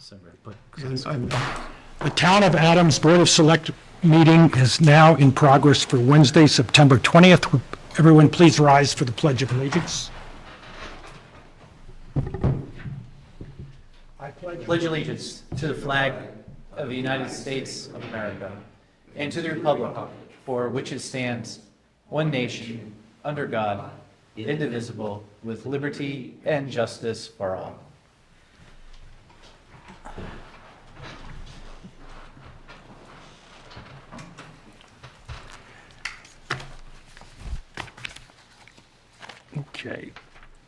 The Town of Adams Board of Select meeting is now in progress for Wednesday, September 20th. Would everyone please rise for the Pledge of Allegiance? I Pledge allegiance to the flag of the United States of America and to the republic for which it stands, one nation, under God, indivisible, with liberty and justice for all. Okay.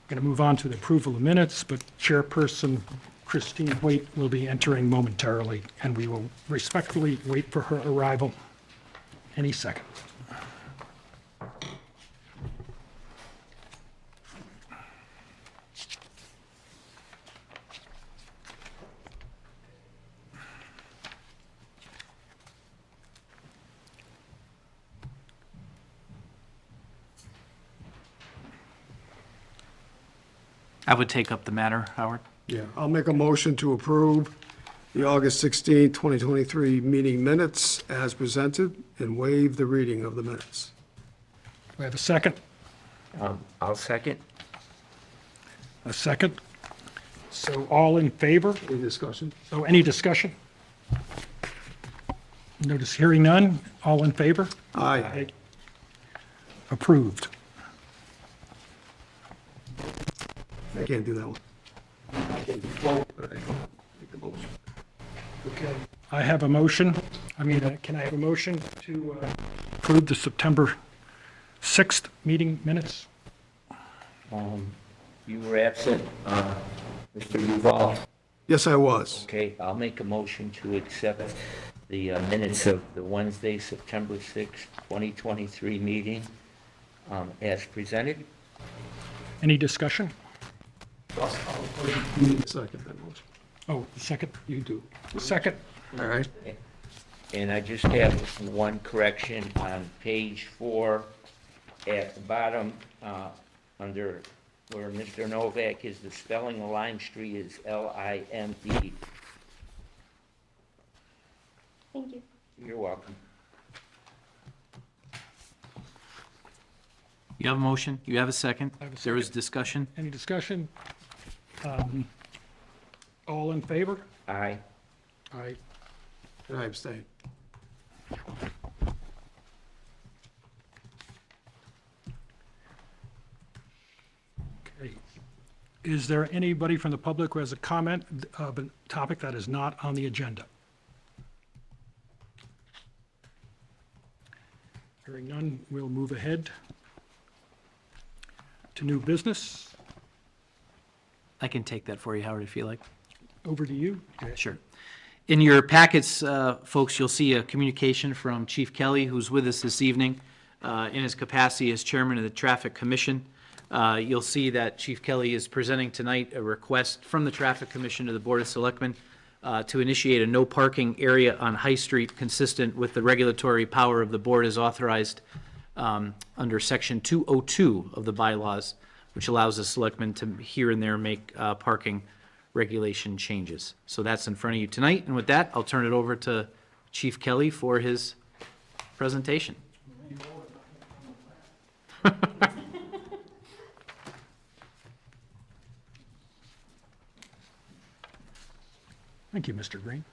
Going to move on to the approval of minutes, but Chairperson Christine Waite will be entering momentarily, and we will respectfully wait for her arrival any second. I would take up the matter, Howard. Yeah, I'll make a motion to approve the August 16, 2023 meeting minutes as presented and waive the reading of the minutes. Do we have a second? I'll second. A second. So all in favor? Any discussion? Oh, any discussion? Notice hearing none. All in favor? Aye. Approved. I can't do that one. I can't vote, but I can make the motion. Okay. I have a motion. Can I have a motion to approve the September 6th meeting minutes? You were absent, Mr. Duval. Yes, I was. Okay, I'll make a motion to accept the minutes of the Wednesday, September 6th, 2023 meeting as presented. Any discussion? Second that motion. Oh, second, you do. Second. All right. And I just have one correction on page 4 at the bottom, under where Mr. Novak is, the spelling of Lime Street is L-I-M-E. Thank you. You're welcome. You have a motion, you have a second. I have a There is second. discussion. Any discussion? All in favor? Aye. Aye. And I abstain. Okay. Is there anybody from the public who has a comment of a topic that is not on the agenda? Hearing none, we'll move ahead to new business. I can take that for you, Howard, if you like. Over to you. Sure. In your packets, folks, you'll see a communication from Chief Kelly, who's with us this evening in his capacity as Chairman of the Traffic Commission. You'll see that Chief Kelly is presenting tonight a request from the Traffic Commission to the Board of Selectmen to initiate a no parking area on High Street consistent with the regulatory power of the board as authorized under Section 202 of the bylaws, which allows the selectmen to here and there make parking regulation changes. So that's in front of you tonight, and with that, I'll turn it over to Chief Kelly for his presentation. Thank you, Mr. Green.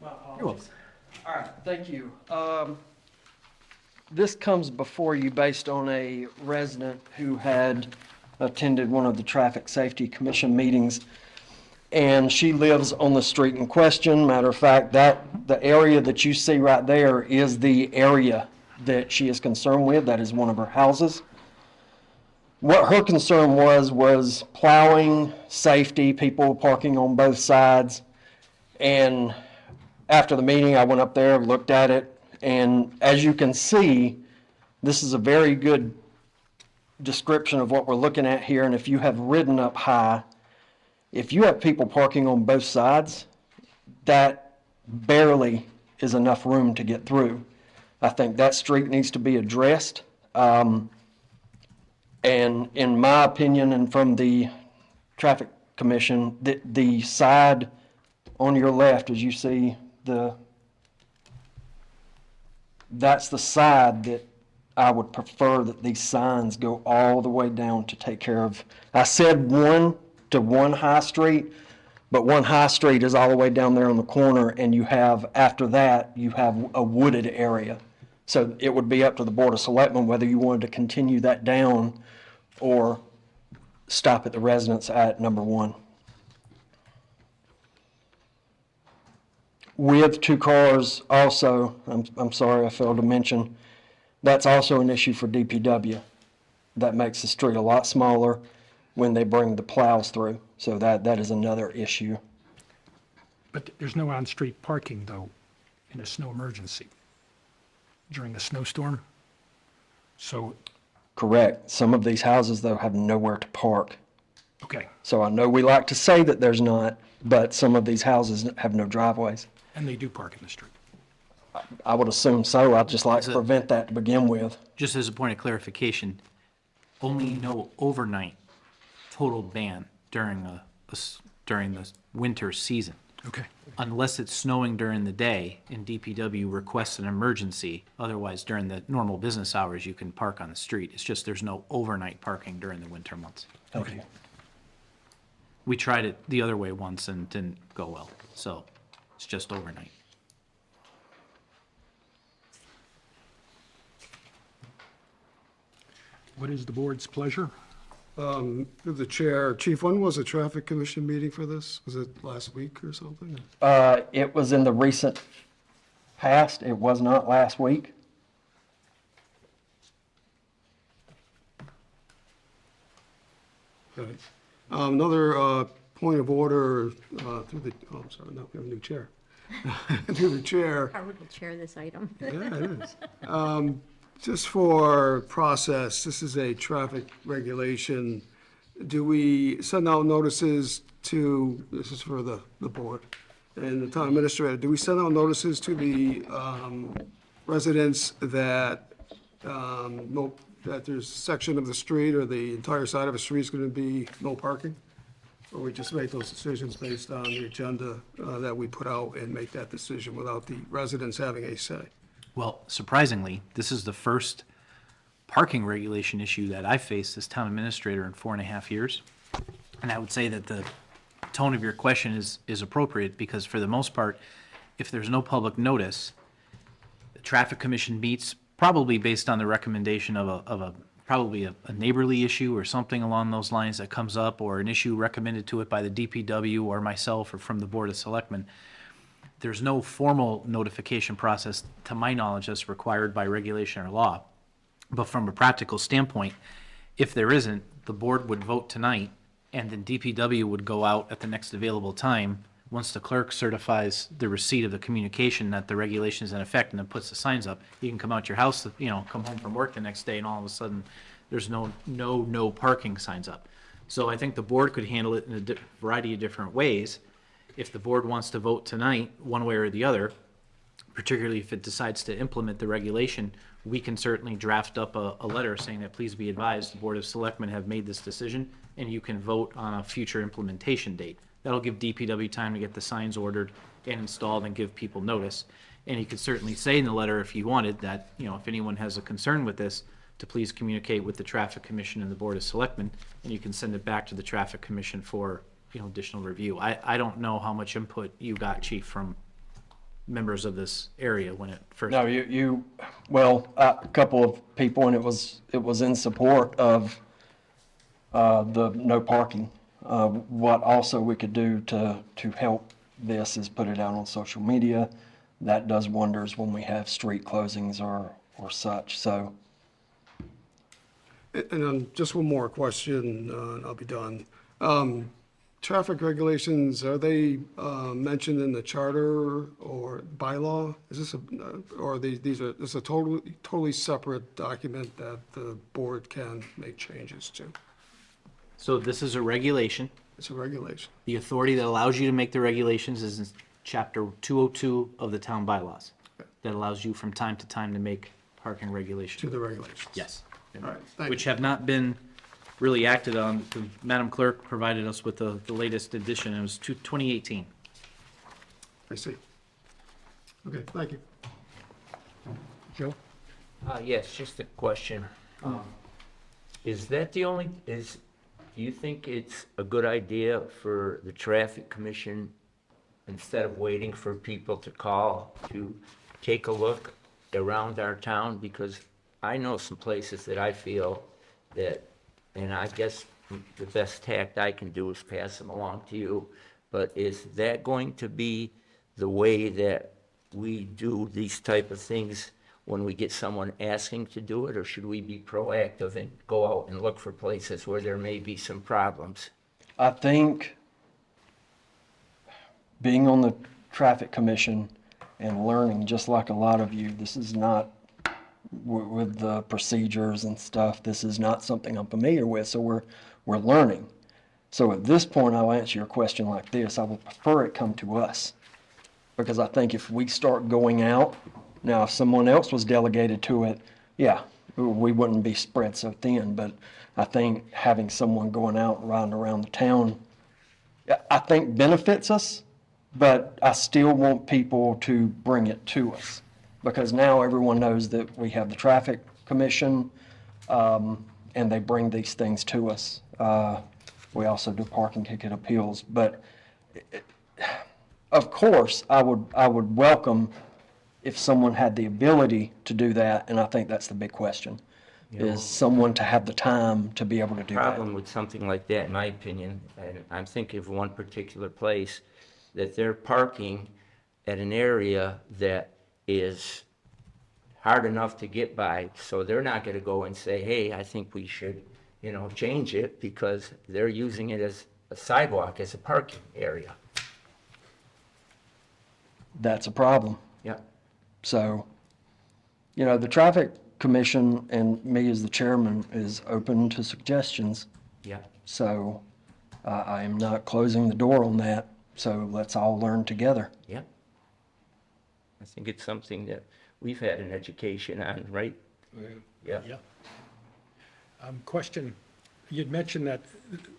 You're welcome. All right, thank you. This comes before you based on a resident who had attended one of the Traffic Safety Commission meetings, and she lives on the street in question. Matter of fact, the area that you see right there is the area that she is concerned with. That is one of her houses. What her concern was plowing, safety, people parking on both sides. And after the meeting, I went up there, looked at it, and as you can see, this is a very good description of what we're looking at here. And if you have ridden up high, if you have people parking on both sides, that barely is enough room to get through. I think that street needs to be addressed. And in my opinion, and from the Traffic Commission, the side on your left, as you see that's the side that I would prefer that these signs go all the way down to take care of. I said 1 to 1 High Street, but 1 High Street is all the way down there on the corner, and you have, after that, you have a wooded area. So it would be up to the Board of Selectmen whether you wanted to continue that down or stop at the residence at number 1. With 2 cars also, I'm sorry, I failed to mention, that's also an issue for DPW. That makes the street a lot smaller when they bring the plows through. So that is another issue. But there's no on-street parking, though, in a snow emergency during a snowstorm. So, Correct. Some of these houses, though, have nowhere to park. okay, So I know we like to say that there's not, but some of these houses have no driveways. and they do park in the street. I would assume so. I'd just like to Is it- prevent that to begin with. Just as a point of clarification, only no overnight total ban during during the winter season. Okay, Unless it's snowing during the day and DPW requests an emergency. Otherwise, during the normal business hours, you can park on the street. It's just there's no overnight parking during the winter months. Thank you. We tried it the other way once and didn't go well, so it's just overnight. what is the board's pleasure? Through the chair, Chief, when was the traffic commission meeting for this? Was it last week or something? It was in the recent past. It was not last week. Okay. Another point of order through the, oh, I'm sorry, no, we have a new chair. Through the chair. Howard will chair this item. Yeah, it is. Just for process, this is a traffic regulation. Do we send out notices to, this is for the board and the town administrator, do we send out notices to the residents that, no, that there's a section of the street or the entire side of a street is going to be no parking? Or we just make those decisions based on the agenda that we put out and make that decision without the residents having a say? Well, surprisingly, this is the first parking regulation issue that I've faced as town administrator in 4.5 years. And I would say that the tone of your question is appropriate because for the most part, if there's no public notice, the traffic commission meets probably based on the recommendation of probably a neighborly issue or something along those lines that comes up, or an issue recommended to it by the DPW or myself or from the Board of Selectmen. There's no formal notification process, to my knowledge, that's required by regulation or law. But from a practical standpoint, if there isn't, the board would vote tonight, and then DPW would go out at the next available time, once the clerk certifies the receipt of the communication that the regulation is in effect, and then puts the signs up. You can come out your house, come home from work the next day, and all of a sudden, there's no parking signs up. So I think the board could handle it in a variety of different ways. If the board wants to vote tonight, one way or the other, particularly if it decides to implement the regulation, we can certainly draft up a letter saying that please be advised, the Board of Selectmen have made this decision, and you can vote on a future implementation date. That'll give DPW time to get the signs ordered and installed and give people notice. And you could certainly say in the letter, if you wanted, that, if anyone has a concern with this, to please communicate with the Traffic Commission and the Board of Selectmen, and you can send it back to the Traffic Commission for additional review. I don't know how much input you got, Chief, from members of this area when it first. No, a couple of people, and it was in support of the no parking. What also we could do to help this is put it out on social media. That does wonders when we have street closings or such, so. And just one more question, and I'll be done. Traffic regulations, are they mentioned in the charter or bylaw? Is this this is a totally separate document that the board can make changes to? So this is a regulation. It's a regulation. The authority that allows you to make the regulations is in Chapter 202 of the town bylaws. That allows you from time to time to make parking regulations. To the regulations? Yes. All right, thank Which you. have not been really acted on. Madam Clerk provided us with the latest edition. It was 2018. I see. Okay, thank you. Joe? Yes, just a question. Is that the only, do you think it's a good idea for the traffic commission, instead of waiting for people to call, to take a look around our town? Because I know some places that I feel that, and I guess the best tact I can do is pass them along to you, but is that going to be the way that we do these type of things when we get someone asking to do it, or should we be proactive and go out and look for places where there may be some problems? I think being on the traffic commission and learning, just like a lot of you, this is not, with the procedures and stuff, this is not something I'm familiar with, so we're learning. So at this point, I'll answer your question like this: I would prefer it come to us. Because I think if we start going out, now if someone else was delegated to it, yeah, we wouldn't be spread so thin. But I think having someone going out and riding around the town, I think benefits us, but I still want people to bring it to us. Because now everyone knows that we have the traffic commission, and they bring these things to us. We also do parking ticket appeals, but of course, I would welcome if someone had the ability to do that, and I think that's the big question, is someone to have the time to be able to do that. Problem with something like that, in my opinion, and I'm thinking of one particular place, that they're parking at an area that is hard enough to get by, so they're not gonna go and say, hey, I think we should, change it, because they're using it as a sidewalk, as a parking area. That's a problem. Yeah. So, the traffic commission and me as the chairman is open to suggestions. Yeah. So I am not closing the door on that. So let's all learn together. Yeah. I think it's something that we've had an education on, right? Yeah. Yeah. Question, you'd mentioned that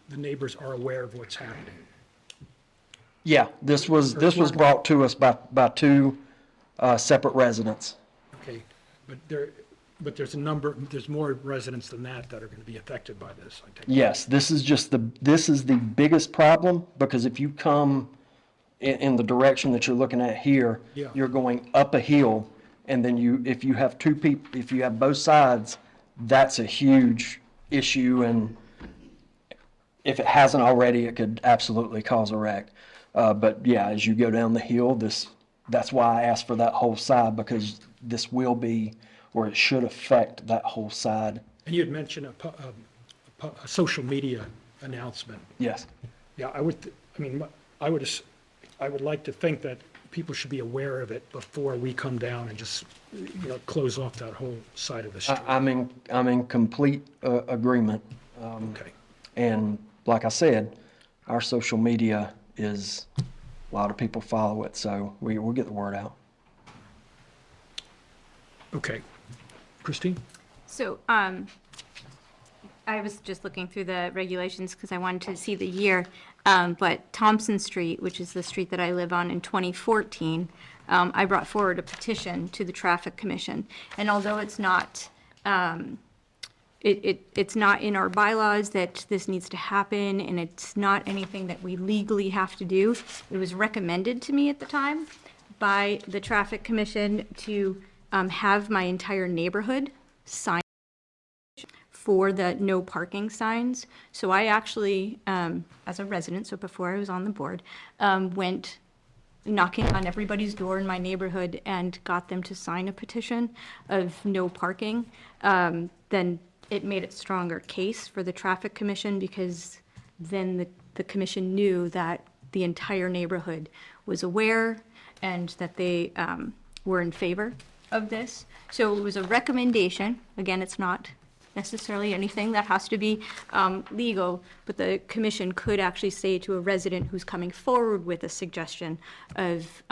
the neighbors are aware of what's happening. Yeah, this was brought to us by two separate residents. Okay, but there's more residents than that are going to be affected by this, I take it. Yes, this is the biggest problem, because if you come in the direction that you're looking at here, Yeah. you're going up a hill, and then if you have two people, if you have both sides, that's a huge issue, and if it hasn't already, it could absolutely cause a wreck. But yeah, as you go down the hill, that's why I asked for that whole side, because this will be, or it should affect that whole side. And you had mentioned a social media announcement. Yes. Yeah, I would like to think that people should be aware of it before we come down and just, close off that whole side of the street. I'm in complete agreement. Okay. And like I said, our social media is, a lot of people follow it, so we'll get the word out. Okay. Christine? So, I was just looking through the regulations because I wanted to see the year. But Thompson Street, which is the street that I live on, in 2014, I brought forward a petition to the Traffic Commission. And although it's not, it's not in our bylaws that this needs to happen, and it's not anything that we legally have to do, it was recommended to me at the time by the Traffic Commission to have my entire neighborhood sign for the no parking signs. So I actually, as a resident, so before I was on the board, went knocking on everybody's door in my neighborhood and got them to sign a petition of no parking. Then it made a stronger case for the Traffic Commission, because then the commission knew that the entire neighborhood was aware and that they were in favor of this. So it was a recommendation. Again, it's not necessarily anything that has to be legal, but the commission could actually say to a resident who's coming forward with a suggestion of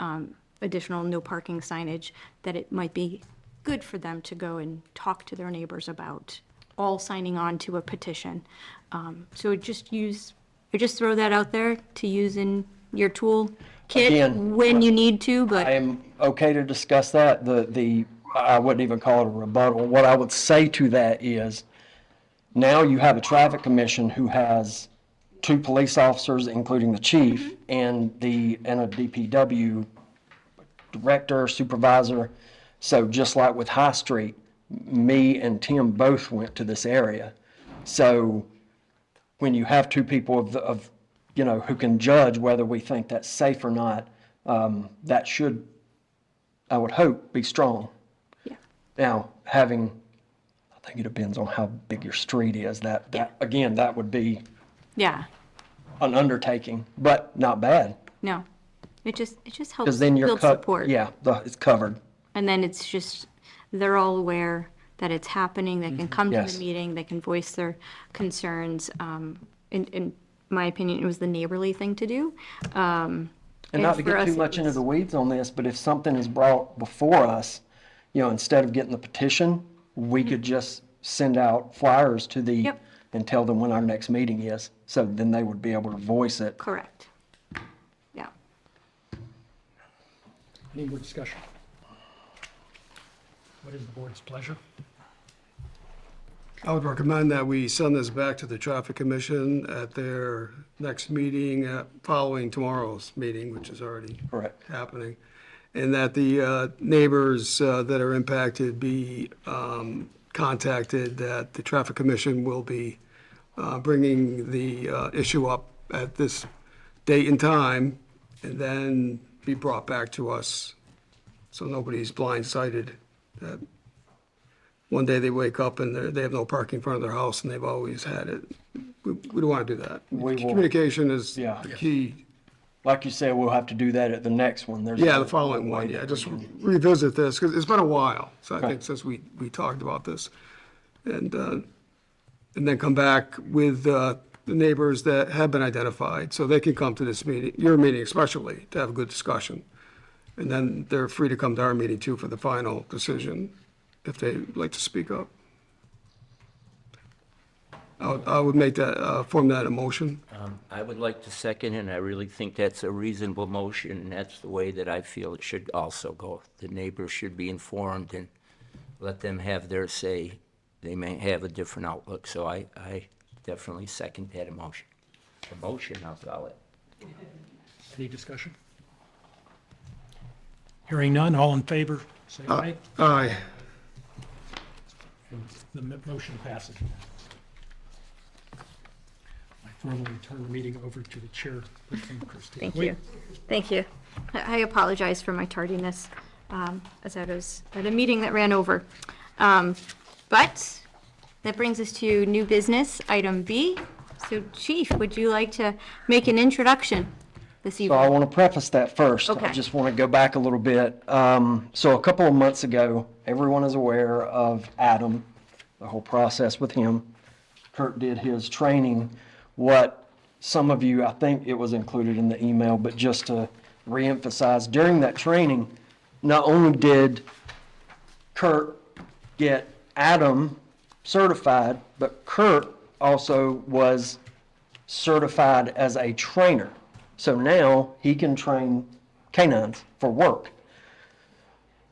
additional no parking signage that it might be good for them to go and talk to their neighbors about all signing on to a petition. So just throw that out there to use in your toolkit kit Again, when you need to, I but am okay to discuss that. I wouldn't even call it a rebuttal. What I would say to that is, now you have a traffic commission who has 2 police officers, including the chief, and a DPW director, supervisor. So just like with High Street, me and Tim both went to this area. So when you have 2 people who can judge whether we think that's safe or not, that should, I would hope, be strong. yeah, Now, I think it depends on how big your street is. Again, that would be yeah, an undertaking, but not bad. no. It just helps Because then you're build support. yeah, it's covered. And then it's just, they're all aware that it's happening, they can come to Yes. the meeting, they can voice their concerns. In my opinion, it was the neighborly thing to do. And not to for get us, too it much into was- the weeds on this, but if something is brought before us, instead of getting the petition, we could just send out flyers to Yep. and tell them when our next meeting is. So then they would be able to voice it. Correct. Yeah. Any more discussion? What is the board's pleasure? I would recommend that we send this back to the Traffic Commission at their next meeting, following tomorrow's meeting, which is already Correct. happening, and that the neighbors that are impacted be contacted, that the Traffic Commission will be bringing the issue up at this date and time, and then be brought back to us, so nobody's blindsided that one day they wake up and they have no parking in front of their house and they've always had it. We don't want to do that. We will- Communication is Yeah. the key. Like you said, we'll have to do that at the next one. There's Yeah, no- the following no way one, yeah, that just we can- revisit this, because it's been a while, so I Okay. think since we talked about this. And then come back with the neighbors that have been identified, so they can come to this meeting, your meeting especially, to have a good discussion. And then they're free to come to our meeting too for the final decision, if they'd like to speak up. I would make that, form that a motion. I would like to second, and I really think that's a reasonable motion, and that's the way that I feel it should also go. The neighbors should be informed and let them have their say. They may have a different outlook, so I definitely second that emotion. The motion, I'll call it. Any discussion? Hearing none, all in favor, say aye. Aye. And the motion passes. I formally turn the meeting over to the chairperson, Christine. Thank Wait. you. Thank you. I apologize for my tardiness, as I was at a meeting that ran over. But that brings us to new business, item B. So Chief, would you like to make an introduction this So I evening? want to preface that first. Okay. I just want to go back a little bit. So a couple of months ago, everyone is aware of Adam, the whole process with him. Kurt did his training. What some of you, I think it was included in the email, but just to reemphasize, during that training, not only did Kurt get Adam certified, but Kurt also was certified as a trainer. So now he can train canines for work.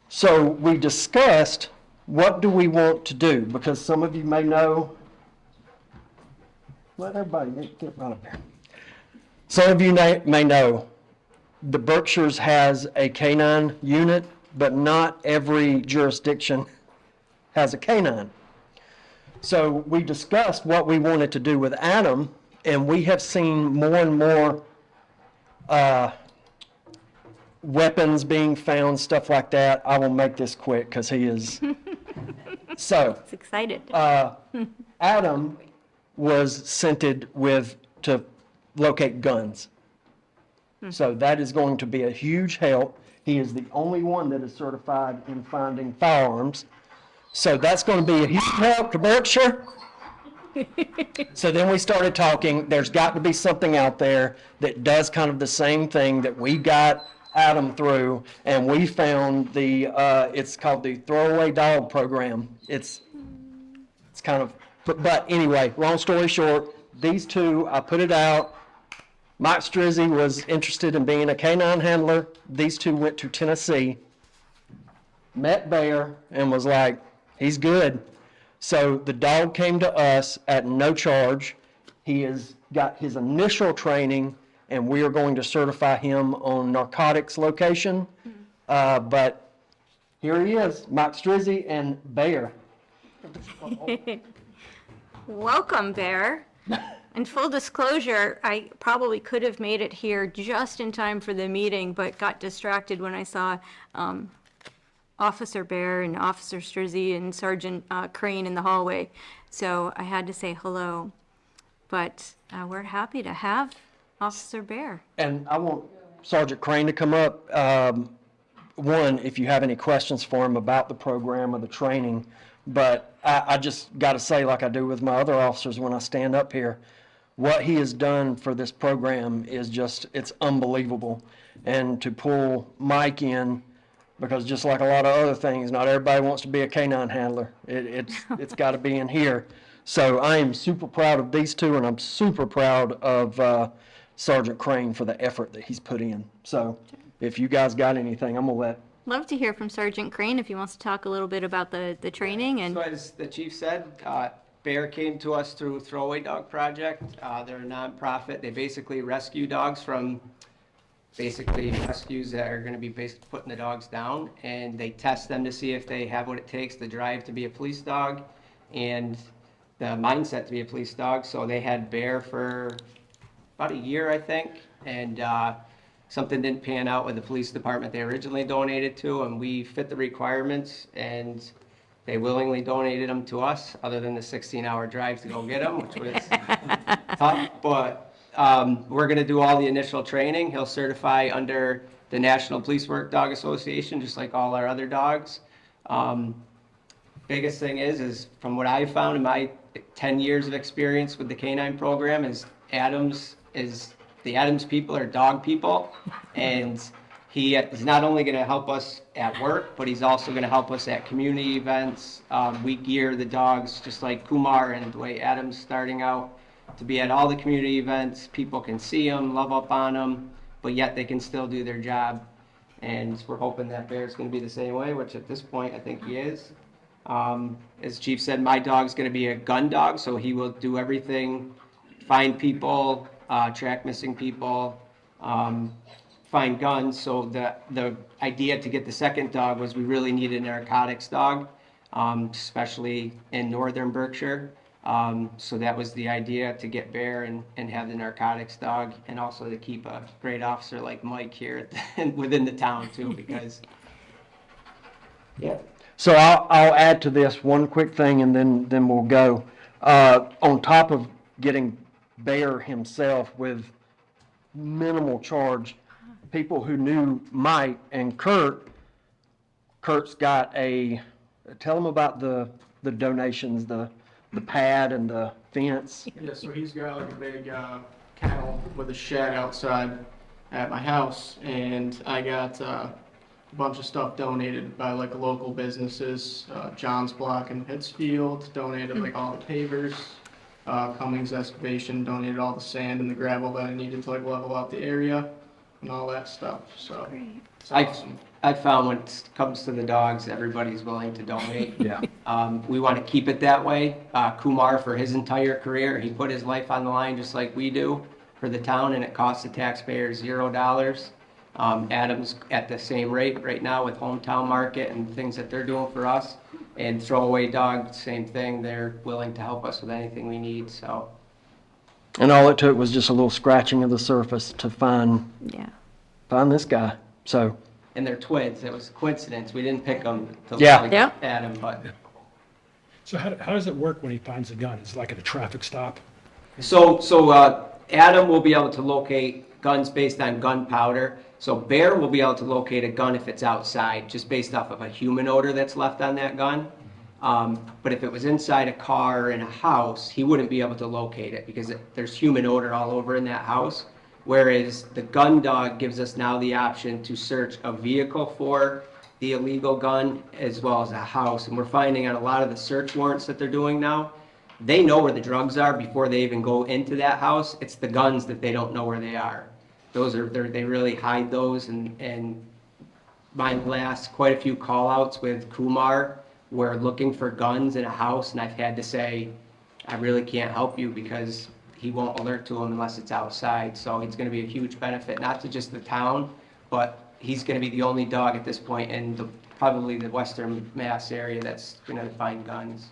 So we discussed, what do we want to do? Because some of you may know, let everybody get right up there. Some of you may know, the Berkshires has a canine unit, but not every jurisdiction has a canine. So we discussed what we wanted to do with Adam, and we have seen more and more weapons being found, stuff like that. I will make this quick because he is. So It's excited. Adam was scented to locate guns. So that is going to be a huge help. He is the only one that is certified in finding firearms. So that's going to be a huge help to Berkshire. So then we started talking, there's got to be something out there that does kind of the same thing that we got Adam through, and we found it's called the Throwaway Dog Program. It's kind of, but anyway, long story short, these two, I put it out. Mike Strizzi was interested in being a canine handler. These two went to Tennessee, met Bear, and was like, he's good. So the dog came to us at no charge. He has got his initial training, and we are going to certify him on narcotics location. But here he is, Mike Strizzi and Bear. Welcome, Bear. In full disclosure, I probably could have made it here just in time for the meeting, but got distracted when I saw Officer Bear and Officer Strizzi and Sergeant Crane in the hallway. So I had to say hello. But we're happy to have Officer Bear. And I want Sergeant Crane to come up. One, if you have any questions for him about the program or the training. But I just got to say, like I do with my other officers when I stand up here, what he has done for this program is just, it's unbelievable. And to pull Mike in, because just like a lot of other things, not everybody wants to be a canine handler. It's got to be in here. So I am super proud of these two, and I'm super proud of Sergeant Crane for the effort that he's put in. So if you guys got anything, I'm going to let. Love to hear from Sergeant Crane if he wants to talk a little bit about the training and. So as the chief said, Bear came to us through Throwaway Dog Project. They're a nonprofit. They basically rescue dogs from basically rescues that are going to be basically putting the dogs down, and they test them to see if they have what it takes, the drive to be a police dog and the mindset to be a police dog. So they had Bear for about a year, I think, and something didn't pan out with the police department they originally donated to, and we fit the requirements, and they willingly donated them to us, other than the 16-hour drive to go get them, which was tough. But we're going to do all the initial training. He'll certify under the National Police Work Dog Association, just like all our other dogs. Biggest thing is from what I've found in my 10 years of experience with the canine program, is the Adams people are dog people, and he is not only going to help us at work, but he's also going to help us at community events. We gear the dogs, just like Kumar and the way Adams starting out, to be at all the community events. People can see them, love up on them, but yet they can still do their job. And we're hoping that Bear's going to be the same way, which at this point I think he is. As Chief said, my dog's going to be a gun dog, so he will do everything, find people, track missing people, find guns. So the idea to get the second dog was we really needed a narcotics dog, especially in northern Berkshire. So that was the idea, to get Bear and have the narcotics dog, and also to keep a great officer like Mike here within the town too, because, yeah. So I'll add to this one quick thing, and then we'll go. On top of getting Bear himself with minimal charge, people who knew Mike and Kurt's got tell them about the donations, the pad and the fence. Yeah, so he's got like a big kennel with a shed outside at my house, and I got a bunch of stuff donated by like local businesses. John's Block in Pittsfield donated like all the pavers. Cummings Excavation donated all the sand and the gravel that I needed to like level out the area and all that stuff. So it's awesome. I found when it comes to the dogs, everybody's willing to donate. Yeah. We want to keep it that way. Kumar, for his entire career, he put his life on the line just like we do for the town, and it costs the taxpayers $0. Adams at the same rate right now with Hometown Market and things that they're doing for us. And Throwaway Dog, same thing. They're willing to help us with anything we need. So. And all it took was just a little scratching of the surface to find this guy. So. And they're twins. It was a coincidence. We didn't pick them to Yeah. look like Adam, but. So how does it work when he finds a gun? Is it like at a traffic stop? So Adam will be able to locate guns based on gunpowder. So Bear will be able to locate a gun if it's outside, just based off of a human odor that's left on that gun. But if it was inside a car or in a house, he wouldn't be able to locate it because there's human odor all over in that house. Whereas the gun dog gives us now the option to search a vehicle for the illegal gun as well as a house. And we're finding on a lot of the search warrants that they're doing now, they know where the drugs are before they even go into that house. It's the guns that they don't know where they are. They really hide those, and my last quite a few call outs with Kumar were looking for guns in a house, and I've had to say, I really can't help you because he won't alert to them unless it's outside. So it's gonna be a huge benefit, not to just the town, but he's gonna be the only dog at this point in probably the Western Mass area that's gonna find guns.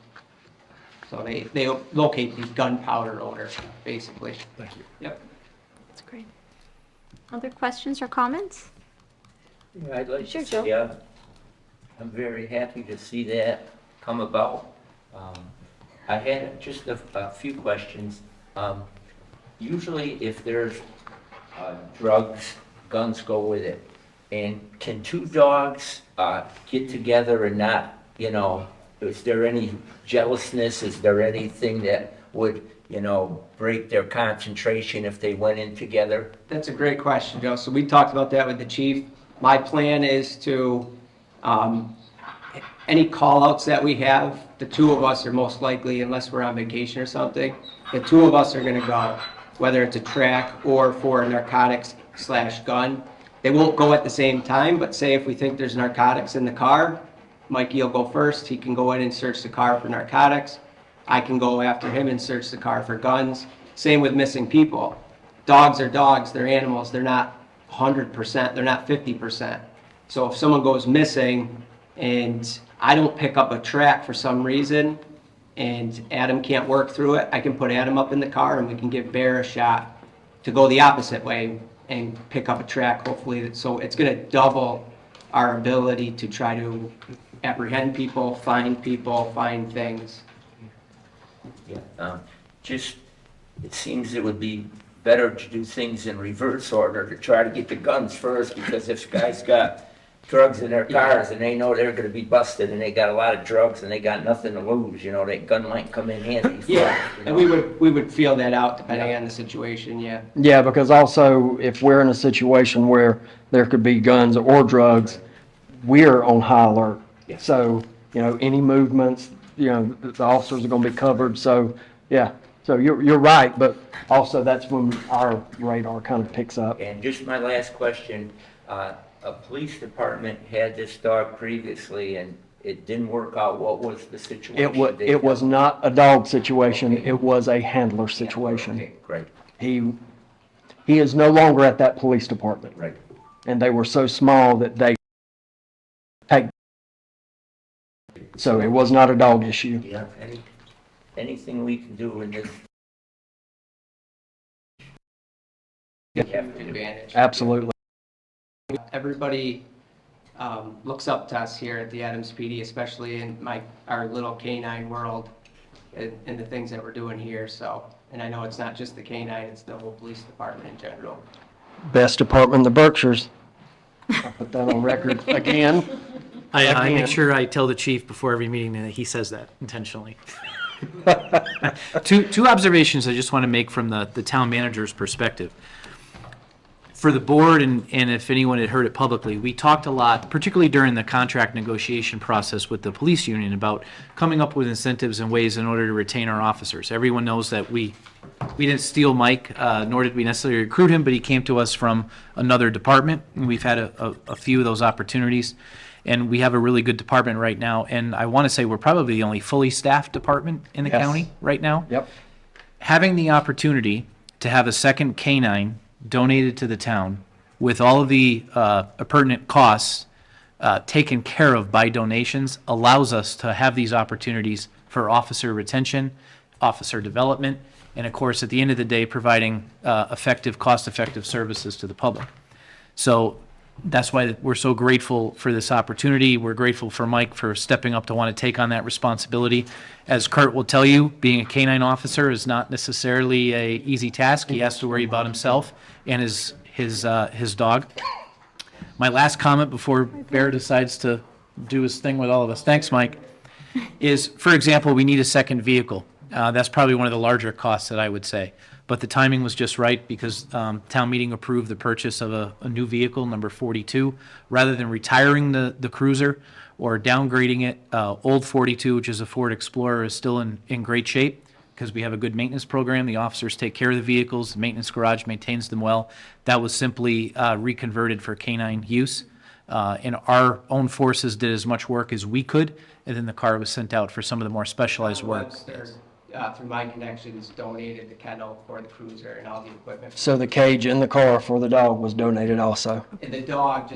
So they locate the gunpowder odor, basically. Thank you. Yep. That's great. Other questions or comments? Yeah, I'd like Sure, to Joe. say, I'm very happy to see that come about. I had just a few questions. Usually if there's drugs, guns go with it. And can two dogs get together and not, you know, is there any jealousness? Is there anything that would, you know, break their concentration if they went in together? That's a great question, Joe. So we talked about that with the chief. My plan is to, any call-outs that we have, the two of us are most likely, unless we're on vacation or something, the two of us are gonna go, whether it's a track or for narcotics/gun. They won't go at the same time, but say if we think there's narcotics in the car, Mikey will go first. He can go in and search the car for narcotics. I can go after him and search the car for guns. Same with missing people. Dogs are dogs, they're animals, they're not 100%, they're not 50%. So if someone goes missing and I don't pick up a track for some reason and Adam can't work through it, I can put Adam up in the car and we can give Bear a shot to go the opposite way and pick up a track, hopefully. So it's gonna double our ability to try to apprehend people, find things. Yeah, just, it seems it would be better to do things in reverse order, to try to get the guns first, because if guys got drugs in their cars and they know they're gonna be busted and they got a lot of drugs and they got nothing to lose, you know, that gun might come in handy. Yeah, you and know. we would feel that out depending on the situation, yeah. Yeah, because also if we're in a situation where there could be guns or drugs, we're on high alert. Yeah. So, you know, any movements, you know, the officers are going to be covered. So, yeah, so you're right, but also that's when our radar kind of picks up. And just my last question, a police department had this dog previously and it didn't work out. What was the situation? It was not a dog situation. It was a handler situation. Okay, great, He is no longer at that police department. right. And they were so small that they take. So it was not a dog issue. Yeah, anything we can do in this? We have to do. Advantage. Absolutely. Everybody looks up to us here at the Adams PD, especially in our little canine world and the things that we're doing here. So, and I know it's not just the canine, it's the whole police department in general. Best department in the Berkshires. I'll put that on record again. I make Again. sure I tell the chief before every meeting that he says that intentionally. Two observations I just want to make from the town manager's perspective. For the board, and if anyone had heard it publicly, we talked a lot, particularly during the contract negotiation process with the police union, about coming up with incentives and ways in order to retain our officers. Everyone knows that we didn't steal Mike, nor did we necessarily recruit him, but he came to us from another department, and we've had a few of those opportunities. And we have a really good department right now, and I want to say we're probably the only fully staffed department in the Yes. county right now. Yep. Having the opportunity to have a second canine donated to the town with all of the pertinent costs taken care of by donations allows us to have these opportunities for officer retention, officer development, and of course, at the end of the day, providing effective, cost-effective services to the public. So that's why we're so grateful for this opportunity. We're grateful for Mike for stepping up to want to take on that responsibility. As Kurt will tell you, being a canine officer is not necessarily a easy task. He has to worry about himself and his dog. My last comment before Bear decides to do his thing with all of us, thanks, Mike, is, for example, we need a second vehicle. That's probably one of the larger costs that I would say. But the timing was just right because town meeting approved the purchase of a new vehicle, number 42. Rather than retiring the cruiser or downgrading it, old 42, which is a Ford Explorer, is still in great shape. because we have a good maintenance program. The officers take care of the vehicles, the maintenance garage maintains them well. That was simply reconverted for canine use. And our own forces did as much work as we could, and then the car was sent out for some of the more specialized work. Webster, through my connections, donated the kennel for the cruiser and all the equipment. So the cage in the car for the dog was donated also. And the dog,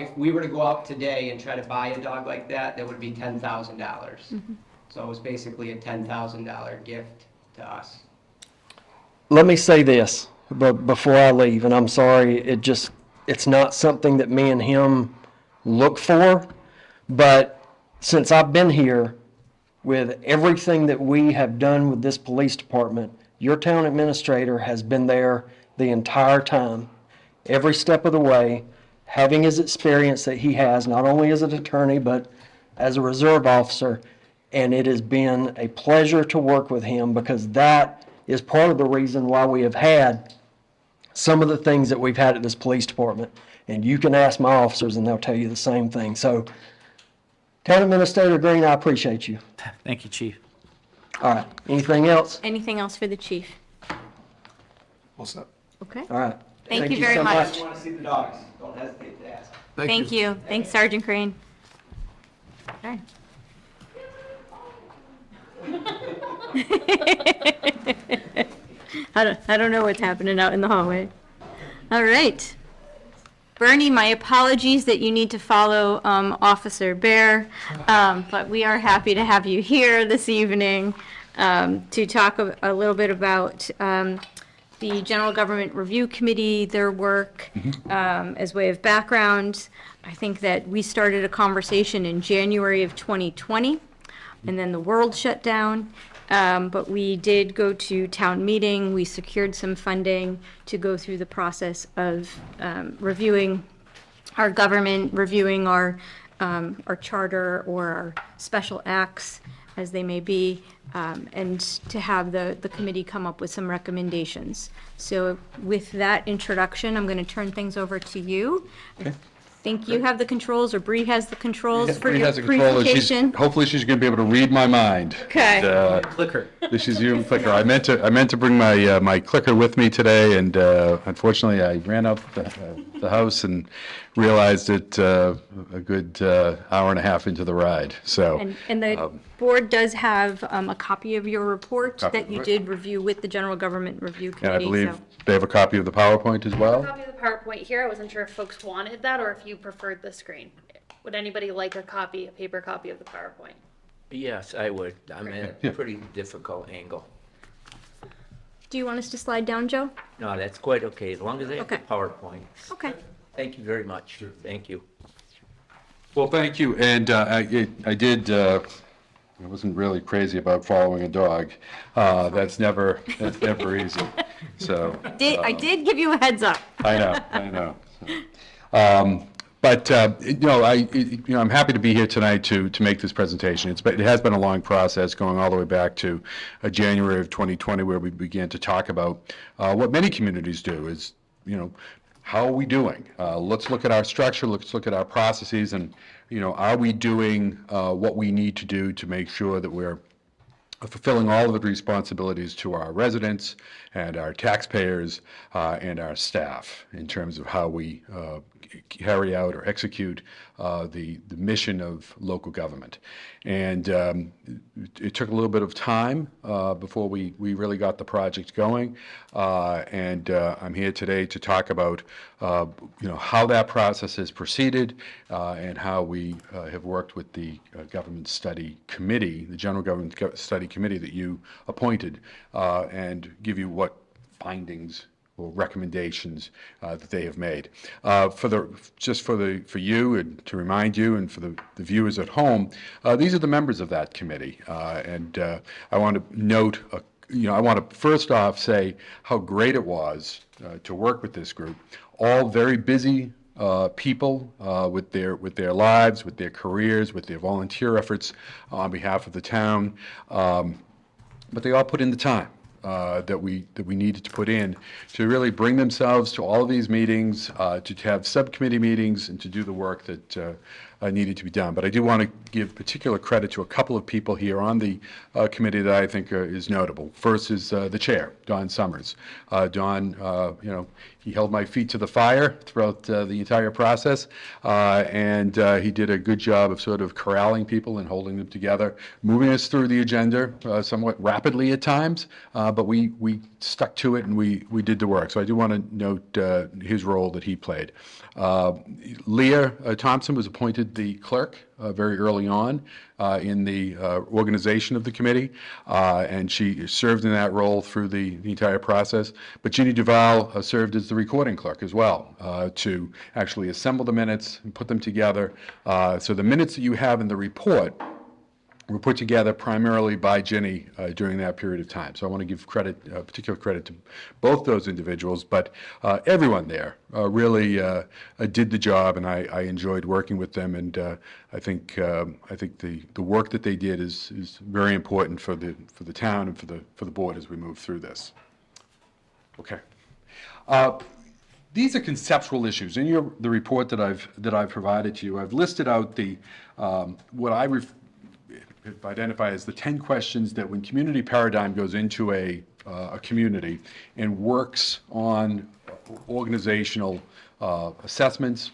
if we were to go out today and try to buy a dog like that, that would be $10,000. So it was basically a $10,000 gift to us. Let me say this before I leave, and I'm sorry, it's not something that me and him look for, but since I've been here, with everything that we have done with this police department, your town administrator has been there the entire time, every step of the way, having his experience that he has, not only as an attorney, but as a reserve officer. And it has been a pleasure to work with him, because that is part of the reason why we have had some of the things that we've had at this police department. And you can ask my officers and they'll tell you the same thing. So, Town Administrator Green, I appreciate you. Thank you, Chief. All right, anything else? Anything else for the chief? What's that? Okay. All right. Thank you very so much. If you want to see the dogs, don't hesitate to ask. Thank you. Thanks, Sergeant Crane. Okay. I don't know what's happening out in the hallway. All right. Bernie, my apologies that you need to follow Officer Bear, but we are happy to have you here this evening to talk a little bit about the General Government Review Committee, their work, as way of background. I think that we started a conversation in January of 2020, and then the world shut down. But we did go to town meeting. We secured some funding to go through the process of reviewing our government, reviewing our charter or our special acts, as they may be, and to have the committee come up with some recommendations. So with that introduction, I'm going to turn things over to you. I think you have the controls, or Bree has the controls for Bree your has a controller. presentation. Hopefully she's going to be able to read my mind. Okay. And, Clicker. this is you, clicker. I meant to bring my my clicker with me today, and unfortunately I ran out the house and realized it a good hour and a half into the ride. So. And the board does have a copy of your report Copy that of you it. did review with the General Government Review And I Committee. believe So they have a copy of the PowerPoint as well. Copy of the PowerPoint here. I wasn't sure if folks wanted that or if you preferred the screen. Would anybody like a paper copy of the PowerPoint? Yes, I would. I'm at a pretty difficult angle. do you want us to slide down, Joe? No, that's quite okay, as long as I have the Okay. PowerPoint. Okay. Thank you very much. Thank you. Well, thank you. And I did. I wasn't really crazy about following a dog. That's never easy. So. I did give you a heads up. I know. But I'm happy to be here tonight to make this presentation. It has been a long process, going all the way back to January of 2020, where we began to talk about what many communities do is, how are we doing? Let's look at our structure, let's look at our processes, and, are we doing what we need to do to make sure that we're fulfilling all of the responsibilities to our residents and our taxpayers and our staff in terms of how we carry out or execute the mission of local government. And it took a little bit of time before we really got the project going. And I'm here today to talk about how that process has proceeded and how we have worked with the Government Study Committee, the General Government Study Committee that you appointed, and give you what findings or recommendations that they have made. For you and to remind you and for the viewers at home, these are the members of that committee. And I want to note, I want to first off say how great it was to work with this group. All very busy people with their lives, with their careers, with their volunteer efforts on behalf of the town. But they all put in the time. that we needed to put in to really bring themselves to all of these meetings, to have subcommittee meetings, and to do the work that needed to be done. But I do want to give particular credit to a couple of people here on the committee that I think is notable. First is the chair, Don Summers. Don, he held my feet to the fire throughout the entire process, and he did a good job of sort of corralling people and holding them together, moving us through the agenda somewhat rapidly at times, but we stuck to it and we did the work. So I do want to note his role that he played. Leah Thompson was appointed the clerk very early on in the organization of the committee, and she served in that role through the entire process. But Ginny Duval served as the recording clerk as well, to actually assemble the minutes and put them together. So the minutes that you have in the report were put together primarily by Ginny during that period of time. So I want to give credit, particular credit to both those individuals, but everyone there really did the job, and I enjoyed working with them. And I think the work that they did is very important for the town and for the board as we move through this. Okay. These are conceptual issues. In the report that I've provided to you, I've listed out the what I identify as the 10 questions that when community paradigm goes into a community and works on organizational assessments,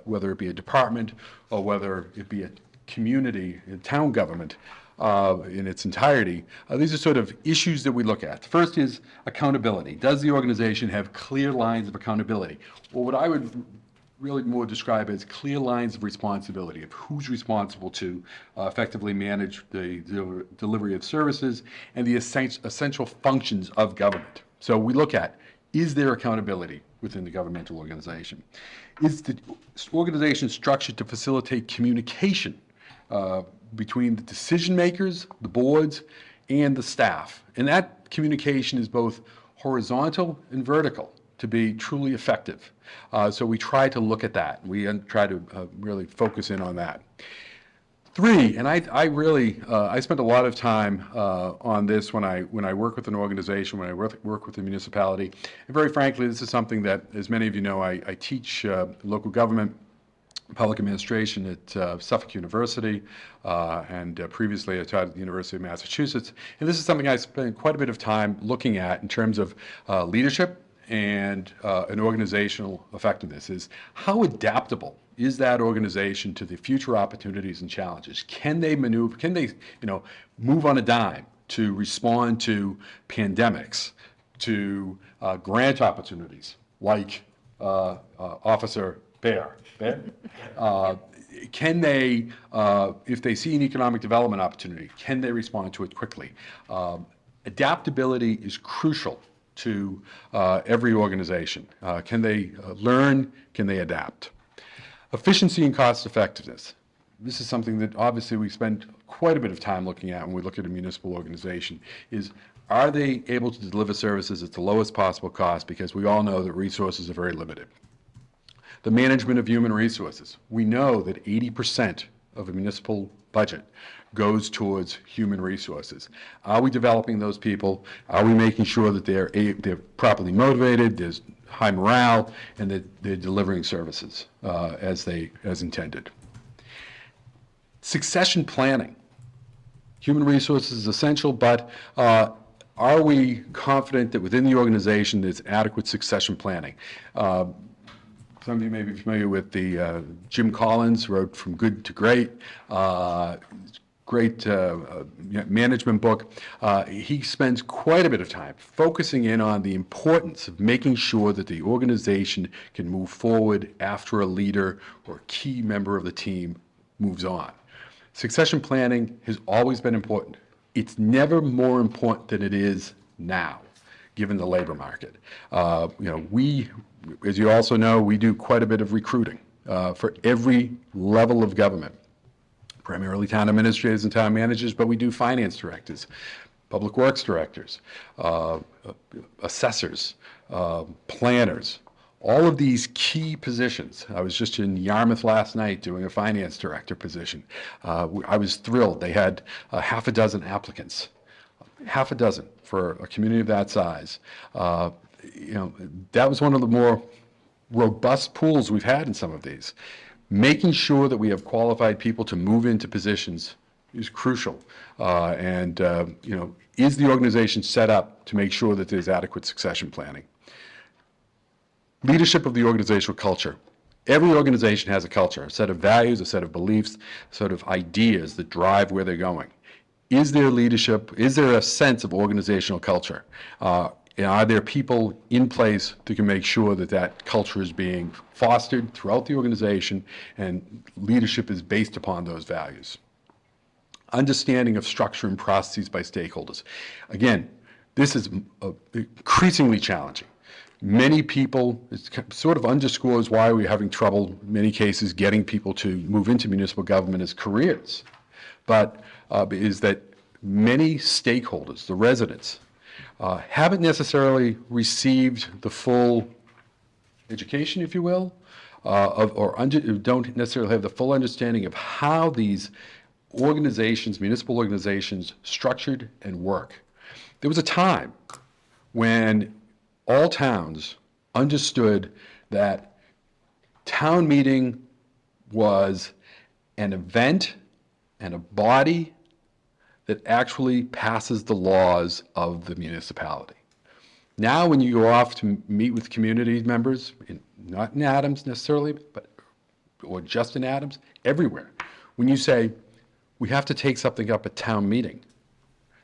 whether it be a department or whether it be a community, a town government in its entirety, these are sort of issues that we look at. The first is accountability. Does the organization have clear lines of accountability? Or what I would really more describe as clear lines of responsibility of who's responsible to effectively manage the delivery of services and the essential functions of government. So we look at, is there accountability within the governmental organization? Is the organization structured to facilitate communication between the decision makers, the boards, and the staff? And that communication is both horizontal and vertical to be truly effective. So we try to look at that. We try to really focus in on that. 3, and I really, I spent a lot of time on this when I work with an organization, when I work with a municipality. And very frankly, this is something that, as many of you know, I teach local government, public administration at Suffolk University, and previously I taught at the University of Massachusetts. And this is something I spent quite a bit of time looking at in terms of leadership and an organizational effectiveness. Is how adaptable is that organization to the future opportunities and challenges? Can they maneuver? Can they, move on a dime to respond to pandemics, to grant opportunities like Officer Bear? Can they, if they see an economic development opportunity, can they respond to it quickly? Adaptability is crucial to every organization. Can they learn? Can they adapt? Efficiency and cost effectiveness. This is something that obviously we spend quite a bit of time looking at when we look at a municipal organization, is are they able to deliver services at the lowest possible cost? Because we all know that resources are very limited. The management of human resources. We know that 80% of a municipal budget goes towards human resources. Are we developing those people? Are we making sure that they're properly motivated, there's high morale, and that they're delivering services as intended? Succession planning. Human resources is essential, but are we confident that within the organization there's adequate succession planning? Some of you may be familiar with the Jim Collins wrote From Good to Great. Great management book. He spends quite a bit of time focusing in on the importance of making sure that the organization can move forward after a leader or a key member of the team moves on. Succession planning has always been important. It's never more important than it is now, given the labor market. We, as you also know, we do quite a bit of recruiting for every level of government. Primarily town administrators and town managers, but we do finance directors, public works directors, assessors, planners, all of these key positions. I was just in Yarmouth last night doing a finance director position. I was thrilled. They had half a dozen applicants. half a dozen for a community of that size. That was one of the more robust pools we've had in some of these. Making sure that we have qualified people to move into positions is crucial. Is the organization set up to make sure that there's adequate succession planning? Leadership of the organizational culture. Every organization has a culture, a set of values, a set of beliefs, a set of ideas that drive where they're going. Is there leadership? Is there a sense of organizational culture? Are there people in place that can make sure that that culture is being fostered throughout the organization and leadership is based upon those values? Understanding of structure and processes by stakeholders. Again, this is increasingly challenging. Many people, it sort of underscores why we're having trouble, in many cases, getting people to move into municipal government as careers. But is that many stakeholders, the residents, haven't necessarily received the full education, if you will, don't necessarily have the full understanding of how these organizations, municipal organizations, structured and work. There was a time when all towns understood that town meeting was an event and a body that actually passes the laws of the municipality. Now, when you go off to meet with community members, not in Adams necessarily, or just in Adams, everywhere, when you say, we have to take something up at town meeting,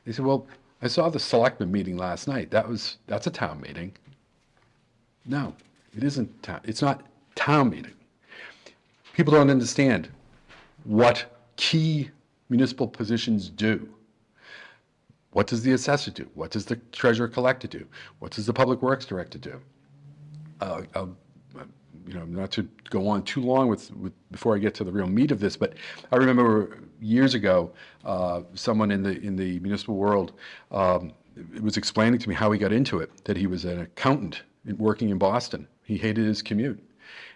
they say, well, I saw the Selectmen meeting last night. That's a town meeting. No, it isn't. It's not town meeting. People don't understand what key municipal positions do. What does the assessor do? What does the treasurer collector do? What does the public works director do? Not to go on too long before I get to the real meat of this, but I remember years ago, someone in the municipal world was explaining to me how he got into it, that he was an accountant working in Boston. He hated his commute.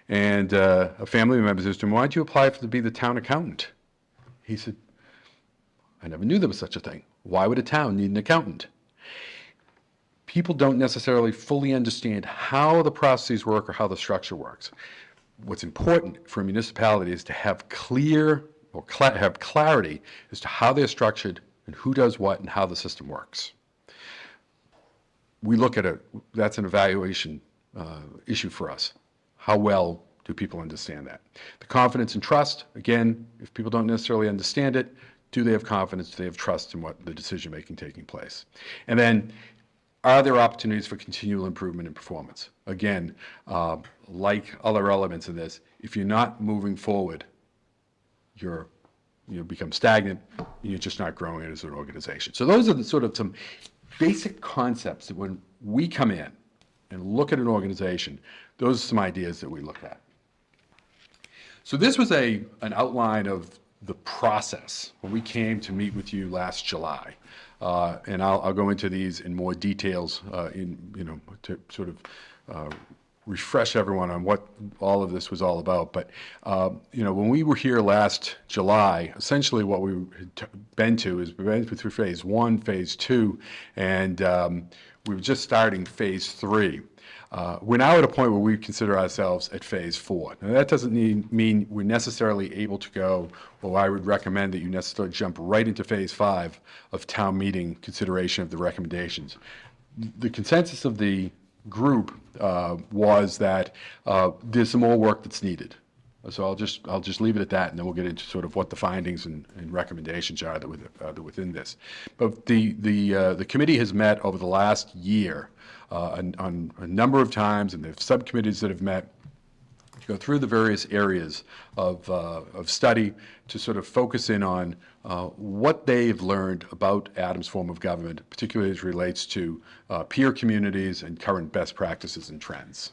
And a family member says to him, why'd you apply to be the town accountant? He said, I never knew there was such a thing. Why would a town need an accountant? People don't necessarily fully understand how the processes work or how the structure works. What's important for a municipality is to have have clarity as to how they're structured and who does what and how the system works. We look at that's an evaluation issue for us. How well do people understand that? The confidence and trust, again, if people don't necessarily understand it, do they have confidence? Do they have trust in what the decision-making taking place? And then, are there opportunities for continual improvement in performance? Again, like other elements in this, if you're not moving forward, you become stagnant, and you're just not growing as an organization. So those are the sort of some basic concepts that when we come in and look at an organization, those are some ideas that we look at. So this was an outline of the process when we came to meet with you last July. And I'll go into these in more details to sort of refresh everyone on what all of this was all about. But, when we were here last July, essentially what we had been to is we've been through phase 1, phase 2, and we were just starting phase 3. We're now at a point where we consider ourselves at phase 4. Now, that doesn't mean we're necessarily able to go, well, I would recommend that you necessarily jump right into phase 5 of town meeting consideration of the recommendations. The consensus of the group was that there's some more work that's needed. So I'll just leave it at that, and then we'll get into sort of what the findings and recommendations are that within this. But the committee has met over the last year on a number of times, and the subcommittees that have met to go through the various areas of study to sort of focus in on what they've learned about Adams' form of government, particularly as it relates to peer communities and current best practices and trends.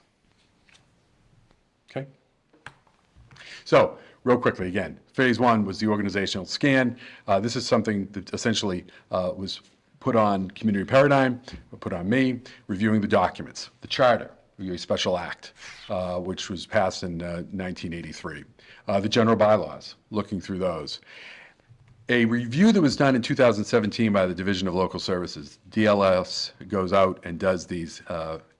Okay? So, real quickly again, phase 1 was the organizational scan. This is something that essentially was put on Community Paradigm, put on me, reviewing the documents, the charter, a special act, which was passed in 1983, the general bylaws, looking through those. A review that was done in 2017 by the Division of Local Services, DLS, goes out and does these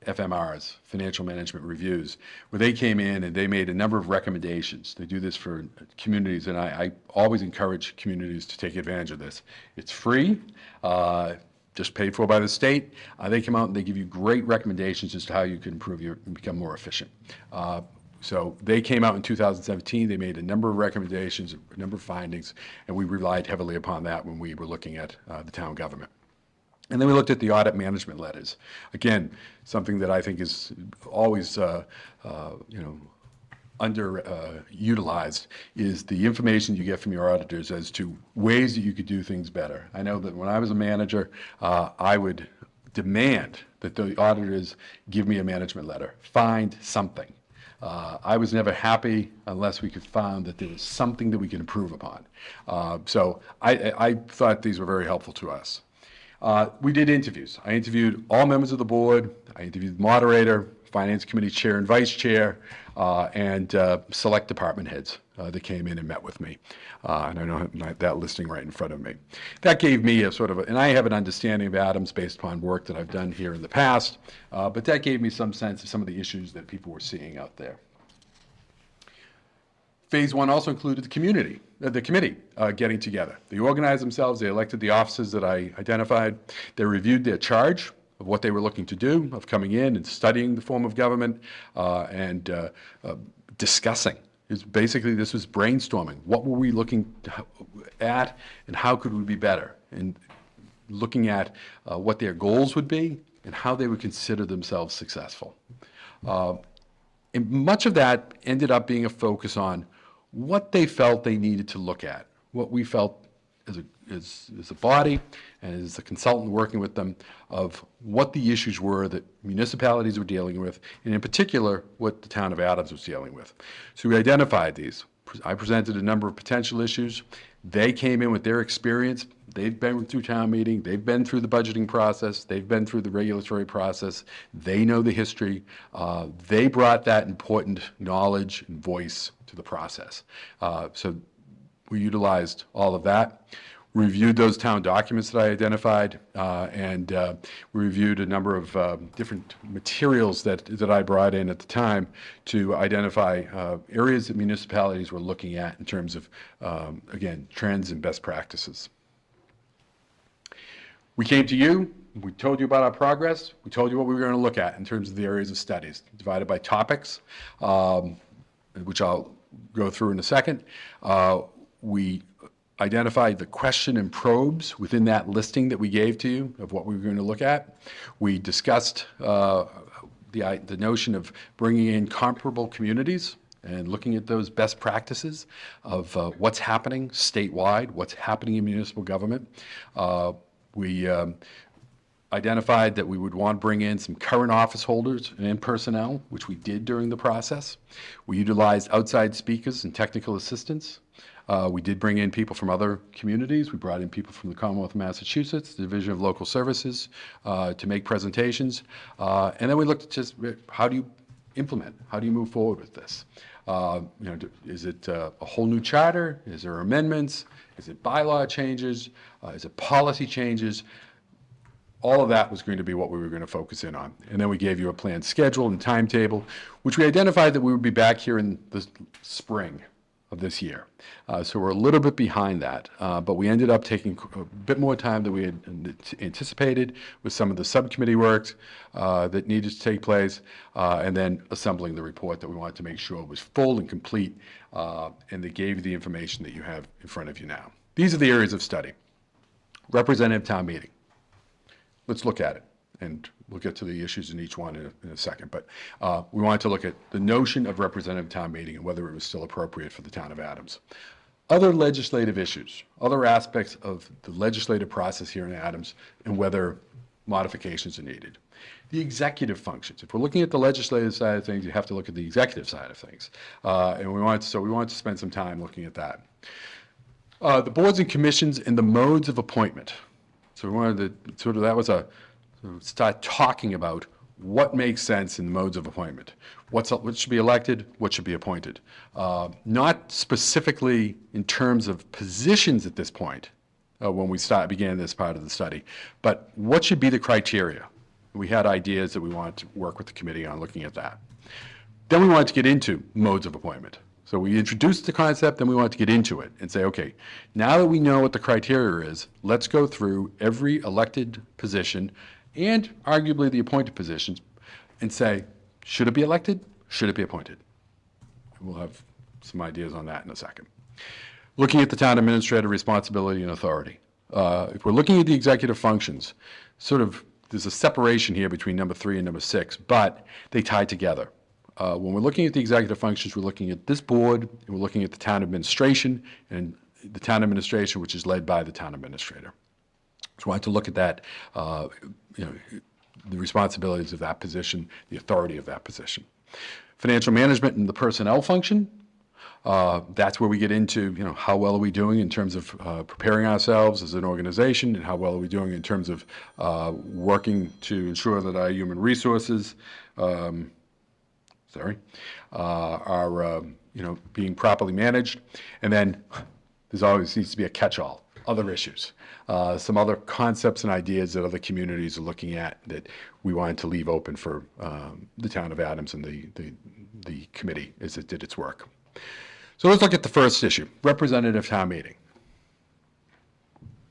FMRs, financial management reviews, where they came in and they made a number of recommendations. They do this for communities, and I always encourage communities to take advantage of this. It's free, just paid for by the state. They come out and they give you great recommendations as to how you can improve and become more efficient. So they came out in 2017, they made a number of recommendations, a number of findings, and we relied heavily upon that when we were looking at the town government. And then we looked at the audit management letters. Again, something that I think is always, underutilized is the information you get from your auditors as to ways that you could do things better. I know that when I was a manager, I would demand that the auditors give me a management letter, find something. I was never happy unless we could find that there was something that we could improve upon. So I thought these were very helpful to us. We did interviews. I interviewed all members of the board. I interviewed the moderator, finance committee chair and vice chair, and select department heads that came in and met with me. And I don't have that listing right in front of me. That gave me a sort of, and I have an understanding of Adams based upon work that I've done here in the past, but that gave me some sense of some of the issues that people were seeing out there. Phase one also included the community, the committee getting together. They organized themselves, they elected the officers that I identified, they reviewed their charge of what they were looking to do, of coming in and studying the form of government, and discussing. Basically, this was brainstorming. What were we looking at, and how could we be better? And looking at what their goals would be, and how they would consider themselves successful. And much of that ended up being a focus on what they felt they needed to look at, what we felt as a body and as a consultant working with them of what the issues were that municipalities were dealing with, and in particular, what the town of Adams was dealing with. So we identified these. I presented a number of potential issues. They came in with their experience. They've been through town meeting. They've been through the budgeting process. They've been through the regulatory process. They know the history. They brought that important knowledge and voice to the process. So we utilized all of that. Reviewed those town documents that I identified, and we reviewed a number of different materials that I brought in at the time to identify areas that municipalities were looking at in terms of, again, trends and best practices. We came to you, we told you about our progress, we told you what we were going to look at in terms of the areas of studies, divided by topics, which I'll go through in a second. We identified the question and probes within that listing that we gave to you of what we were going to look at. We discussed the notion of bringing in comparable communities and looking at those best practices of what's happening statewide, what's happening in municipal government. We identified that we would want to bring in some current office holders and personnel, which we did during the process. We utilized outside speakers and technical assistants. We did bring in people from other communities. We brought in people from the Commonwealth of Massachusetts, the Division of Local Services, to make presentations. And then we looked at just how do you implement? How do you move forward with this? Is it a whole new charter? Is there amendments? Is it bylaw changes? Is it policy changes? All of that was going to be what we were going to focus in on. And then we gave you a planned schedule and timetable, which we identified that we would be back here in the spring of this year. So we're a little bit behind that, but we ended up taking a bit more time than we had anticipated with some of the subcommittee works that needed to take place, and then assembling the report that we wanted to make sure was full and complete, and that gave you the information that you have in front of you now. These are the areas of study. Representative town meeting. Let's look at it, and we'll get to the issues in each one in a second. But we wanted to look at the notion of representative town meeting and whether it was still appropriate for the town of Adams. Other legislative issues, other aspects of the legislative process here in Adams, and whether modifications are needed. The executive functions. If we're looking at the legislative side of things, you have to look at the executive side of things. And we wanted to spend some time looking at that. The boards and commissions and the modes of appointment. So we wanted to that was start talking about what makes sense in the modes of appointment. What should be elected, what should be appointed. Not specifically in terms of positions at this point, when we began this part of the study, but what should be the criteria? We had ideas that we wanted to work with the committee on looking at that. Then we wanted to get into modes of appointment. So we introduced the concept, then we wanted to get into it and say, okay, now that we know what the criteria is, let's go through every elected position and arguably the appointed positions and say, should it be elected? Should it be appointed? We'll have some ideas on that in a second. Looking at the town administrator responsibility and authority. If we're looking at the executive functions, there's a separation here between number 3 and number 6, but they tie together. When we're looking at the executive functions, we're looking at this board, and we're looking at the town administration, and the town administration, which is led by the town administrator. So I wanted to look at that, the responsibilities of that position, the authority of that position. Financial management and the personnel function, that's where we get into, how well are we doing in terms of preparing ourselves as an organization, and how well are we doing in terms of working to ensure that our human resources are being properly managed. And then there's always needs to be a catch-all, other issues, some other concepts and ideas that other communities are looking at that we wanted to leave open for the town of Adams and the committee as it did its work. So let's look at the first issue, representative town meeting.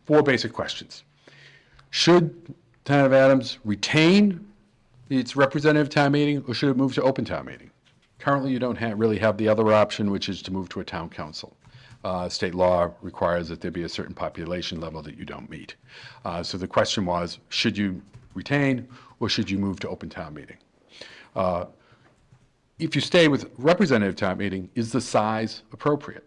4 basic questions. Should town of Adams retain its representative town meeting, or should it move to open town meeting? Currently, you don't really have the other option, which is to move to a town council. State law requires that there be a certain population level that you don't meet. So the question was, should you retain, or should you move to open town meeting? If you stay with representative town meeting, is the size appropriate?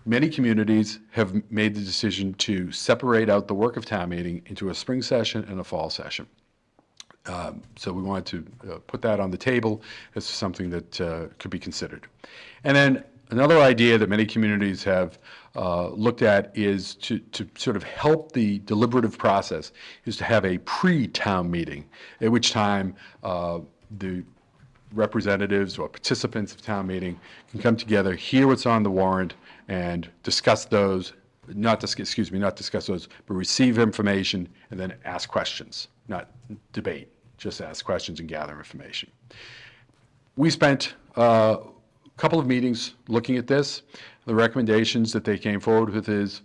Many communities have made the decision to separate out the work of town meeting into a spring session and a fall session. So we wanted to put that on the table as something that could be considered. And then another idea that many communities have looked at is to sort of help the deliberative process is to have a pre-town meeting, at which time the representatives or participants of town meeting can come together, hear what's on the warrant, and discuss those, not discuss those, but receive information and then ask questions, not debate, just ask questions and gather information. We spent a couple of meetings looking at this. The recommendations that they came forward with is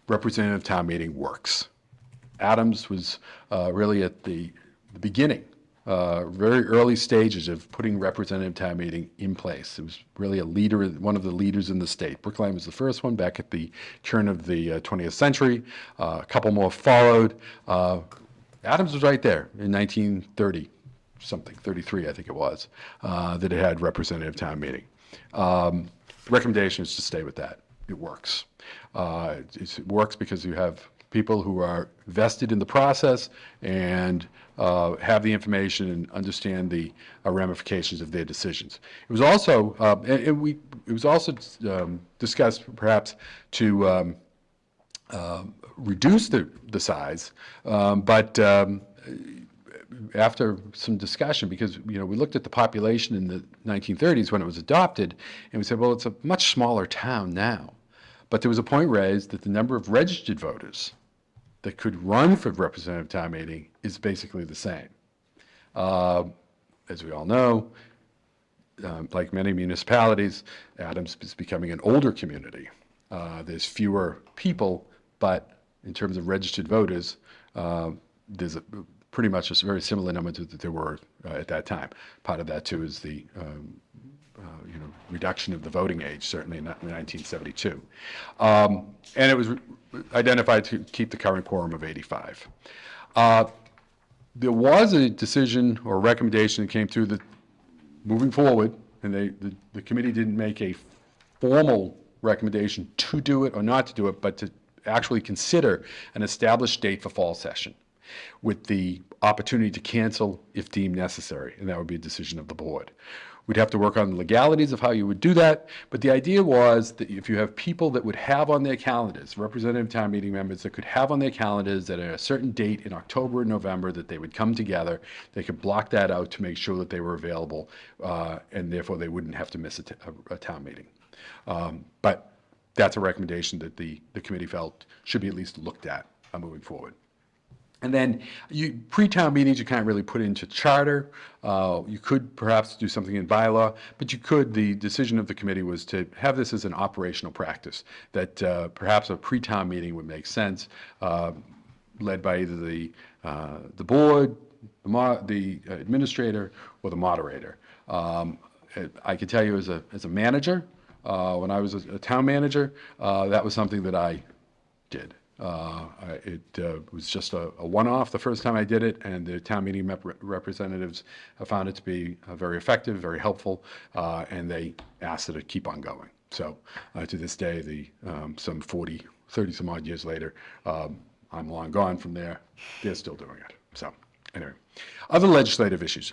representative town meeting works. Adams was really at the beginning, very early stages of putting representative town meeting in place. It was really a leader, one of the leaders in the state. Brookline was the first one back at the turn of the 20th century. A couple more followed. Adams was right there in 1930, something, 33 I think it was, that it had representative town meeting. Recommendation is to stay with that. It works. It works because you have people who are vested in the process and have the information and understand the ramifications of their decisions. It was also discussed perhaps to reduce the size, but after some discussion, because we looked at the population in the 1930s when it was adopted, and we said, well, it's a much smaller town now. But there was a point raised that the number of registered voters that could run for representative town meeting is basically the same. As we all know, like many municipalities, Adams is becoming an older community. There's fewer people, but in terms of registered voters, there's pretty much a very similar number that there were at that time. Part of that, too, is the reduction of the voting age, certainly in 1972. And it was identified to keep the current quorum of 85. There was a decision or recommendation that came through that moving forward, and the committee didn't make a formal recommendation to do it or not to do it, but to actually consider an established date for fall session. with the opportunity to cancel if deemed necessary, and that would be a decision of the board. We'd have to work on the legalities of how you would do that, but the idea was that if you have people that would have on their calendars, representative town meeting members that could have on their calendars that at a certain date in October or November that they would come together, they could block that out to make sure that they were available, and therefore they wouldn't have to miss a town meeting. But that's a recommendation that the committee felt should be at least looked at moving forward. And then pre-town meetings, you can't really put into charter. You could perhaps do something in bylaw, but the decision of the committee was to have this as an operational practice, that perhaps a pre-town meeting would make sense, led by either the board, the administrator, or the moderator. I can tell you as a manager, when I was a town manager, that was something that I did. It was just a one-off the first time I did it, and the town meeting representatives found it to be very effective, very helpful, and they asked that it keep on going. So to this day, some 30 some odd years later, I'm long gone from there. They're still doing it. So anyway, other legislative issues.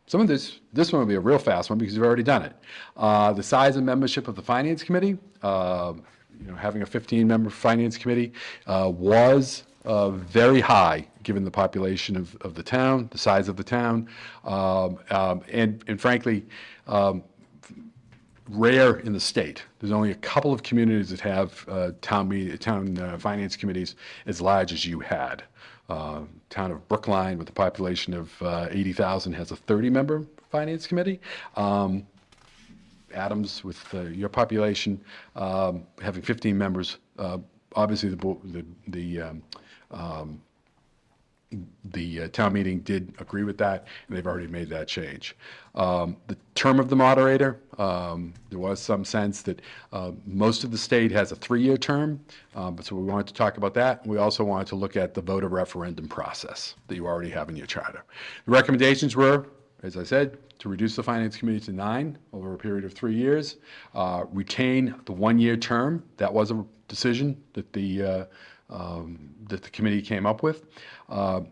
Some of this one will be a real fast one because you've already done it. The size and membership of the Finance Committee, having a 15-member Finance Committee was very high given the population of the town, the size of the town, and frankly, rare in the state. There's only a couple of communities that have town finance committees as large as you had. Town of Brookline, with a population of 80,000, has a 30-member finance committee. Adams, with your population having 15 members, obviously the town meeting did agree with that, and they've already made that change. The term of the moderator, there was some sense that most of the state has a 3-year term, but so we wanted to talk about that. We also wanted to look at the voter referendum process that you already have in your charter. The recommendations were, as I said, to reduce the Finance Committee to 9 over a period of 3 years, retain the 1-year term. That was a decision that the committee came up with.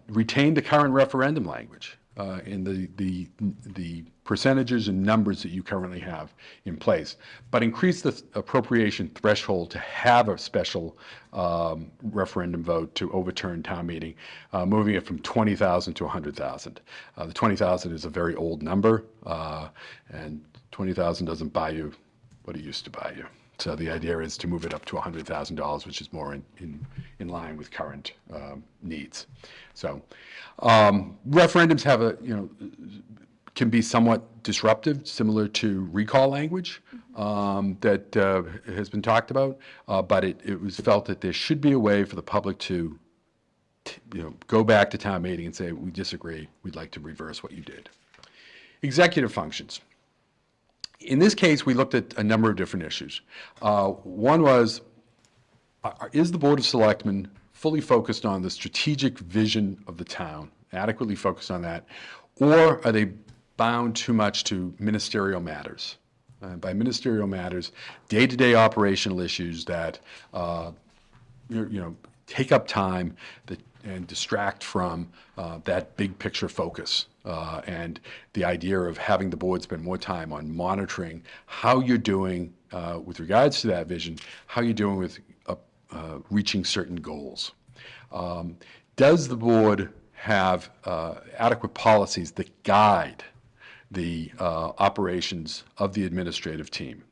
Retain the current referendum language in the percentages and numbers that you currently have in place, but increase the appropriation threshold to have a special referendum vote to overturn town meeting, moving it from 20,000 to 100,000. The 20,000 is a very old number, and 20,000 doesn't buy you what it used to buy you. So the idea is to move it up to $100,000, which is more in line with current needs. So referendums have can be somewhat disruptive, similar to recall language that has been talked about, but it was felt that there should be a way for the public to go back to town meeting and say, we disagree, we'd like to reverse what you did. Executive functions. In this case, we looked at a number of different issues. One was, is the Board of Selectmen fully focused on the strategic vision of the town, adequately focused on that, or are they bound too much to ministerial matters? By ministerial matters, day-to-day operational issues that take up time and distract from that big picture focus. And the idea of having the board spend more time on monitoring how you're doing with regards to that vision, how you're doing with reaching certain goals. Does the board have adequate policies that guide the operations of the administrative team?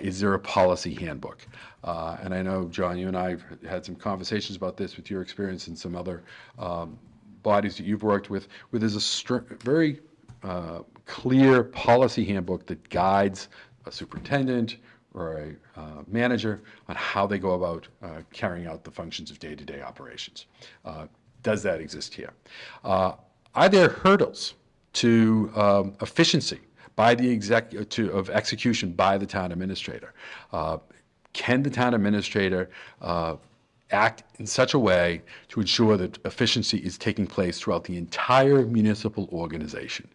Is there a policy handbook? And I know, John, you and I have had some conversations about this with your experience and some other bodies that you've worked with, where there's a very clear policy handbook that guides a superintendent or a manager on how they go about carrying out the functions of day-to-day operations. Does that exist here? Are there hurdles to efficiency by the of execution by the town administrator? Can the town administrator act in such a way to ensure that efficiency is taking place throughout the entire municipal organization?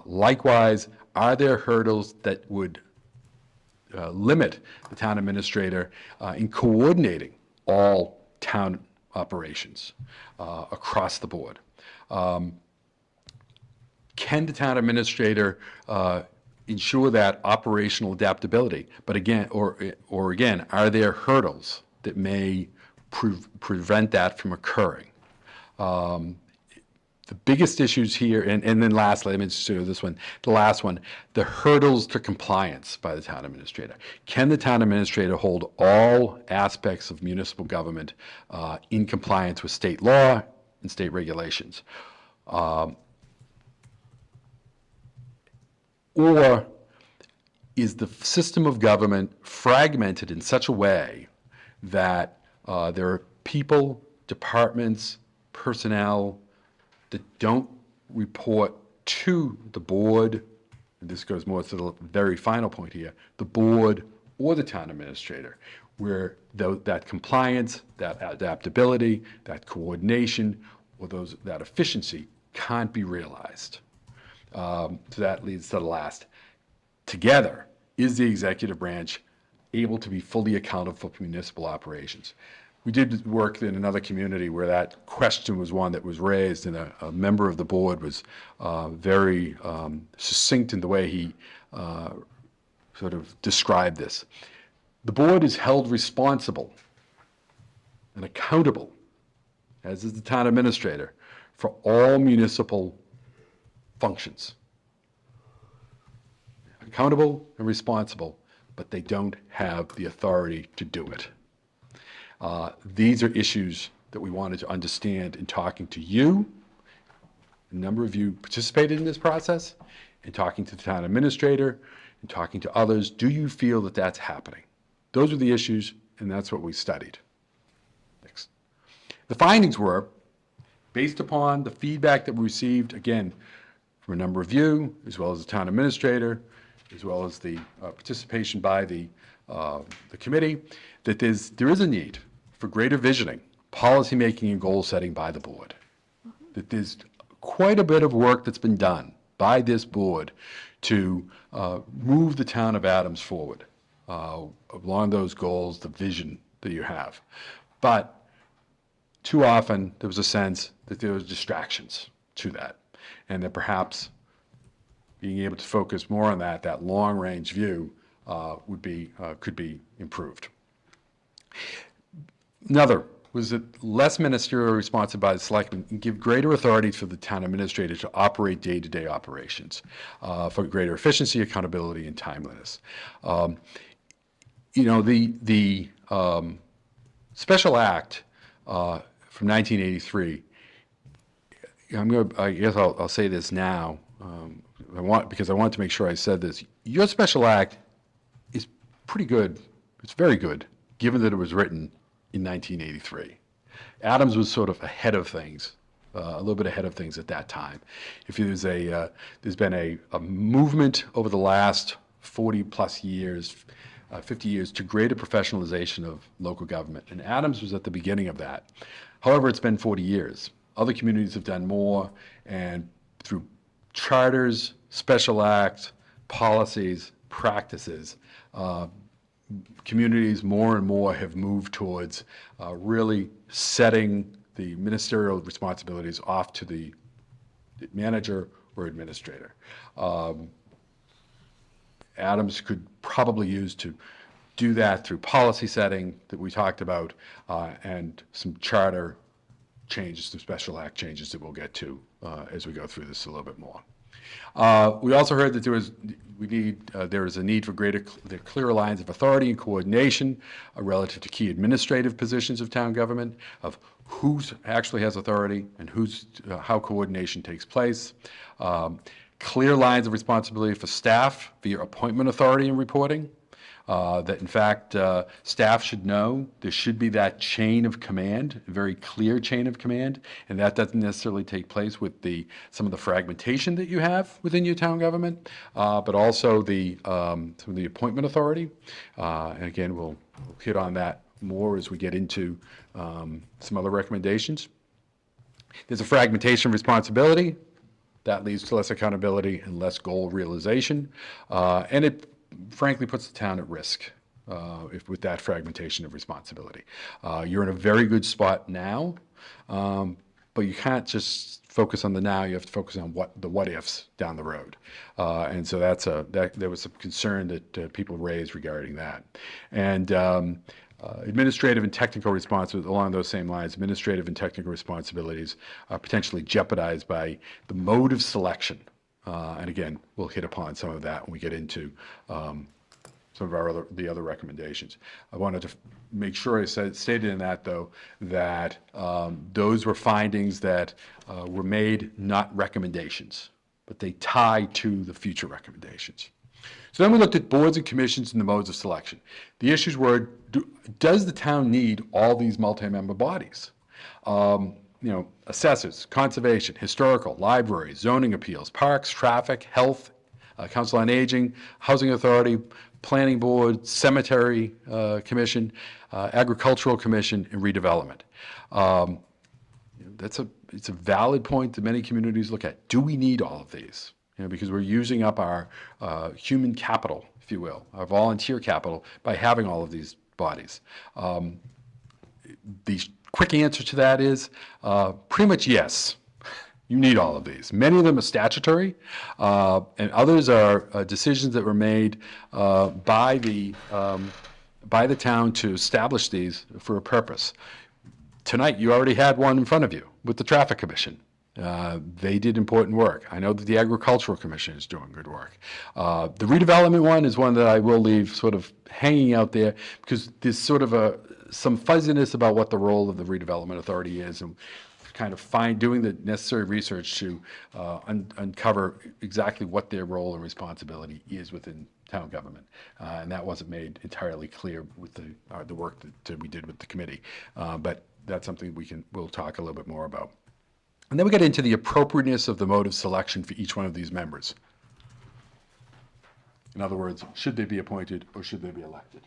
Likewise, are there hurdles that would limit the town administrator in coordinating all town operations across the board. Can the town administrator ensure that operational adaptability? But again, or again, are there hurdles that may prevent that from occurring? The biggest issues here, and then lastly, let me just do this one, the last one, the hurdles to compliance by the town administrator. Can the town administrator hold all aspects of municipal government in compliance with state law and state regulations? Or is the system of government fragmented in such a way that there are people, departments, personnel that don't report to the board, and this goes more to the very final point here, the board or the town administrator, where that compliance, that adaptability, that coordination, or that efficiency can't be realized. So that leads to the last. Together, is the executive branch able to be fully accountable for municipal operations? We did work in another community where that question was one that was raised, and a member of the board was very succinct in the way he sort of described this. The board is held responsible and accountable, as is the town administrator, for all municipal functions. Accountable and responsible, but they don't have the authority to do it. These are issues that we wanted to understand in talking to you. A number of you participated in this process, in talking to the town administrator, and talking to others. Do you feel that that's happening? Those are the issues, and that's what we studied. Next. The findings were, based upon the feedback that we received, again, from a number of you, as well as the town administrator, as well as the participation by the committee, that there is a need for greater visioning, policymaking, and goal setting by the board. That there's quite a bit of work that's been done by this board to move the town of Adams forward along those goals, the vision that you have. But too often, there was a sense that there was distractions to that, and that perhaps being able to focus more on that long-range view could be improved. Another was that less ministerial responsibility by the selectmen and give greater authority for the town administrator to operate day-to-day operations for greater efficiency, accountability, and timeliness. The special act from 1983. I guess I'll say this now. Because I want to make sure I said this. Your special act is pretty good. It's very good, given that it was written in 1983. Adams was sort of ahead of things, a little bit ahead of things at that time. If there's been a movement over the last 40 plus years, 50 years, to greater professionalization of local government, and Adams was at the beginning of that. However, it's been 40 years. Other communities have done more, and through charters, special acts, policies, practices, communities more and more have moved towards really setting the ministerial responsibilities off to the manager or administrator. Adams could probably use to do that through policy setting that we talked about, and some charter changes, some special act changes that we'll get to as we go through this a little bit more. We also heard that there is a need for clearer lines of authority and coordination relative to key administrative positions of town government, of who actually has authority and how coordination takes place. Clear lines of responsibility for staff via appointment authority and reporting. That in fact, staff should know there should be that chain of command, a very clear chain of command, and that doesn't necessarily take place with some of the fragmentation that you have within your town government, but also some of the appointment authority. And again, we'll hit on that more as we get into some other recommendations. There's a fragmentation of responsibility. That leads to less accountability and less goal realization, and it frankly puts the town at risk if with that fragmentation of responsibility. You're in a very good spot now, but you can't just focus on the now. You have to focus on the what ifs down the road, and so there was some concern that people raised regarding that, and. Administrative and technical responsibilities, along those same lines, administrative and technical responsibilities are potentially jeopardized by the mode of selection. And again, we'll hit upon some of that when we get into some of the other recommendations. I wanted to make sure I stated in that, though, that those were findings that were made, not recommendations, but they tie to the future recommendations. So then we looked at boards and commissions and the modes of selection. The issues were, does the town need all these multi-member bodies? Assessors, conservation, historical, library, zoning appeals, parks, traffic, health, council on aging, housing authority, planning board, cemetery commission, agricultural commission, and redevelopment. It's a valid point that many communities look at. Do we need all of these? Because we're using up our human capital, if you will, our volunteer capital, by having all of these bodies. The quick answer to that is pretty much yes. You need all of these. Many of them are statutory, and others are decisions that were made by the town to establish these for a purpose. Tonight, you already had one in front of you with the Traffic Commission. They did important work. I know that the Agricultural Commission is doing good work. The redevelopment one is one that I will leave sort of hanging out there because there's sort of some fuzziness about what the role of the redevelopment authority is, and kind of doing the necessary research to uncover exactly what their role and responsibility is within town government. And that wasn't made entirely clear with the work that we did with the committee. But that's something we'll talk a little bit more about. And then we get into the appropriateness of the mode of selection for each one of these members. In other words, should they be appointed or should they be elected?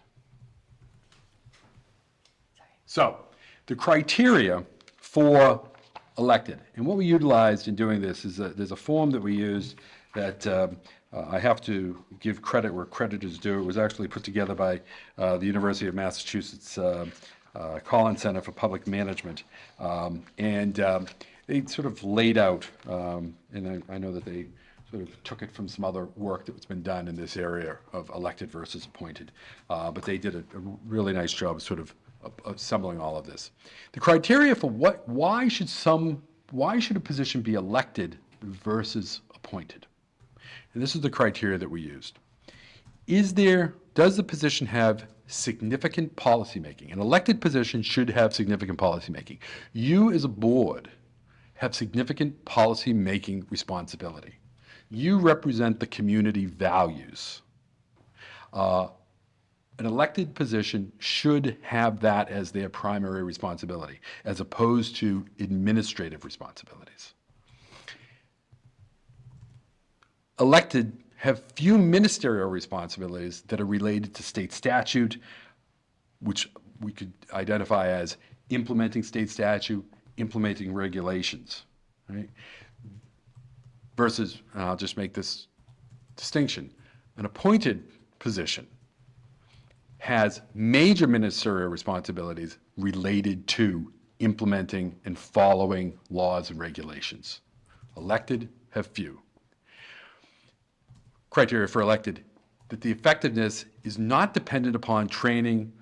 So, the criteria for elected, and what we utilized in doing this is that there's a form that we used that I have to give credit where credit is due. It was actually put together by the University of Massachusetts Collins Center for Public Management, and they sort of laid out, and I know that they sort of took it from some other work that's been done in this area of elected versus appointed, but they did a really nice job of sort of assembling all of this. The criteria for why should a position be elected versus appointed? And this is the criteria that we used. Does the position have significant policymaking? An elected position should have significant policymaking. You as a board have significant policy-making responsibility. You represent the community values. An elected position should have that as their primary responsibility, as opposed to administrative responsibilities. Elected have few ministerial responsibilities that are related to state statute, which we could identify as implementing state statute, implementing regulations, right? Versus, and I'll just make this distinction, an appointed position has major ministerial responsibilities related to implementing and following laws and regulations. Elected have few. Criteria for elected, that the effectiveness is not dependent upon training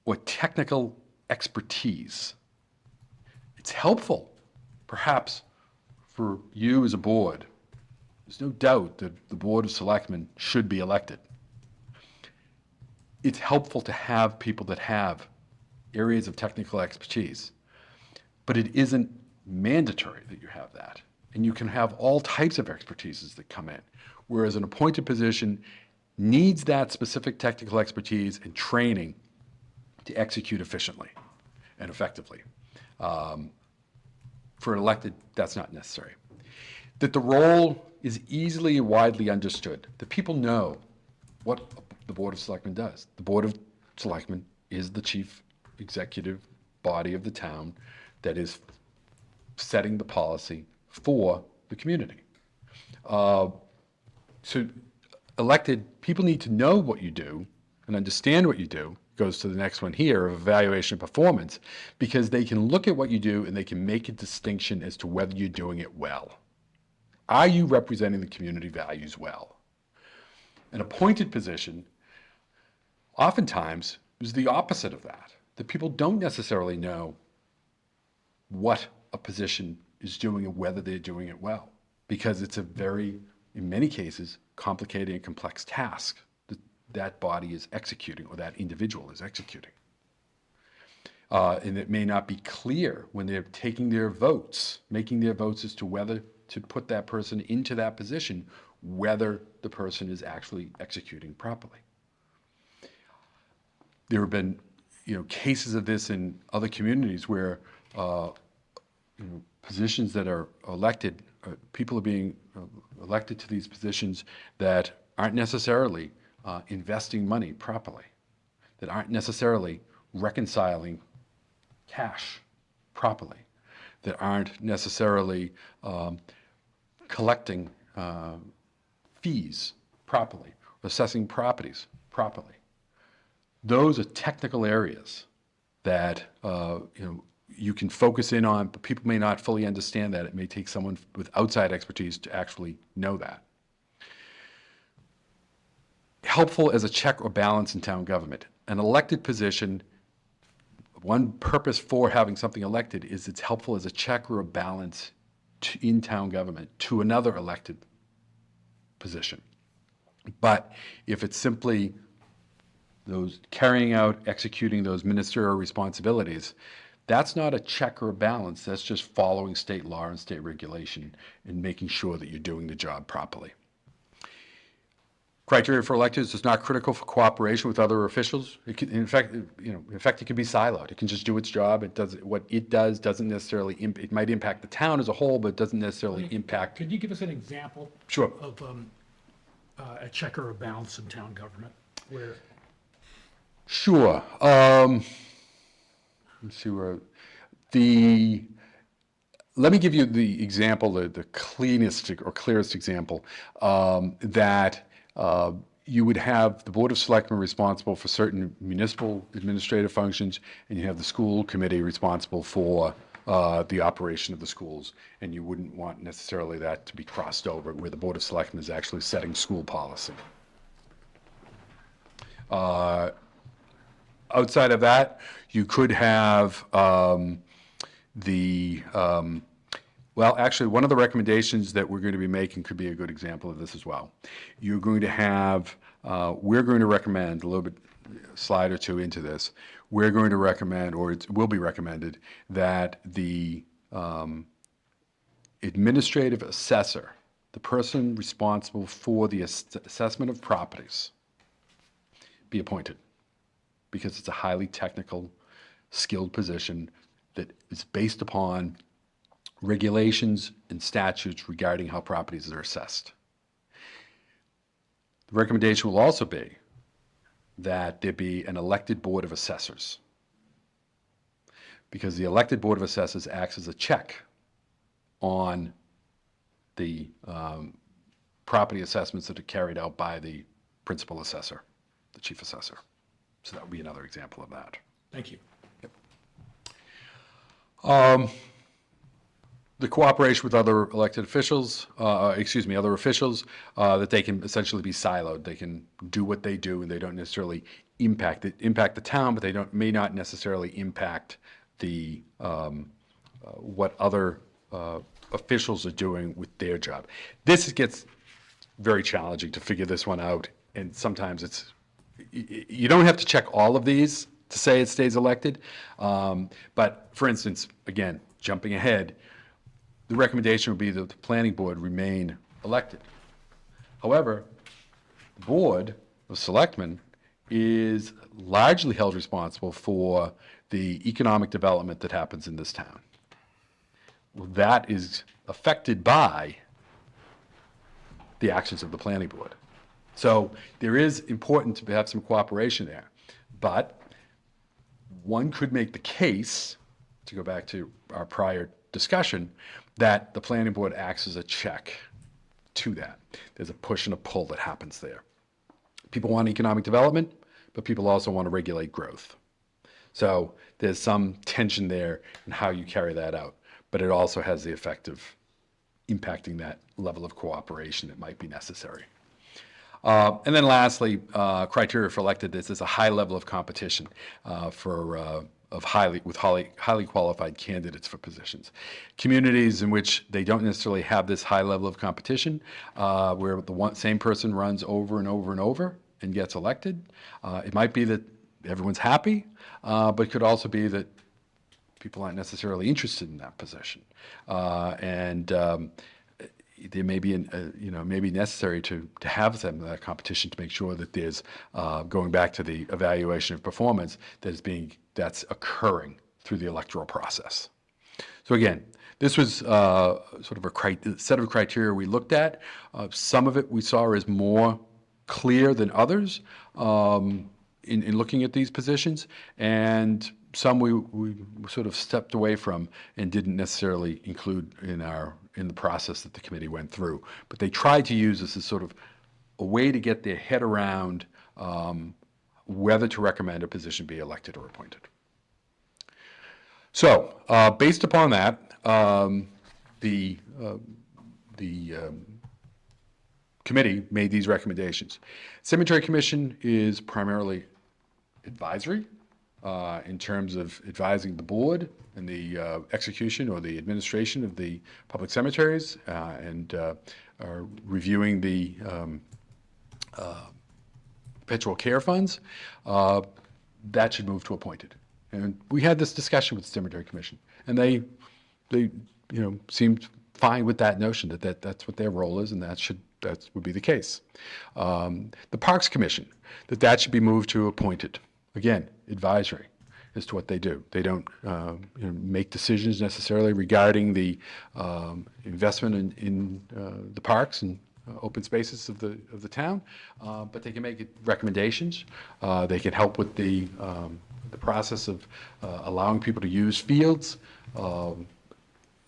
or technical expertise. It's helpful, perhaps, for you as a board. There's no doubt that the Board of Selectmen should be elected. It's helpful to have people that have areas of technical expertise, but it isn't mandatory that you have that. And you can have all types of expertises that come in, whereas an appointed position needs that specific technical expertise and training to execute efficiently and effectively. For an elected, that's not necessary. That the role is easily and widely understood, that people know what the Board of Selectmen does. The Board of Selectmen is the chief executive body of the town that is setting the policy for the community. So elected, people need to know what you do, and understand what you do goes to the next one here of evaluation of performance, because they can look at what you do and they can make a distinction as to whether you're doing it well. Are you representing the community values well? An appointed position oftentimes is the opposite of that. The people don't necessarily know what a position is doing and whether they're doing it well, because it's a very, in many cases, complicated and complex task that that body is executing or that individual is executing. And it may not be clear when they're taking their votes, making their votes as to whether to put that person into that position, whether the person is actually executing properly. There have been, cases of this in other communities where, positions that are elected, people are being elected to these positions that aren't necessarily investing money properly, that aren't necessarily reconciling cash properly, that aren't necessarily collecting fees properly, assessing properties properly. Those are technical areas that you can focus in on, but people may not fully understand that. It may take someone with outside expertise to actually know that. Helpful as a check or balance in town government. An elected position, one purpose for having something elected is it's helpful as a check or a balance in town government to another elected position. But if it's simply those carrying out, executing those ministerial responsibilities, that's not a check or a balance. That's just following state law and state regulation and making sure that you're doing the job properly. Criteria for electeds is not critical for cooperation with other officials. In fact, it can be siloed. It can just do its job. It does what it does. Doesn't necessarily. It might impact the town as a whole, but it doesn't necessarily impact. Could you give us an example? Sure. Of a check or a balance in town government where? Sure. Let's see where let me give you the example, the cleanest or clearest example, that you would have the Board of Selectmen responsible for certain municipal administrative functions, and you have the school committee responsible for the operation of the schools, and you wouldn't want necessarily that to be crossed over where the Board of Selectmen is actually setting school policy. Outside of that, you could have well, actually, one of the recommendations that we're going to be making could be a good example of this as well. You're going to have, we're going to recommend, a little bit, slide or two into this, we're going to recommend, or it will be recommended, that the administrative assessor, the person responsible for the assessment of properties, be appointed, because it's a highly technical, skilled position that is based upon regulations and statutes regarding how properties are assessed. The recommendation will also be that there be an elected board of assessors, because the elected board of assessors acts as a check on the property assessments that are carried out by the principal assessor, the chief assessor. So that would be another example of that. Thank you. The cooperation with other elected officials, other officials, that they can essentially be siloed. They can do what they do, and they don't necessarily impact the town, but they may not necessarily impact the what other officials are doing with their job. This gets very challenging to figure this one out, and sometimes you don't have to check all of these to say it stays elected. But for instance, again, jumping ahead, the recommendation would be that the planning board remain elected. However, the board of selectmen is largely held responsible for the economic development that happens in this town. Well, that is affected by the actions of the planning board. So there is important to have some cooperation there. But one could make the case, to go back to our prior discussion, that the planning board acts as a check to that. There's a push and a pull that happens there. People want economic development, but people also want to regulate growth. So there's some tension there in how you carry that out, but it also has the effect of impacting that level of cooperation that might be necessary. And then lastly, criteria for elected, this is a high level of competition with highly qualified candidates for positions. Communities in which they don't necessarily have this high level of competition, where the same person runs over and over and over and gets elected, it might be that everyone's happy, but it could also be that people aren't necessarily interested in that position. There may be, maybe necessary to have some of that competition to make sure that there's, going back to the evaluation of performance, that's occurring through the electoral process. So again, this was sort of a set of criteria we looked at. Some of it we saw as more clear than others in looking at these positions, and some we sort of stepped away from and didn't necessarily include in the process that the committee went through. But they tried to use this as sort of a way to get their head around whether to recommend a position be elected or appointed. So, based upon that, the committee made these recommendations. Cemetery Commission is primarily advisory in terms of advising the board in the execution or the administration of the public cemeteries and reviewing the perpetual care funds. That should move to appointed. And we had this discussion with the Cemetery Commission, and they seemed fine with that notion that that's what their role is, and that would be the case. The Parks Commission, that should be moved to appointed. Again, advisory as to what they do. They don't make decisions necessarily regarding the investment in the parks and open spaces of the town, but they can make recommendations. They can help with the process of allowing people to use fields.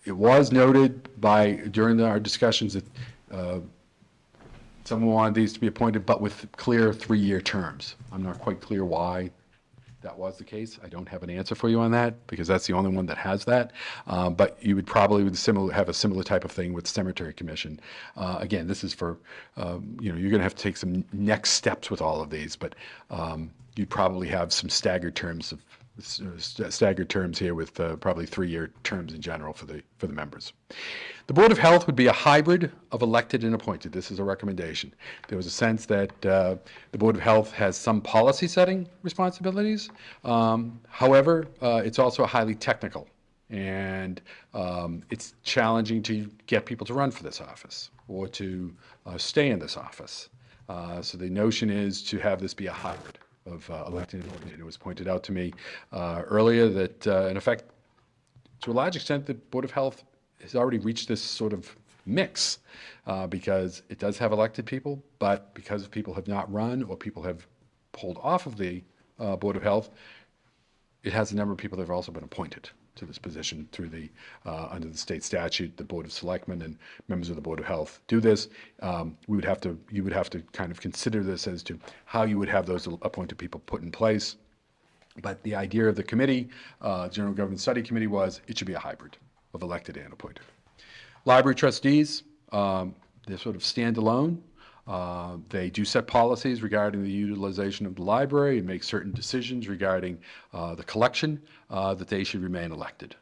It was noted during our discussions that someone wanted these to be appointed, but with clear 3-year terms. I'm not quite clear why that was the case. I don't have an answer for you on that, because that's the only one that has that. But you would probably have a similar type of thing with Cemetery Commission. Again, this is for, you're going to have to take some next steps with all of these, but you'd probably have some staggered terms here with probably 3-year terms in general for the members. The Board of Health would be a hybrid of elected and appointed. This is a recommendation. There was a sense that the Board of Health has some policy setting responsibilities. However, it's also highly technical, and it's challenging to get people to run for this office or to stay in this office. So the notion is to have this be a hybrid of elected and appointed. It was pointed out to me earlier that, in effect, to a large extent, the Board of Health has already reached this sort of mix because it does have elected people, but because people have not run or people have pulled off of the Board of Health, it has a number of people that have also been appointed to this position through under the state statute. The Board of Selectmen and members of the Board of Health do this. You would have to kind of consider this as to how you would have those appointed people put in place. But the idea of the committee, General Government Study Committee, was it should be a hybrid of elected and appointed. Library trustees, they're sort of standalone. They do set policies regarding the utilization of the library and make certain decisions regarding the collection, that they should remain elected.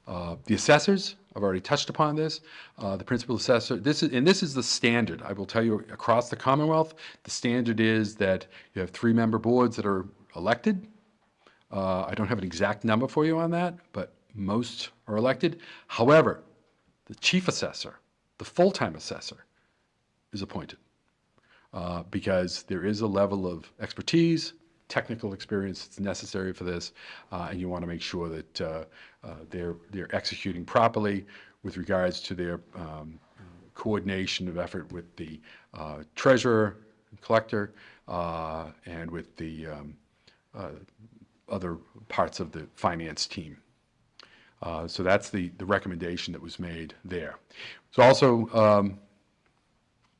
The assessors, I've already touched upon this. The principal assessor, this is the standard. I will tell you, across the Commonwealth, the standard is that you have 3-member boards that are elected. I don't have an exact number for you on that, but most are elected. However, the chief assessor, the full-time assessor, is appointed because there is a level of expertise, technical experience that's necessary for this, and you want to make sure that they're executing properly with regards to their coordination of effort with the treasurer, collector, and with the other parts of the finance team. So that's the recommendation that was made there. There's also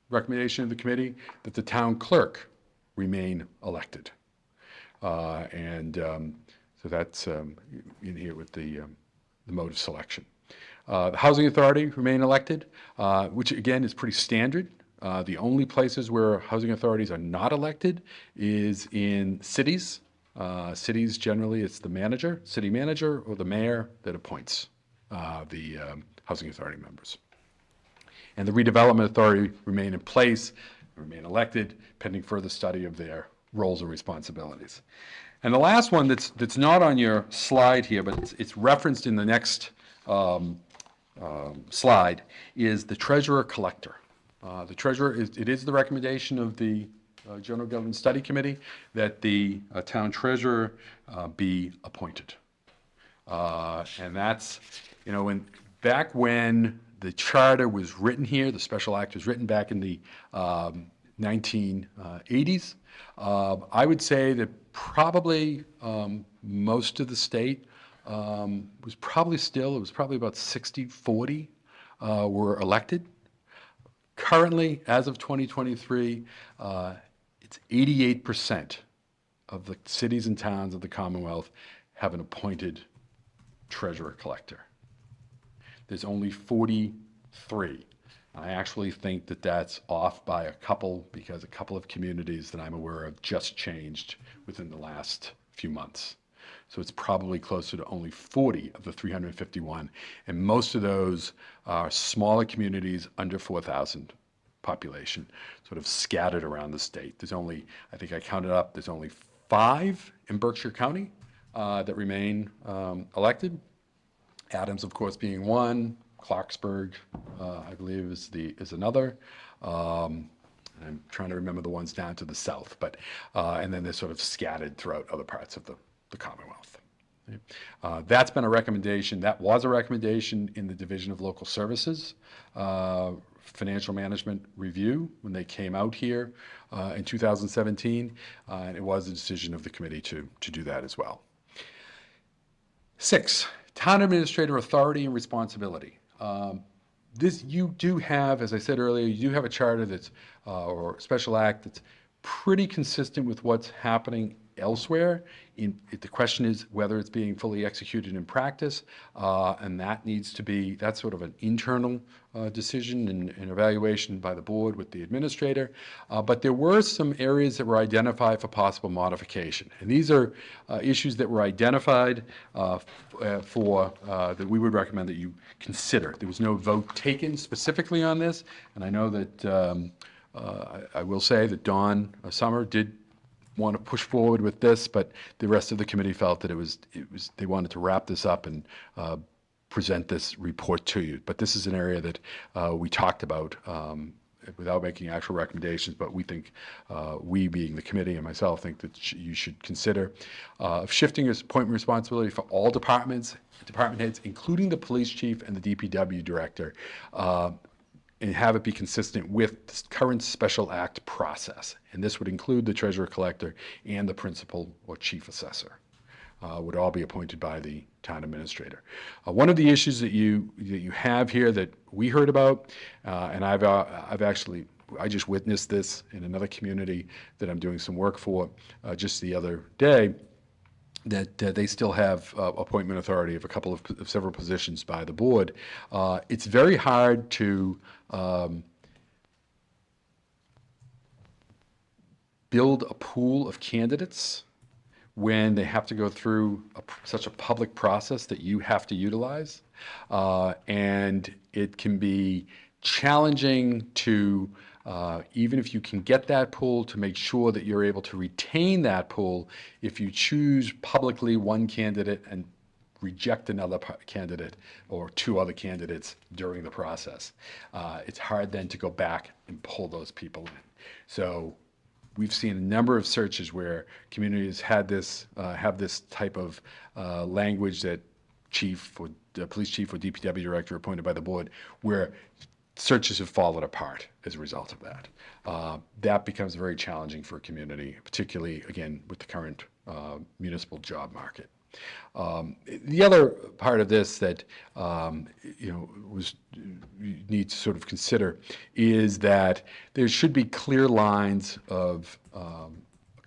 recommendation of the committee that the town clerk remain elected. So that's in here with the mode of selection. The Housing Authority remain elected, which again is pretty standard. The only places where housing authorities are not elected is in cities. Cities, generally, it's the manager, city manager, or the mayor that appoints the housing authority members. And the redevelopment authority remain in place, remain elected, pending further study of their roles and responsibilities. And the last one that's not on your slide here, but it's referenced in the next slide, is the treasurer collector. The treasurer, it is the recommendation of the General Government Study Committee that the town treasurer be appointed. And that's, back when the charter was written here, the special act was written back in the 1980s. I would say that probably most of the state was probably about 60-40 were elected. Currently, as of 2023, it's 88% of the cities and towns of the Commonwealth have an appointed treasurer collector. There's only 43. I actually think that that's off by a couple, because a couple of communities that I'm aware of just changed within the last few months. So it's probably closer to only 40 of the 351. And most of those are smaller communities under 4,000 population, sort of scattered around the state. There's only, I think I counted up, there's only 5 in Berkshire County that remain elected. Adams, of course, being one. Clarksburg, I believe, is another. I'm trying to remember the ones down to the south, but and then they're sort of scattered throughout other parts of the Commonwealth. That's been a recommendation. That was a recommendation in the Division of Local Services Financial Management Review when they came out here in 2017, and it was a decision of the committee to do that as well. 6, town administrator authority and responsibility. This, you do have, as I said earlier, you do have a charter that's, or special act that's pretty consistent with what's happening elsewhere. The question is whether it's being fully executed in practice, and that needs to be, that's sort of an internal decision and evaluation by the board with the administrator. But there were some areas that were identified for possible modification. And these are issues that were identified that we would recommend that you consider. There was no vote taken specifically on this, and I know that I will say that Dawn Summer did want to push forward with this, but the rest of the committee felt that it was they wanted to wrap this up and present this report to you. But this is an area that we talked about without making actual recommendations, but we think, we being the committee and myself, think that you should consider shifting this appointment responsibility for all department heads, including the police chief and the DPW director, and have it be consistent with the current special act process. And this would include the treasurer collector and the principal or chief assessor. Would all be appointed by the town administrator. One of the issues that you have here that we heard about, and I just witnessed this in another community that I'm doing some work for just the other day, that they still have appointment authority of several positions by the board. It's very hard to build a pool of candidates when they have to go through such a public process that you have to utilize. And it can be challenging to, even if you can get that pool, to make sure that you're able to retain that pool if you choose publicly one candidate and reject another candidate or 2 other candidates during the process. It's hard then to go back and pull those people in. So we've seen a number of searches where communities had this, have this type of language that police chief or DPW director appointed by the board, where searches have fallen apart as a result of that. That becomes very challenging for a community, particularly, again, with the current municipal job market. The other part of this that you need to sort of consider is that there should be clear lines of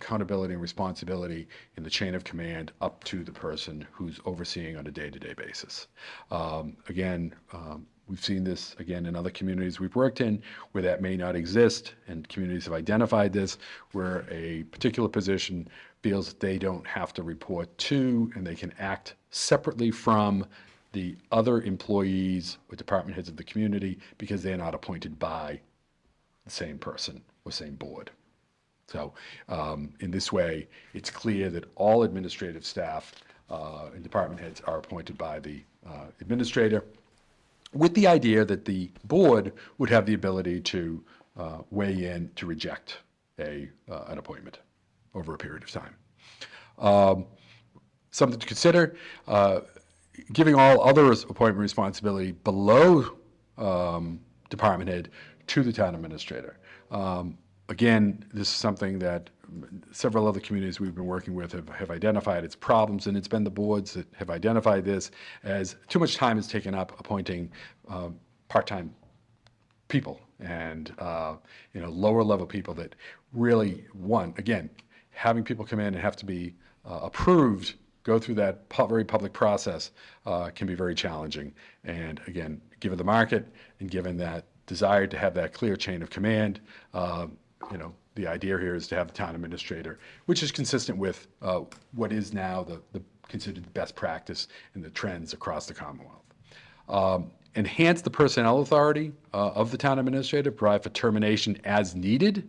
accountability and responsibility in the chain of command up to the person who's overseeing on a day-to-day basis. Again, we've seen this again in other communities we've worked in where that may not exist, and communities have identified this where a particular position feels that they don't have to report to and they can act separately from the other employees or department heads of the community because they're not appointed by the same person or same board. So in this way, it's clear that all administrative staff and department heads are appointed by the administrator, with the idea that the board would have the ability to weigh in to reject an appointment over a period of time. Something to consider, giving all others appointment responsibility below department head to the town administrator. Again, this is something that several other communities we've been working with have identified its problems, and it's been the boards that have identified this as too much time is taken up appointing part-time people and lower level people that really, again, having people come in and have to be approved, go through that very public process can be very challenging. And again, given the market and given that desire to have that clear chain of command, the idea here is to have the town administrator, which is consistent with what is now the considered best practice in the trends across the Commonwealth. Enhance the personnel authority of the town administrator, provide for termination as needed.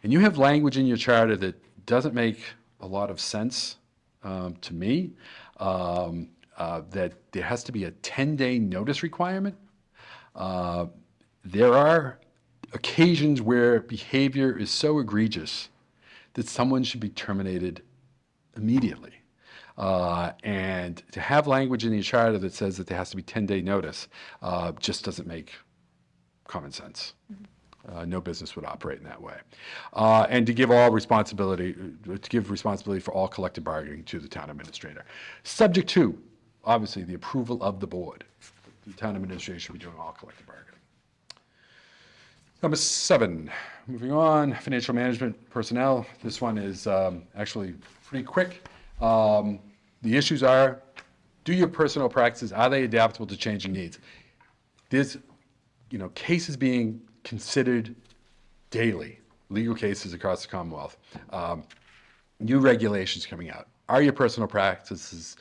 And you have language in your charter that doesn't make a lot of sense to me, that there has to be a 10-day notice requirement. There are occasions where behavior is so egregious that someone should be terminated immediately. And to have language in the charter that says that there has to be 10-day notice just doesn't make common sense. No business would operate in that way. And to give responsibility for all collective bargaining to the town administrator. Subject to, obviously, the approval of the board. The town administrator should be doing all collective bargaining. Number 7, moving on, financial management personnel. This one is actually pretty quick. The issues are, do your personnel practices, are they adaptable to changing needs? There's, cases being considered daily, legal cases across the Commonwealth. New regulations coming out. Are your personal practices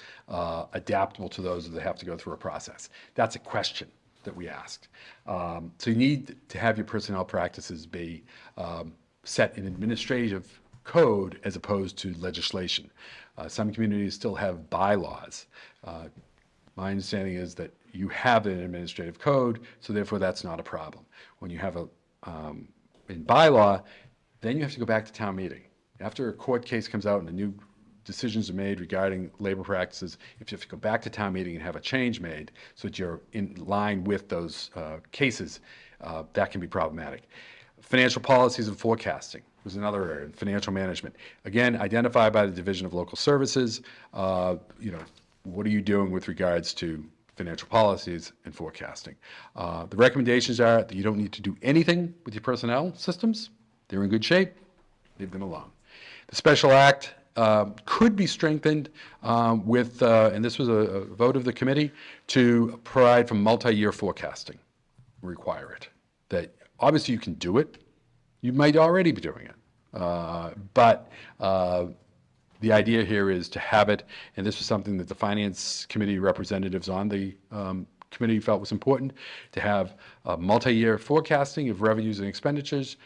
adaptable to those that have to go through a process? That's a question that we asked. So you need to have your personnel practices be set in administrative code as opposed to legislation. Some communities still have bylaws. My understanding is that you have an administrative code, so therefore that's not a problem. When you have in bylaw, then you have to go back to town meeting. After a court case comes out and the new decisions are made regarding labor practices, if you have to go back to town meeting and have a change made so that you're in line with those cases, that can be problematic. Financial policies and forecasting was another area, financial management. Again, identified by the Division of Local Services. What are you doing with regards to financial policies and forecasting? The recommendations are that you don't need to do anything with your personnel systems. They're in good shape. Leave them alone. The Special Act could be strengthened with, and this was a vote of the committee, to provide for multi-year forecasting. Require it. That obviously you can do it. You might already be doing it. But the idea here is to have it, and this was something that the Finance Committee representatives on the committee felt was important, to have multi-year forecasting of revenues and expenditures.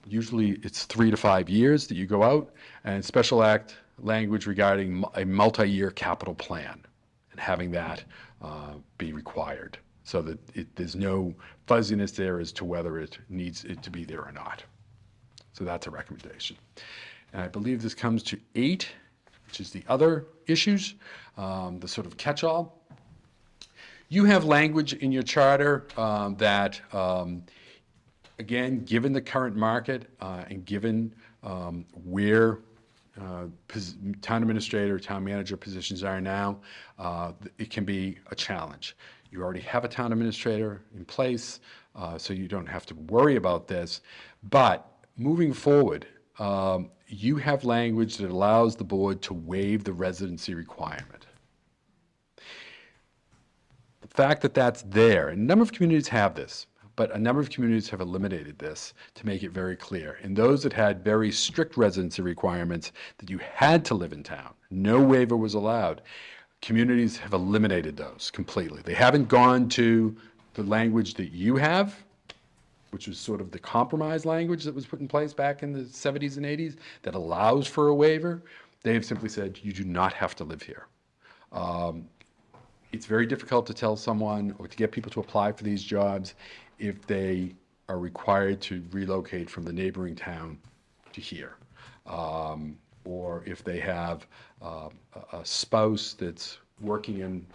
Usually it's 3 to 5 years that you go out, and Special Act language regarding a multi-year capital plan and having that be required so that there's no fuzziness there as to whether it needs it to be there or not. So that's a recommendation. And I believe this comes to 8, which is the other issues, the sort of catch-all. You have language in your charter that, again, given the current market and given where town administrator, town manager positions are now, it can be a challenge. You already have a town administrator in place, so you don't have to worry about this. But moving forward, you have language that allows the board to waive the residency requirement. The fact that that's there, and a number of communities have this, but a number of communities have eliminated this to make it very clear. And those that had very strict residency requirements that you had to live in town, no waiver was allowed, communities have eliminated those completely. They haven't gone to the language that you have, which was sort of the compromise language that was put in place back in the 70s and 80s that allows for a waiver. They have simply said, you do not have to live here. It's very difficult to tell someone or to get people to apply for these jobs if they are required to relocate from the neighboring town to here. Or if they have a spouse that's working in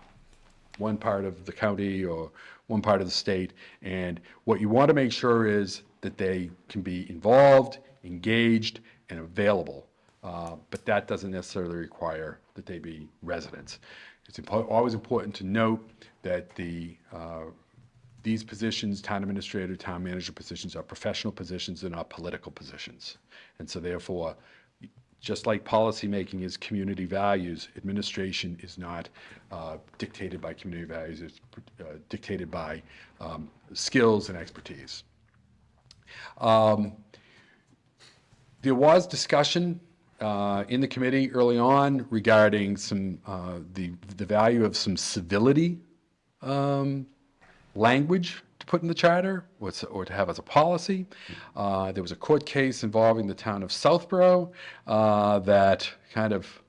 one part of the county or one part of the state. And what you want to make sure is that they can be involved, engaged, and available. But that doesn't necessarily require that they be residents. It's always important to note that these positions, town administrator, town manager positions, are professional positions and not political positions. And so therefore, just like policymaking is community values, administration is not dictated by community values, it's dictated by skills and expertise. There was discussion in the committee early on regarding some the value of some civility language to put in the charter or to have as a policy. There was a court case involving the town of Southborough that kind of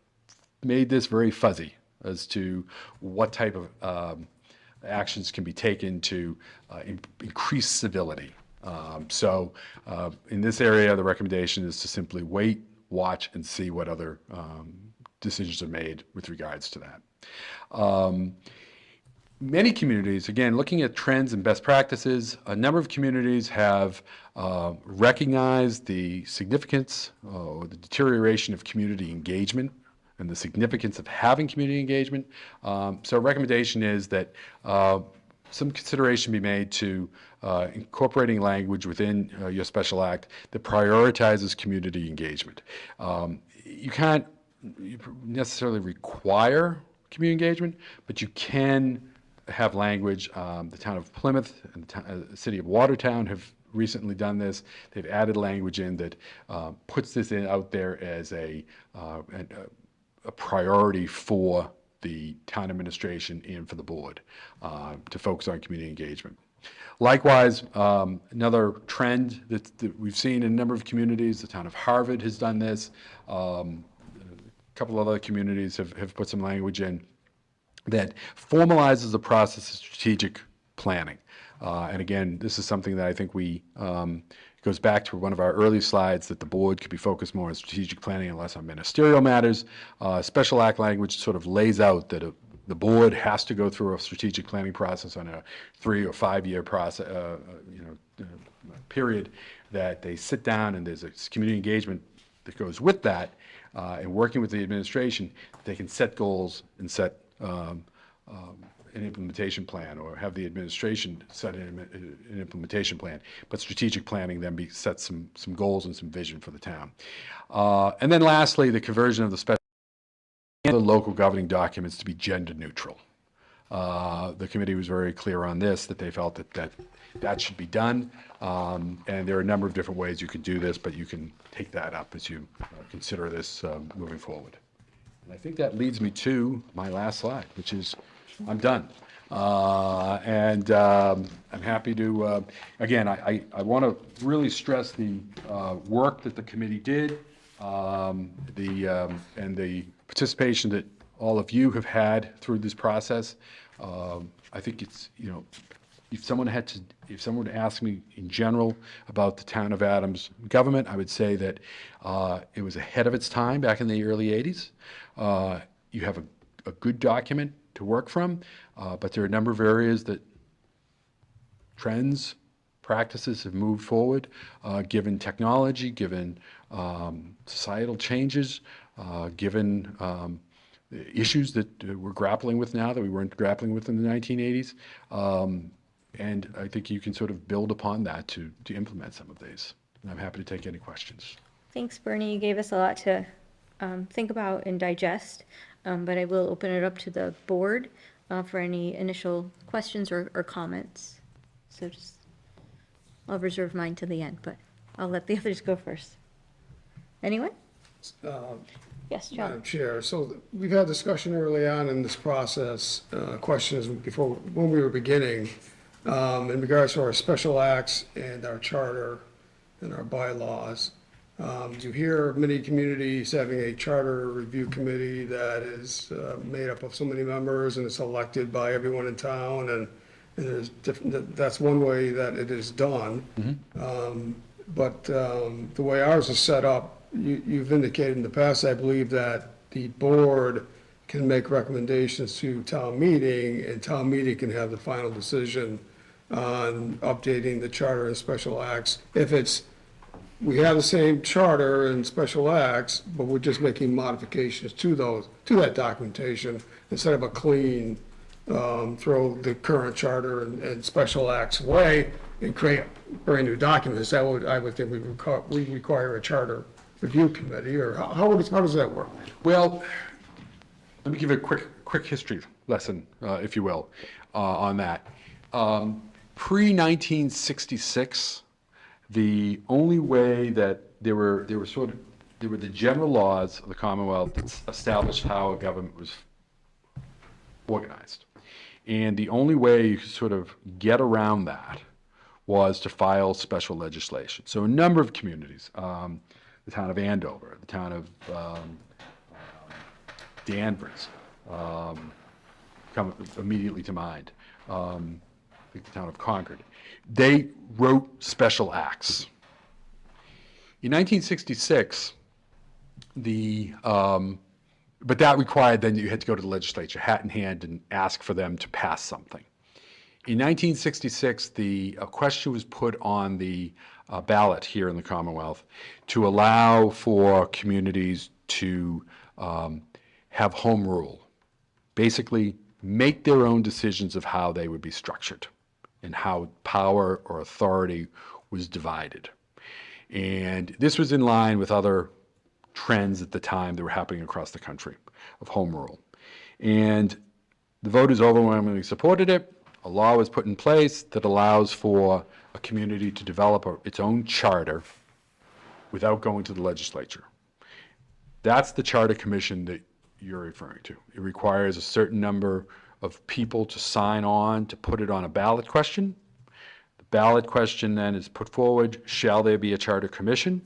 made this very fuzzy as to what type of actions can be taken to increase civility. So in this area, the recommendation is to simply wait, watch, and see what other decisions are made with regards to that. Many communities, again, looking at trends and best practices, a number of communities have recognized the significance or the deterioration of community engagement and the significance of having community engagement. So a recommendation is that some consideration be made to incorporating language within your special act that prioritizes community engagement. You can't necessarily require community engagement, but you can have language. The town of Plymouth and the city of Watertown have recently done this. They've added language in that puts this out there as a priority for the town administration and for the board to focus on community engagement. Likewise, another trend that we've seen in a number of communities, the town of Harvard has done this. A couple of other communities have put some language in that formalizes the process of strategic planning. And again, this is something that I think goes back to one of our early slides, that the board could be focused more on strategic planning and less on ministerial matters. Special act language sort of lays out that the board has to go through a strategic planning process on a 3 or 5 year process, period, that they sit down and there's a community engagement that goes with that, and working with the administration, they can set goals and set an implementation plan, or have the administration set an implementation plan. But strategic planning then sets some goals and some vision for the town. And then lastly, the conversion of the special and the local governing documents to be gender neutral. The committee was very clear on this, that they felt that should be done. And there are a number of different ways you can do this, but you can take that up as you consider this moving forward. And I think that leads me to my last slide, which is I'm done. And I'm happy to, again, I want to really stress the work that the committee did, and the participation that all of you have had through this process. I think it's, if someone were to ask me in general about the town of Adams government, I would say that it was ahead of its time back in the early 80s. You have a good document to work from, but there are a number of areas that trends, practices have moved forward, given technology, given societal changes, given issues that we're grappling with now that we weren't grappling with in the 1980s. And I think you can sort of build upon that to implement some of these. And I'm happy to take any questions. Thanks, Bernie. You gave us a lot to think about and digest, but I will open it up to the board for any initial questions or comments. So just, I'll reserve mine to the end, but I'll let the others go first. Anyone? Yes, John. Madam Chair, so we've had discussion early on in this process, questions before, when we were beginning, in regards to our special acts and our charter and our bylaws. You hear many communities having a charter review committee that is made up of so many members and it's elected by everyone in town, and there's different, that's one way that it is done. But the way ours is set up, you've indicated in the past, I believe, that the board can make recommendations to town meeting, and town meeting can have the final decision on updating the charter and special acts. If it's, we have the same charter and special acts, but we're just making modifications to that documentation, instead of a clean, throw the current charter and special acts away and create brand new documents. That would, I would think we require a charter review committee, or how does that work? Well, let me give you a quick history lesson, if you will, on that. Pre-1966, the only way that there were the general laws of the Commonwealth that established how a government was organized. And the only way you could sort of get around that was to file special legislation. So a number of communities, the town of Andover, the town of Danvers, come immediately to mind. I think the town of Concord. They wrote special acts. In 1966, but that required then you had to go to the legislature, hat in hand, and ask for them to pass something. In 1966, a question was put on the ballot here in the Commonwealth to allow for communities to have home rule. Basically, make their own decisions of how they would be structured and how power or authority was divided. And this was in line with other trends at the time that were happening across the country of home rule. And the voters overwhelmingly supported it. A law was put in place that allows for a community to develop its own charter without going to the legislature. That's the charter commission that you're referring to. It requires a certain number of people to sign on to put it on a ballot question. The ballot question then is put forward, shall there be a charter commission?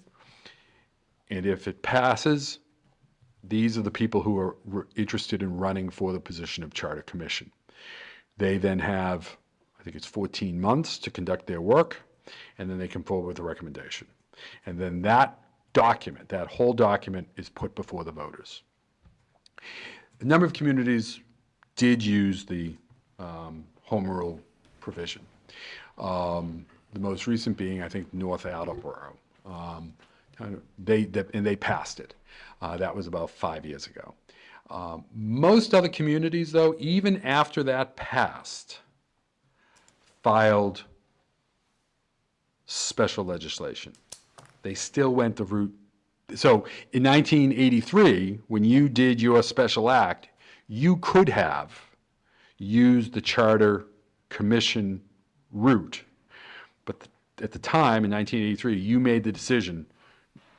And if it passes, these are the people who are interested in running for the position of charter commission. They then have, I think it's 14 months to conduct their work, and then they come forward with a recommendation. And then that document, that whole document, is put before the voters. A number of communities did use the home rule provision. The most recent being, I think, North Attleboro. They passed it. That was about 5 years ago. Most other communities, though, even after that passed, filed special legislation. They still went the route. So in 1983, when you did your special act, you could have used the charter commission route. But at the time, in 1983, you made the decision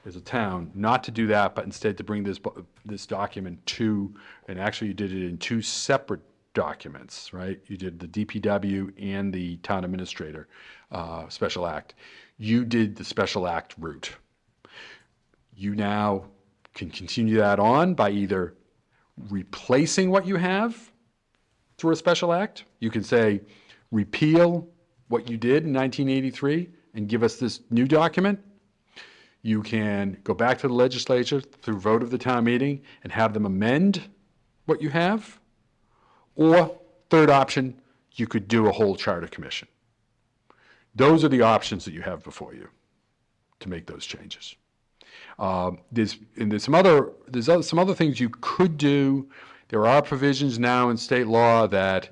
as a town not to do that, but instead to bring this document to, and actually you did it in two separate documents, right? You did the DPW and the town administrator special act. You did the special act route. You now can continue that on by either replacing what you have through a special act. You can say, repeal what you did in 1983 and give us this new document. You can go back to the legislature through vote of the town meeting and have them amend what you have. Or, third option, you could do a whole charter commission. Those are the options that you have before you to make those changes. There's some other things you could do. There are provisions now in state law that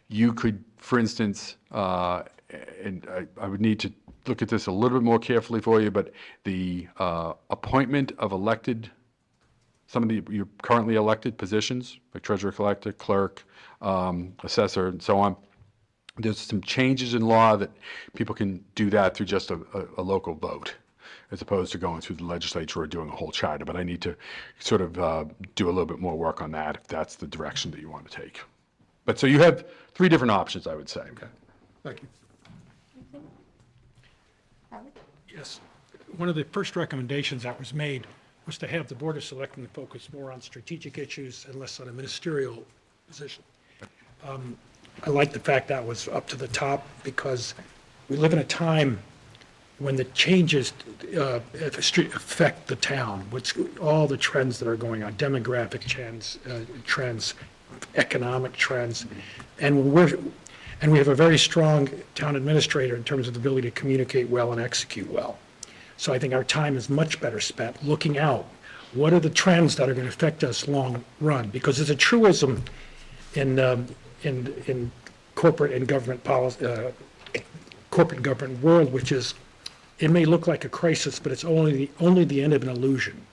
you could, for instance, and I would need to look at this a little bit more carefully for you, but the appointment of some of your currently elected positions, like treasurer collector, clerk, assessor, and so on, there's some changes in law that people can do that through just a local vote, as opposed to going through the legislature or doing a whole charter. But I need to sort of do a little bit more work on that if that's the direction that you want to take. But so you have 3 different options, I would say. Okay, thank you. Yes. One of the first recommendations that was made was to have the Board of Selectmen focus more on strategic issues and less on a ministerial position. I like the fact that was up to the top, because we live in a time when the changes affect the town, all the trends that are going on, demographic trends, economic trends, and we have a very strong town administrator in terms of the ability to communicate well and execute well. So I think our time is much better spent looking out. What are the trends that are going to affect us long run? Because there's a truism in corporate and government policy, corporate and government world, which is, it may look like a crisis, but it's only the end of an illusion.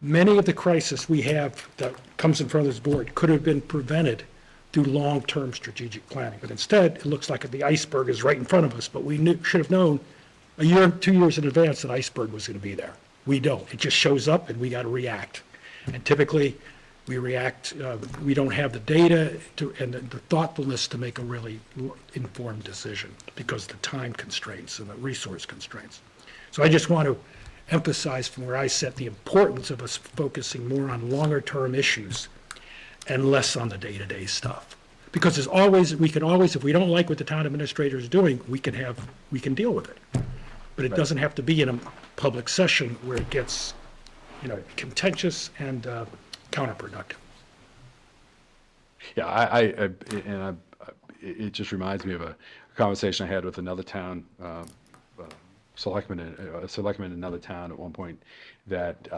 Many of the crises we have that comes in front of this board could have been prevented through long-term strategic planning. But instead, it looks like the iceberg is right in front of us, but we should have known a year, 2 years in advance that iceberg was going to be there. We don't. It just shows up and we got to react. And typically, we react, we don't have the data and the thoughtfulness to make a really informed decision because of the time constraints and the resource constraints. So I just want to emphasize from where I sit the importance of us focusing more on longer-term issues and less on the day-to-day stuff. Because there's always, we can always, if we don't like what the town administrator is doing, we can deal with it. But it doesn't have to be in a public session where it gets, contentious and counterproductive. Yeah, it just reminds me of a conversation I had with another town, selectman in another town at one point, that,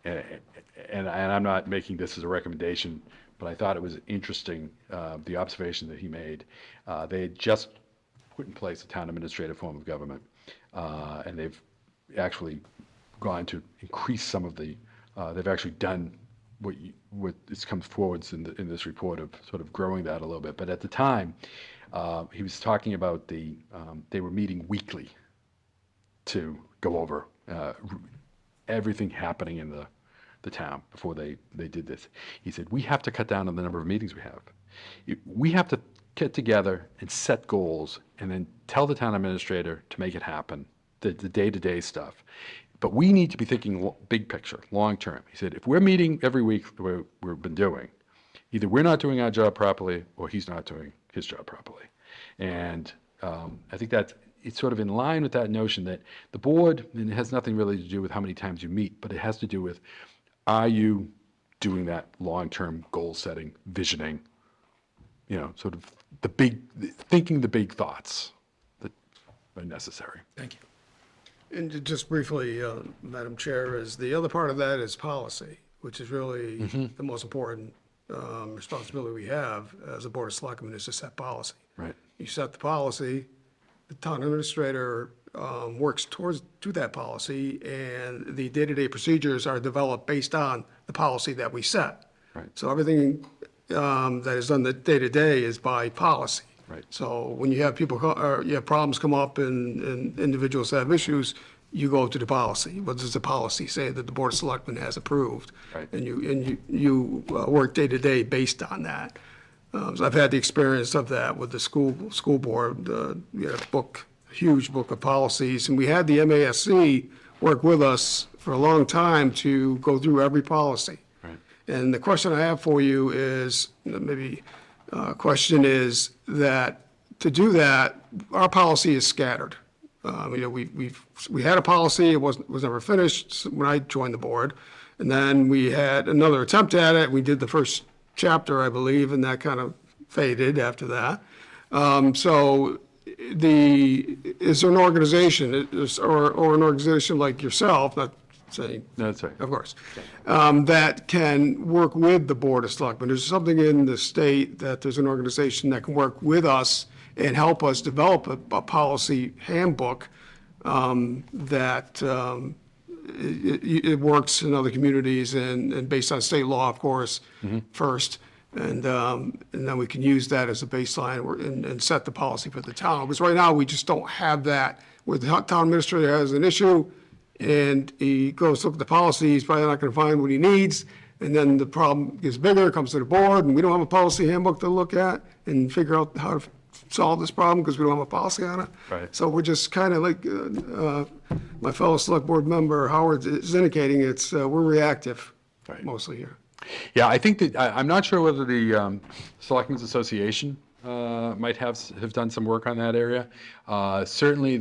and I'm not making this as a recommendation, but I thought it was interesting, the observation that he made. They had just put in place a town administrative form of government, and they've actually gone to increase some of the, they've actually done what this comes forwards in this report of sort of growing that a little bit. But at the time, he was talking about they were meeting weekly to go over everything happening in the town before they did this. He said, we have to cut down on the number of meetings we have. We have to get together and set goals and then tell the town administrator to make it happen, the day-to-day stuff. But we need to be thinking big picture, long term. He said, if we're meeting every week the way we've been doing, either we're not doing our job properly or he's not doing his job properly. And I think that it's sort of in line with that notion that the board, and it has nothing really to do with how many times you meet, but it has to do with, are you doing that long-term goal setting, visioning, sort of thinking the big thoughts that are necessary. Thank you. And just briefly, Madam Chair, is the other part of that is policy, which is really the most important responsibility we have as a Board of Selectmen, is to set policy. Right. You set the policy, the town administrator works to that policy, and the day-to-day procedures are developed based on the policy that we set. Right. So everything that is done the day-to-day is by policy. Right. So when you have you have problems come up and individuals have issues, you go to the policy. What does the policy say that the Board of Selectmen has approved? Right. And you work day-to-day based on that. So I've had the experience of that with the school board. We had a huge book of policies, and we had the MASC work with us for a long time to go through every policy. Right. And the question I have for you is, question is that to do that, our policy is scattered. We had a policy, it was never finished when I joined the board. And then we had another attempt at it. We did the first chapter, I believe, and that kind of faded after that. So is there an organization or an organization like yourself, not saying, No, that's right. of course, that can work with the Board of Selectmen? There's something in the state that there's an organization that can work with us and help us develop a policy handbook that it works in other communities and based on state law, of course, first. And then we can use that as a baseline and set the policy for the town. Because right now, we just don't have that. Where the town administrator has an issue and he goes to look at the policy, he's probably not going to find what he needs. And then the problem gets bigger, comes to the board, and we don't have a policy handbook to look at and figure out how to solve this problem because we don't have a policy on it. Right. So we're just kind of like my fellow select board member Howard is indicating, we're reactive Right. mostly here. Yeah, I think that, I'm not sure whether the Selectmen's Association might have done some work on that area. Certainly,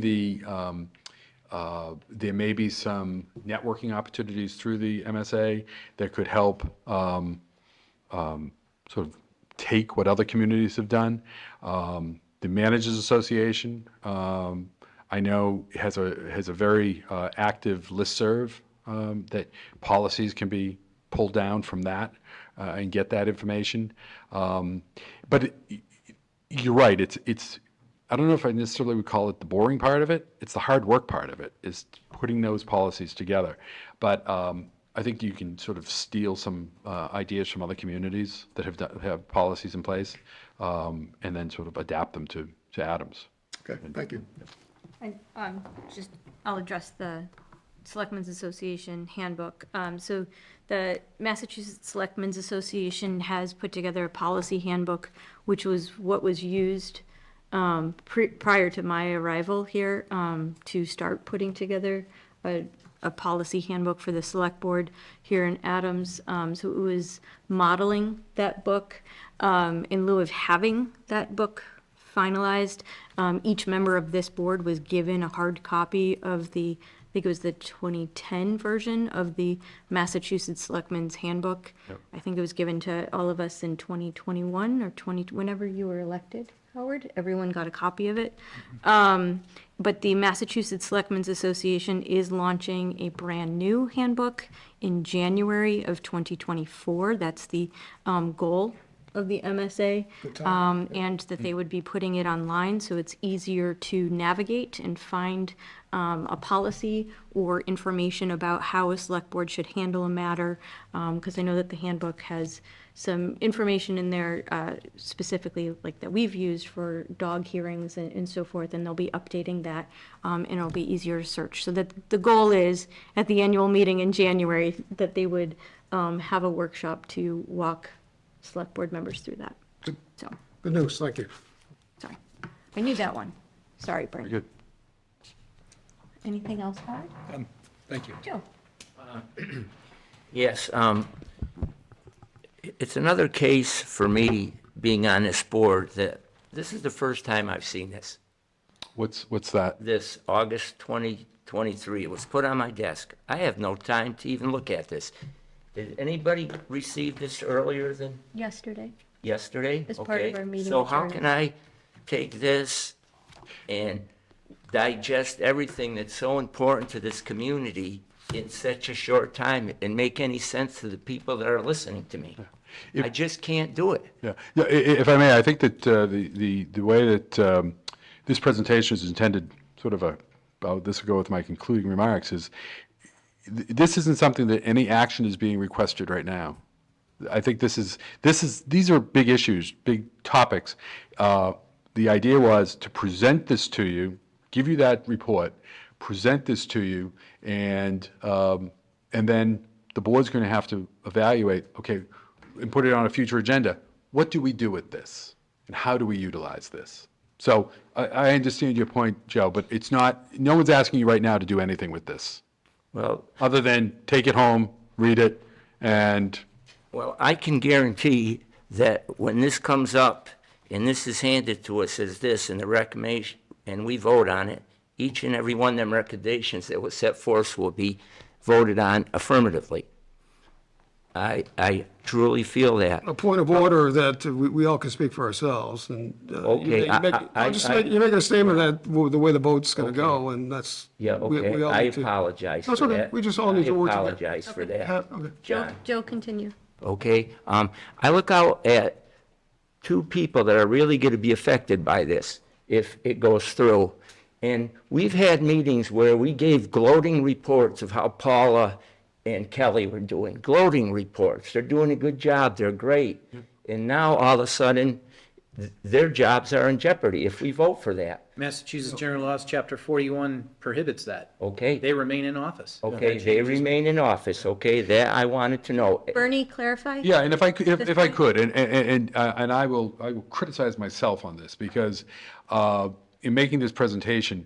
there may be some networking opportunities through the MSA that could help sort of take what other communities have done. The Managers Association, I know, has a very active listserv that policies can be pulled down from that and get that information. But you're right. It's I don't know if I necessarily would call it the boring part of it. It's the hard work part of it, is putting those policies together. But I think you can sort of steal some ideas from other communities that have policies in place, and then sort of adapt them to Adams. Okay, thank you. I'll address the Selectmen's Association handbook. So the Massachusetts Selectmen's Association has put together a policy handbook, which was what was used prior to my arrival here to start putting together a policy handbook for the select board here in Adams. So it was modeling that book. In lieu of having that book finalized, each member of this board was given a hard copy of I think it was the 2010 version of the Massachusetts Selectmen's Handbook. Yep. I think it was given to all of us in 2021 or whenever you were elected, Howard. Everyone got a copy of it. But the Massachusetts Selectmen's Association is launching a brand-new handbook in January of 2024. That's the goal of the MSA, and that they would be putting it online so it's easier to navigate and find a policy or information about how a select board should handle a matter, because I know that the handbook has some information in there specifically like that we've used for dog hearings and so forth, and they'll be updating that, and it'll be easier to search. So that the goal is, at the annual meeting in January, that they would have a workshop to walk select board members through that. So, Good news, thank you. sorry. I knew that one. Sorry, Very Brent. good. Anything else, Howard? Thank you. Joe? Yes, it's another case for me, being on this board, that this is the first time I've seen this. What's that? This August 2023, it was put on my desk. I have no time to even look at this. Did anybody receive this earlier than Yesterday. yesterday? As part of Okay. our meeting So how materials. can I take this and digest everything that's so important to this community in such a short time and make any sense to the people that are listening to me? I just can't do it. Yeah, yeah. If I may, I think that the way that this presentation is intended, sort of this will go with my concluding remarks, is this isn't something that any action is being requested right now. I think these are big issues, big topics. The idea was to present this to you, give you that report, present this to you, and then the board's going to have to evaluate, okay, and put it on a future agenda. What do we do with this? And how do we utilize this? So I understand your point, Joe, but it's not, no one's asking you right now to do anything with this, Well, other than take it home, read it, and Well, I can guarantee that when this comes up and this is handed to us as this and the recommendation, and we vote on it, each and every one of them recommendations that was set forth will be voted on affirmatively. I truly feel that. A point of order that we all can speak for ourselves, and Okay, you're making a statement that the way the vote's going to go, and that's. Yeah, we okay, all I need to- apologize for That's okay. that. We just all need to work together. I apologize for that, Okay. John. Joe, continue. Okay? I look out at two people that are really going to be affected by this if it goes through, And we've had meetings where we gave gloating reports of how Paula and Kelly were doing, gloating reports. They're doing a good job, they're great. And now, all of a sudden, their jobs are in jeopardy if we vote for that. Massachusetts General Laws, Chapter 41 prohibits that. Okay? They remain in office. Okay, they remain in office, okay? That I wanted to know. Bernie, clarify? Yeah, and if I could, if I could, and I will criticize myself on this, because in making this presentation,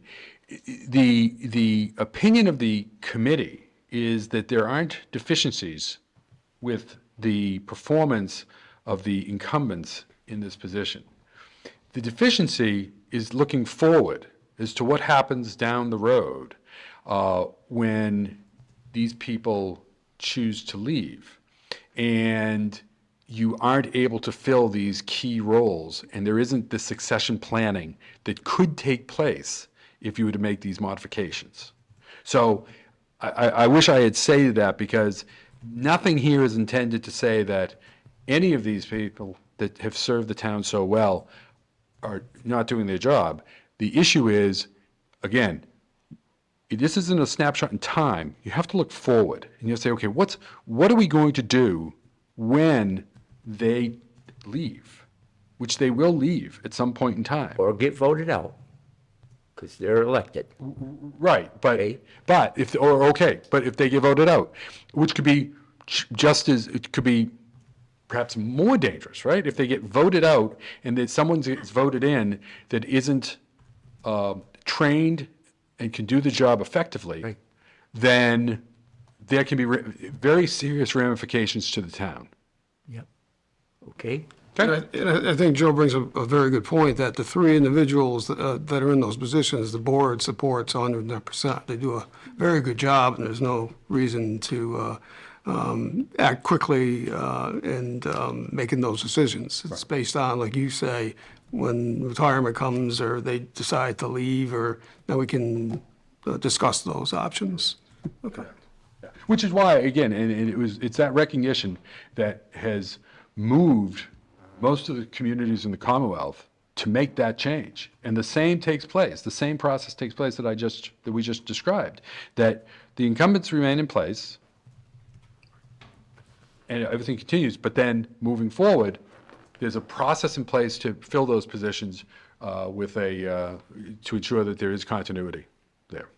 the opinion of the committee is that there aren't deficiencies with the performance of the incumbents in this position. The deficiency is looking forward as to what happens down the road when these people choose to leave, and you aren't able to fill these key roles, and there isn't the succession planning that could take place if you were to make these modifications. So I wish I had said that, because nothing here is intended to say that any of these people that have served the town so well are not doing their job. The issue is, again, this isn't a snapshot in time. You have to look forward, and you have to say, okay, what are we going to do when they leave, which they will leave at some point in time. Or get voted out, because they're elected. Right, but Okay. but if they get voted out, which could be just as, it could be perhaps more dangerous, right? If they get voted out and that someone gets voted in that isn't trained and can do the job effectively, Right. then there can be very serious ramifications to the town. Yep. Okay? And I think Joe brings a very good point, that the three individuals that are in those positions, the board supports 100%. They do a very good job, and there's no reason to act quickly and making those decisions. It's based on, like you say, when retirement comes or they decide to leave, or then we can discuss those options. Okay. Which is why, again, and it's that recognition that has moved most of the communities in the Commonwealth to make that change. And the same takes place, the same process takes place that we just described, that the incumbents remain in place and everything continues, but then moving forward, there's a process in place to fill those positions to ensure that there is continuity there.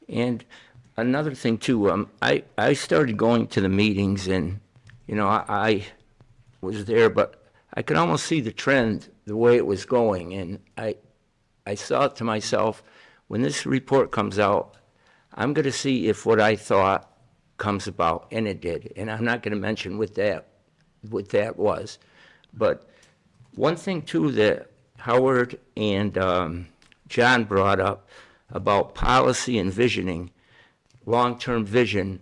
And another thing too, I started going to the meetings, and, you know, I was there, but I could almost see the trend, the way it was going, and I thought to myself, when this report comes out, I'm going to see if what I thought comes about, and it did. And I'm not going to mention what that was. But one thing too that Howard and John brought up about policy and visioning, long-term vision,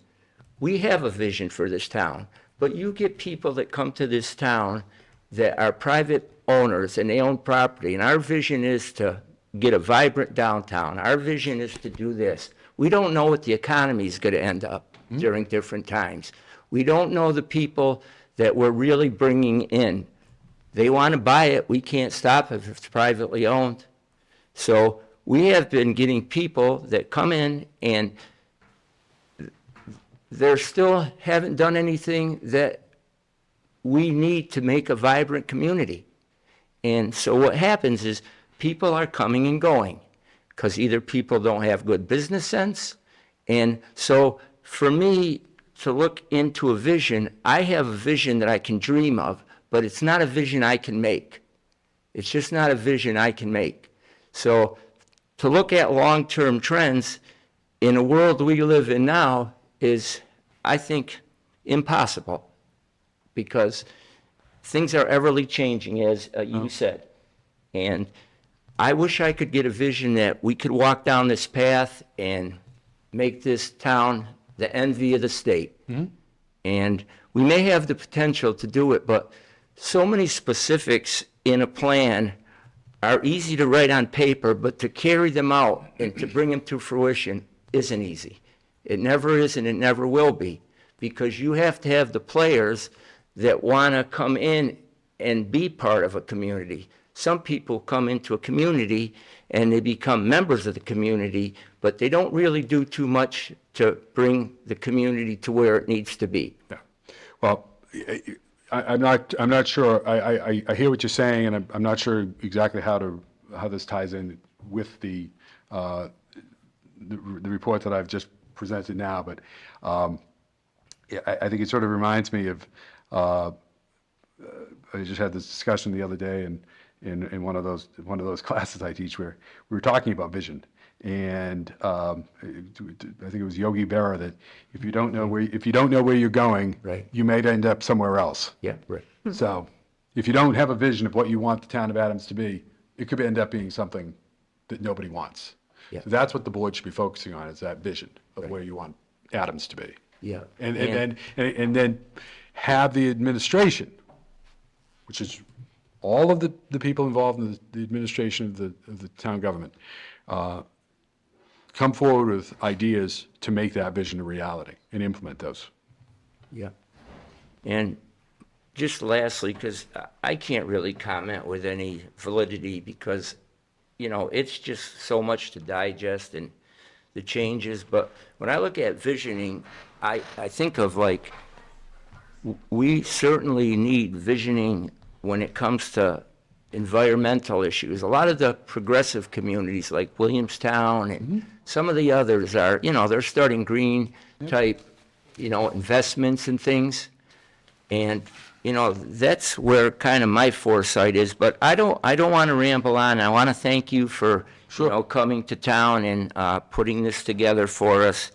we have a vision for this town, but you get people that come to this town that are private owners and they own property, and our vision is to get a vibrant downtown. Our vision is to do this. We don't know what the economy is going to end up during different times. We don't know the people that we're really bringing in. They want to buy it. We can't stop it if it's privately owned. So we have been getting people that come in and they still haven't done anything that we need to make a vibrant community. And so what happens is people are coming and going because either people don't have good business sense. And so for me to look into a vision, I have a vision that I can dream of, but it's not a vision I can make. It's just not a vision I can make. So to look at long-term trends in a world we live in now is, I think, impossible, because things are everly changing, as you said. And I wish I could get a vision that we could walk down this path and make this town the envy of the state. And we may have the potential to do it, but so many specifics in a plan are easy to write on paper, but to carry them out and to bring them to fruition isn't easy. It never is, and it never will be, because you have to have the players that want to come in and be part of a community. some people come into a community and they become members of the community, but they don't really do too much to bring the community to where it needs to be. Yeah. Well, I'm not sure, I hear what you're saying, and I'm not sure exactly how this ties in with the report that I've just presented now, but yeah, I think it sort of reminds me of, I just had this discussion the other day in one of those classes I teach where we were talking about vision. And I think it was Yogi Berra that if you don't know where you're going, Right. you may end up somewhere else. Yeah, right. So if you don't have a vision of what you want the town of Adams to be, it could end up being something that nobody wants. Yeah. So that's what the board should be focusing on, is that vision of where you want Adams to be. Yeah. And then have the administration, which is all of the people involved in the administration of the town government, come forward with ideas to make that vision a reality and implement those. Yeah. And just lastly, because I can't really comment with any validity because, it's just so much to digest and the changes. But when I look at visioning, I think of like, we certainly need visioning when it comes to environmental issues. A lot of the progressive communities like Williamstown and some of the others are, they're starting green type, investments and things. And, that's where kind of my foresight is, but I don't want to ramble on. I want to thank you for, coming to town and putting this together for us.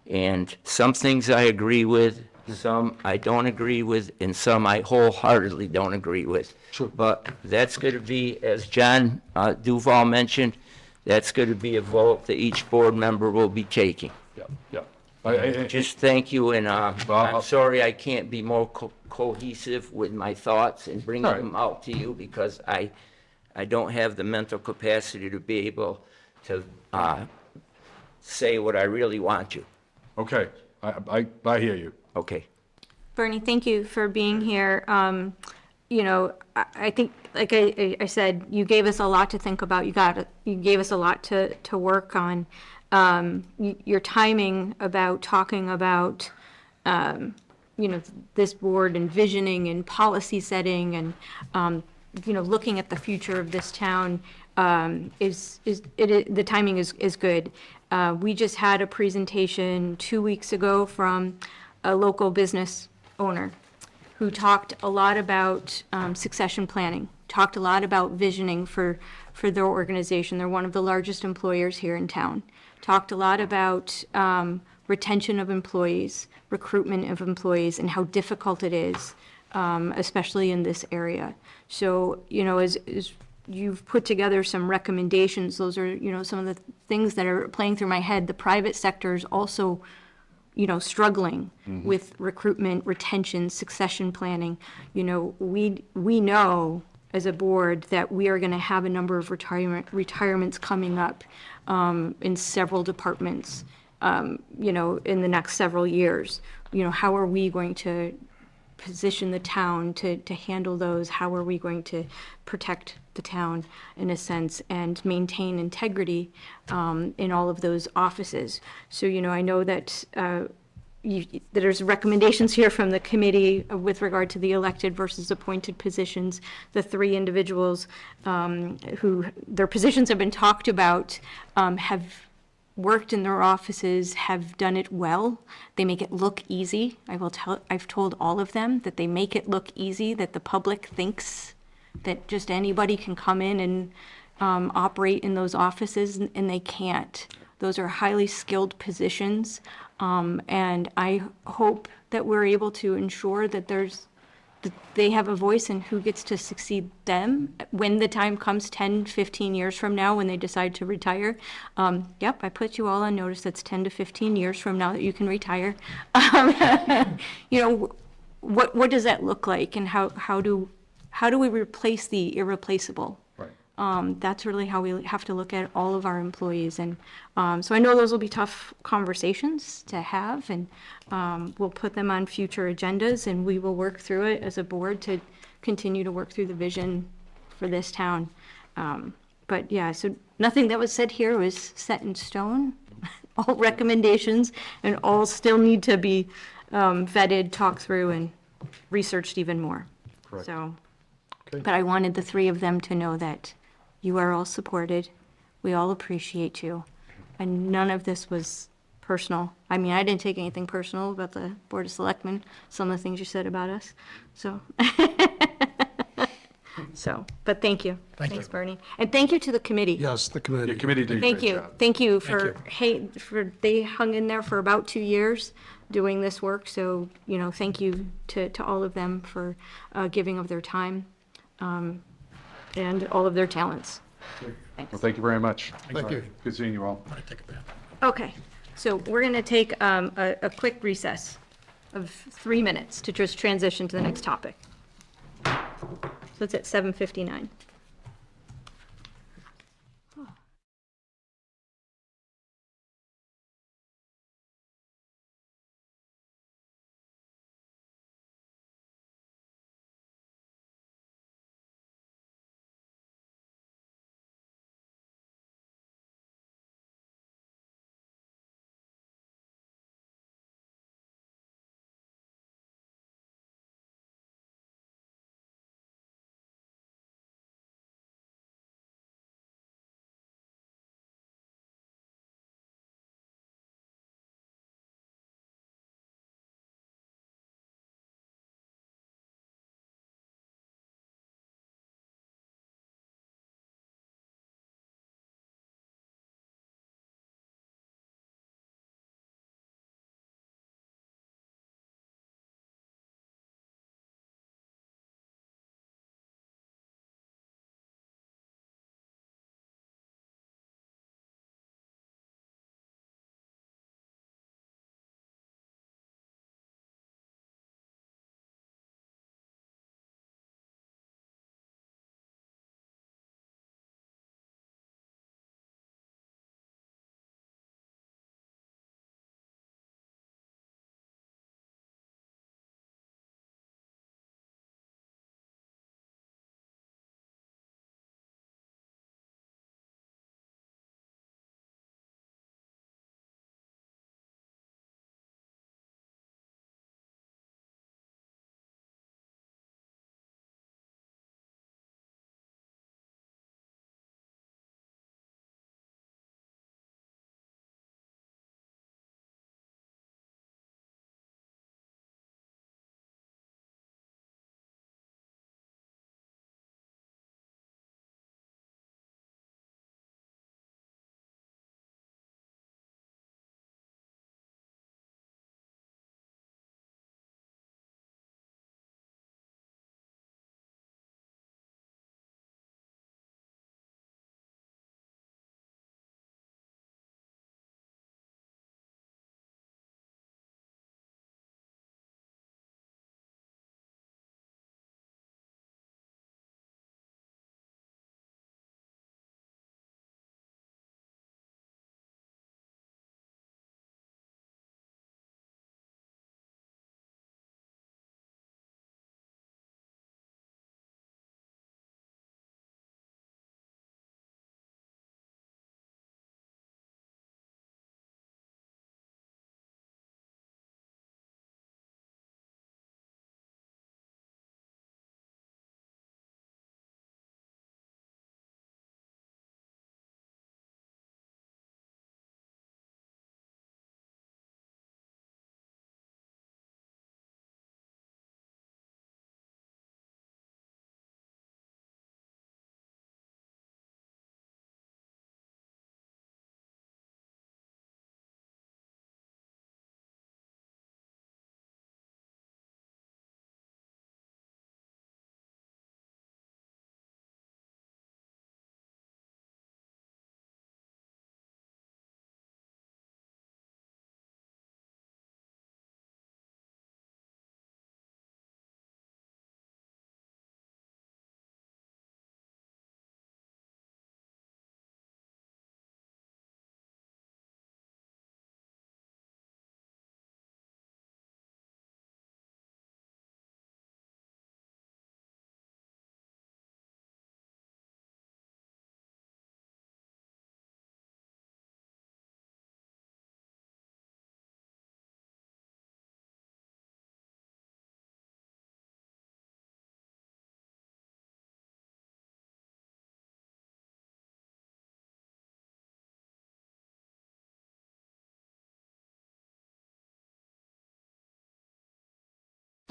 And some things I agree with, some I don't agree with, and some I wholeheartedly don't agree with. Sure. But that's going to be, as John Duval mentioned, that's going to be a vote that each board member will be taking. Yeah. Just thank you, and I'm I'll- sorry I can't be more cohesive with my thoughts and bring All right. them out to you because I don't have the mental capacity to be able to say what I really want to. Okay, I hear you. Okay. Bernie, thank you for being here. I think, like I said, you gave us a lot to think about. You gave us a lot to work on. Your timing about talking about, this board and visioning and policy setting and, looking at the future of this town, the timing is good. We just had a presentation 2 weeks ago from a local business owner who talked a lot about succession planning, talked a lot about visioning for their organization. They're one of the largest employers here in town. Talked a lot about retention of employees, recruitment of employees, and how difficult it is, especially in this area. So, as you've put together some recommendations, those are, some of the things that are playing through my head. The private sector is also, struggling with recruitment, retention, succession planning. We know as a board that we are going to have a number of retirements coming up in several departments, in the next several years. How are we going to position the town to handle those? How are we going to protect the town in a sense and maintain integrity in all of those offices? So, I know that there's recommendations here from the committee with regard to the elected versus appointed positions. The 3 individuals who their positions have been talked about have worked in their offices, have done it well. They make it look easy. I've told all of them that they make it look easy, that the public thinks that just anybody can come in and operate in those offices, and they can't. Those are highly skilled positions, and I hope that we're able to ensure that they have a voice in who gets to succeed them when the time comes 10, 15 years from now when they decide to retire. Yep, I put you all on notice. That's 10 to 15 years from now that you can retire. What does that look like, and how do we replace the irreplaceable? Right. That's really how we have to look at all of our employees. And so I know those will be tough conversations to have, and we'll put them on future agendas, and we will work through it as a board to continue to work through the vision for this town. But yeah, so nothing that was said here was set in stone. All recommendations and all still need to be vetted, talked through, and researched even more. Correct. So, Okay. but I wanted the three of them to know that you are all supported. We all appreciate you. And none of this was personal. I mean, I didn't take anything personal about the Board of Selectmen, some of the things you said about us, so. So, but thank you. Thank Thanks, you. Bernie. And thank you to the committee. Yes, the Your committee. committee did a Thank great you. job. Thank you Thank for, hey, they hung in there for about 2 years doing this work. So, thank you to all of them for giving of their time and all of their talents. Well, thank you very much. Thank you. Good seeing you all. I'm gonna take a bath. Okay, so we're going to take a quick recess of 3 minutes to just transition to the next topic. So it's at 7:59.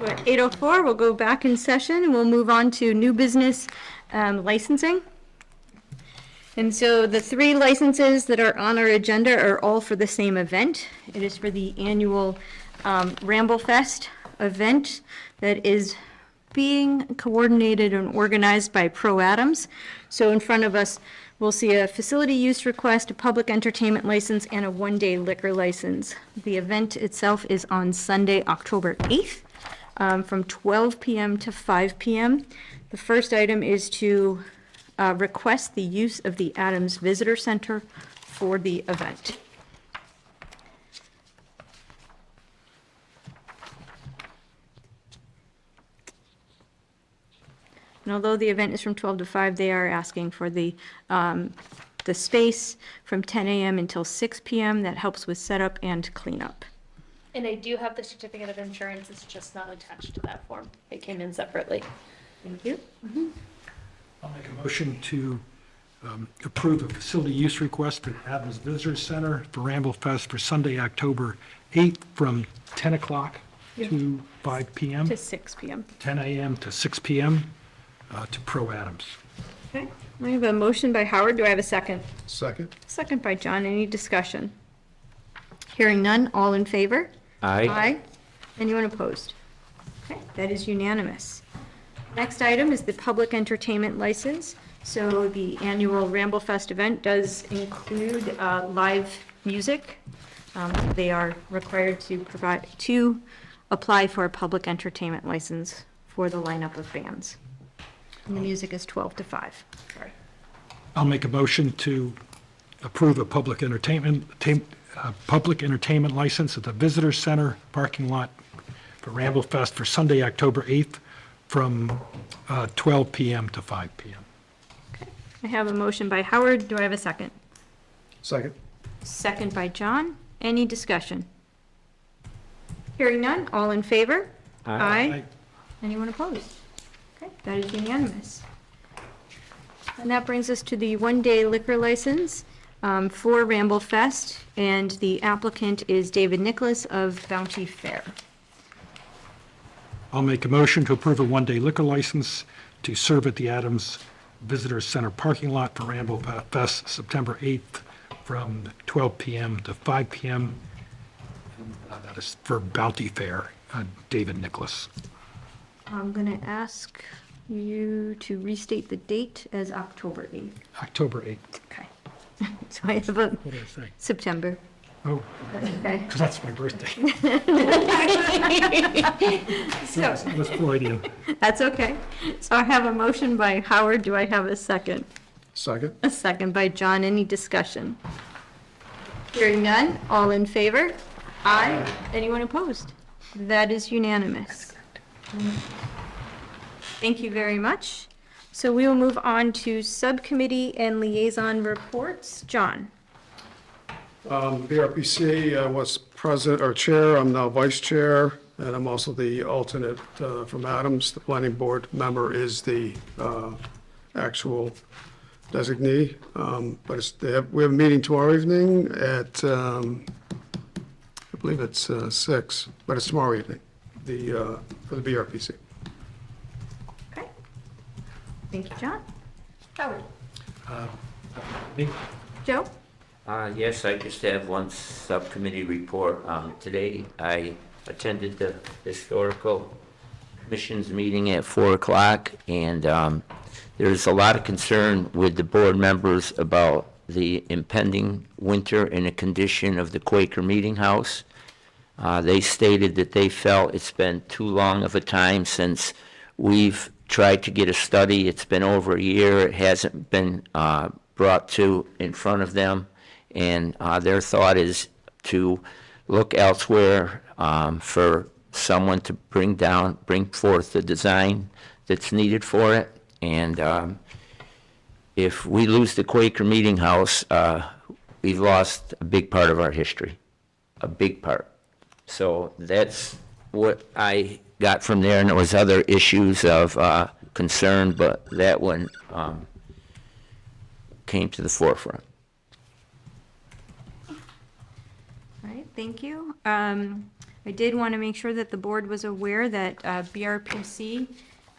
We're at 8:04, we'll go back in session, and we'll move on to new business licensing. And so the 3 licenses that are on our agenda are all for the same event. It is for the annual Ramble Fest event that is being coordinated and organized by Pro Adams. So in front of us, we'll see a facility use request, a public entertainment license, and a one-day liquor license. The event itself is on Sunday, October 8th, from 12 p.m. to 5 p.m. The first item is to request the use of the Adams Visitor Center for the event. And although the event is from 12 to 5, they are asking for the space from 10 a.m. until 6 p.m. That helps with setup and cleanup. And I do have the certificate of insurance, it's just not attached to that form. It came in separately. Thank you. I'll make a motion to approve a facility use request for the Adams Visitor Center for Ramble Fest for Sunday, October 8th, from 10 o'clock to 5 p.m., To 6 p.m. 10 a.m. to 6 p.m. To Pro Adams. Okay, I have a motion by Howard. Do I have a second? Second? Second by John. Any discussion? Hearing none, all in favor? Aye. Aye. Anyone opposed? Okay, that is unanimous. Next item is the public entertainment license. So the annual Ramble Fest event does include live music. They are required to apply for a public entertainment license for the lineup of bands. And the music is 12 to 5. Sorry. I'll make a motion to approve a public entertainment license at the Visitor Center parking lot for Ramble Fest for Sunday, October 8th, from 12 p.m. to 5 p.m. Okay. I have a motion by Howard. Do I have a second? Second? Second by John. Any discussion? Hearing none, all in favor? Aye. Anyone opposed? Okay, that is unanimous. And that brings us to the one-day liquor license for Ramble Fest, and the applicant is David Nicholas of Bounty Fair. I'll make a motion to approve a one-day liquor license to serve at the Adams Visitor Center parking lot for Ramble Fest, September 8th, from 12 p.m. to 5 p.m. That is for Bounty Fair, David Nicholas. I'm going to ask you to restate the date as October 8th. October 8th. Okay. So I have a What did I say? September. Oh, Okay. because that's my birthday. So, It was Freudian. that's okay. So I have a motion by Howard. Do I have a second? Second? A second by John. Any discussion? Hearing none. All in favor? Aye. Anyone opposed? That is unanimous. Thank you very much. So we will move on to subcommittee and liaison reports. John? BRPC was president or chair, I'm now vice chair, and I'm also the alternate from Adams. The planning board member is the actual designee. But we have a meeting tomorrow evening at, I believe it's 6, but it's tomorrow evening, for the BRPC. Okay. Thank you, John. Howard? Me? Joe? Yes, I just have one subcommittee report. Today, I attended the Historical Commission's meeting at 4 o'clock, and there's a lot of concern with the board members about the impending winter and the condition of the Quaker Meeting House. They stated that they felt it's been too long of a time since we've tried to get a study. It's been over a year. It hasn't been brought to in front of them. And their thought is to look elsewhere for someone to bring forth the design that's needed for it. And if we lose the Quaker Meeting House, we've lost a big part of our history, a big part. So that's what I got from there, and there was other issues of concern, but that one came to the forefront. All right, thank you. I did want to make sure that the board was aware that BRPC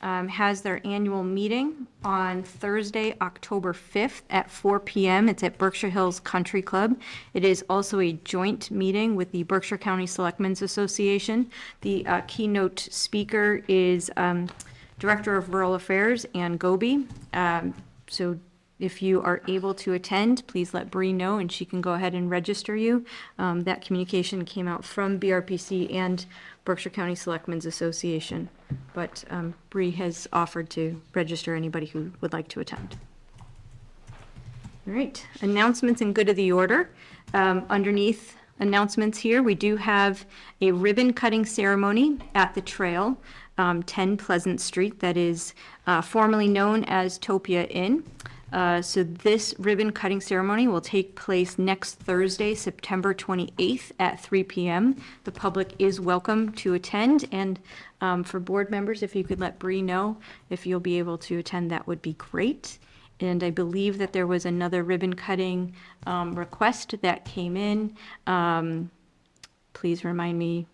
has their annual meeting on Thursday, October 5th at 4 PM. It's at Berkshire Hills Country Club. It is also a joint meeting with the Berkshire County Selectmen's Association. The keynote speaker is Director of Rural Affairs, Ann Goby. So if you are able to attend, please let Bree know, and she can go ahead and register you. That communication came out from BRPC and Berkshire County Selectmen's Association, but Bree has offered to register anybody who would like to attend. All right, announcements and good of the order. Underneath announcements here, we do have a ribbon cutting ceremony at the trail, 10 Pleasant Street, that is formerly known as Topia Inn. So this ribbon cutting ceremony will take place next Thursday, September 28th at 3 PM. The public is welcome to attend, and for board members, if you could let Bree know if you'll be able to attend, that would be great. And I believe that there was another ribbon cutting request that came in. Please remind me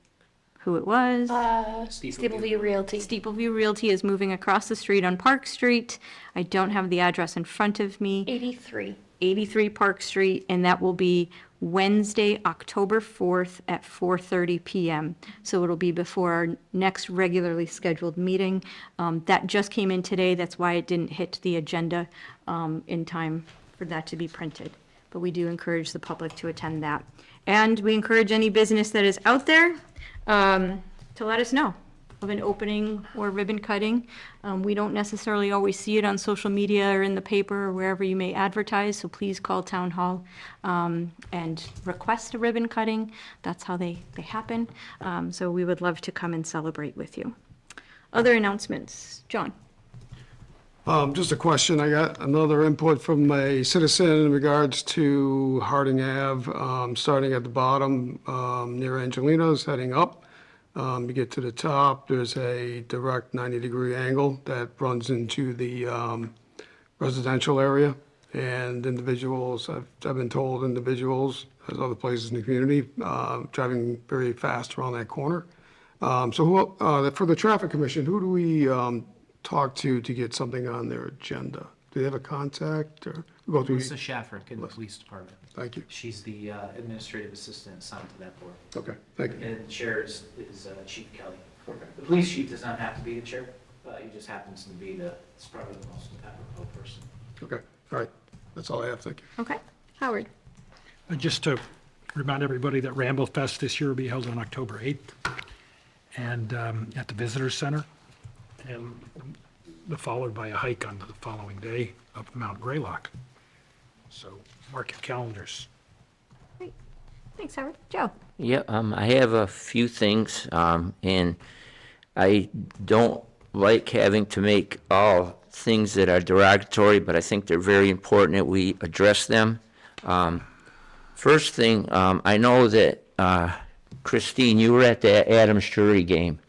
who it was. Stapleview Realty. Steepleview Realty is moving across the street on Park Street. I don't have the address in front of me. 83. 83 Park Street, and that will be Wednesday, October 4th at 4:30 PM. So it'll be before our next regularly scheduled meeting. That just came in today. That's why it didn't hit the agenda in time for that to be printed. But we do encourage the public to attend that. And we encourage any business that is out there to let us know of an opening or ribbon cutting. We don't necessarily always see it on social media or in the paper or wherever you may advertise, so please call Town Hall and request a ribbon cutting. That's how they happen. So we would love to come and celebrate with you. Other announcements, John? Just a question. I got another input from a citizen in regards to Harding Ave, starting at the bottom near Angelino's, heading up. You get to the top, there's a direct 90-degree angle that runs into the residential area. And individuals, I've been told individuals, as other places in the community, driving very fast around that corner. For the traffic commission, who do we talk to get something on their agenda? Do they have a contact or go through? Lisa Shaffrick in the police department. Thank you. She's the administrative assistant assigned to that board. Okay, thank you. And the chair is Chief Kelly. The police chief does not have to be the chair. He just happens to be it's probably the most apropos person. Okay, all right. That's all I have. Thank you. Okay, Howard? Just to remind everybody that Ramble Fest this year will be held on October 8th and at the Visitor Center, and followed by a hike on the following day up Mount Greylock. So mark your calendars. Great. Thanks, Howard. Joe? Yeah, I have a few things, and I don't like having to make all things that are derogatory, but I think they're very important that we address them. First thing, I know that, Christine, you were at the Adams Drury game,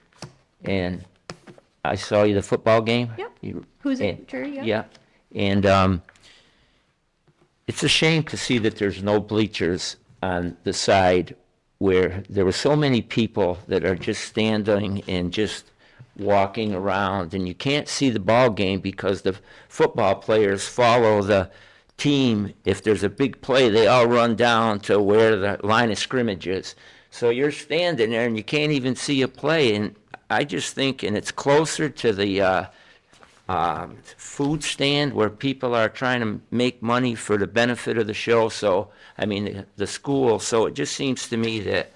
and I saw you the football game. Yep. Who's it? Drury, yeah? Yeah, and it's a shame to see that there's no bleachers on the side where there were so many people that are just standing and just walking around, and you can't see the ball game because the football players follow the team. If there's a big play, they all run down to where the line of scrimmage is. So you're standing there and you can't even see a play, and I just think, and it's closer to the food stand where people are trying to make money for the benefit of the show, so, I mean, the school, so it just seems to me that,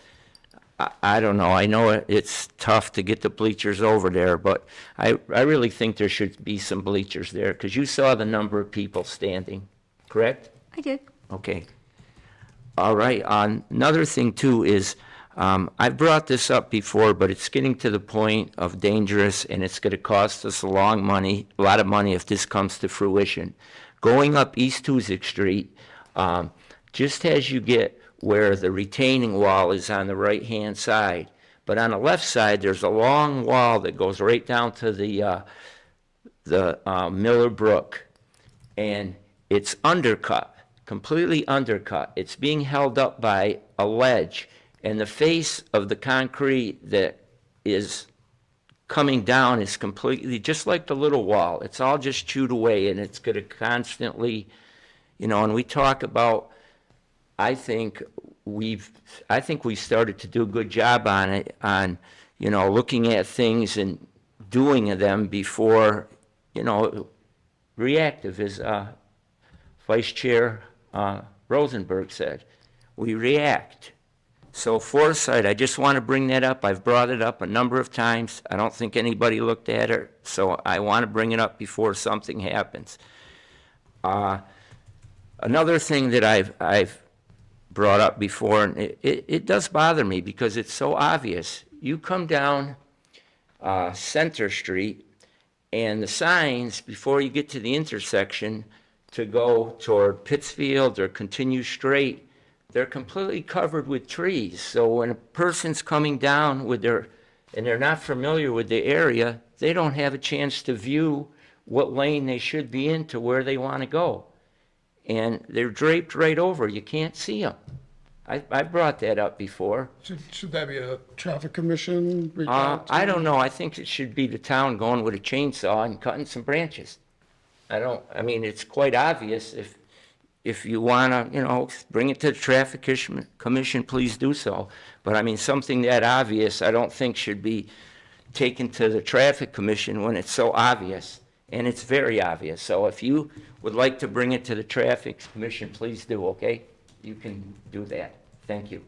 I don't know, I know it's tough to get the bleachers over there, but I really think there should be some bleachers there, because you saw the number of people standing, correct? I did. Okay. All right, another thing too is, I've brought this up before, but it's getting to the point of dangerous, and it's going to cost us a lot of money if this comes to fruition. Going up East Hoosick Street, just as you get where the retaining wall is on the right-hand side, but on the left side, there's a long wall that goes right down to the Miller Brook, and it's undercut, completely undercut. It's being held up by a ledge, and the face of the concrete that is coming down is completely, just like the little wall, it's all just chewed away, and it's gonna constantly, and we talk about, I think we started to do a good job on it, looking at things and doing them before, reactive, as Vice Chair Rosenberg said. We react. So foresight, I just want to bring that up. I've brought it up a number of times. I don't think anybody looked at it, so I want to bring it up before something happens. Another thing that I've brought up before, and it does bother me because it's so obvious. You come down Center Street, and the signs before you get to the intersection to go toward Pittsfield or continue straight, they're completely covered with trees. So when a person's coming down and they're not familiar with the area, they don't have a chance to view what lane they should be in to where they want to go. And they're draped right over. You can't see them. I brought that up before. Should that be a traffic commission? I don't know. I think it should be the town going with a chainsaw and cutting some branches. It's quite obvious. If you want to, bring it to the traffic commission, please do so. But something that obvious, I don't think should be taken to the traffic commission when it's so obvious. And it's very obvious. So if you would like to bring it to the traffic commission, please do, okay? You can do that. Thank you.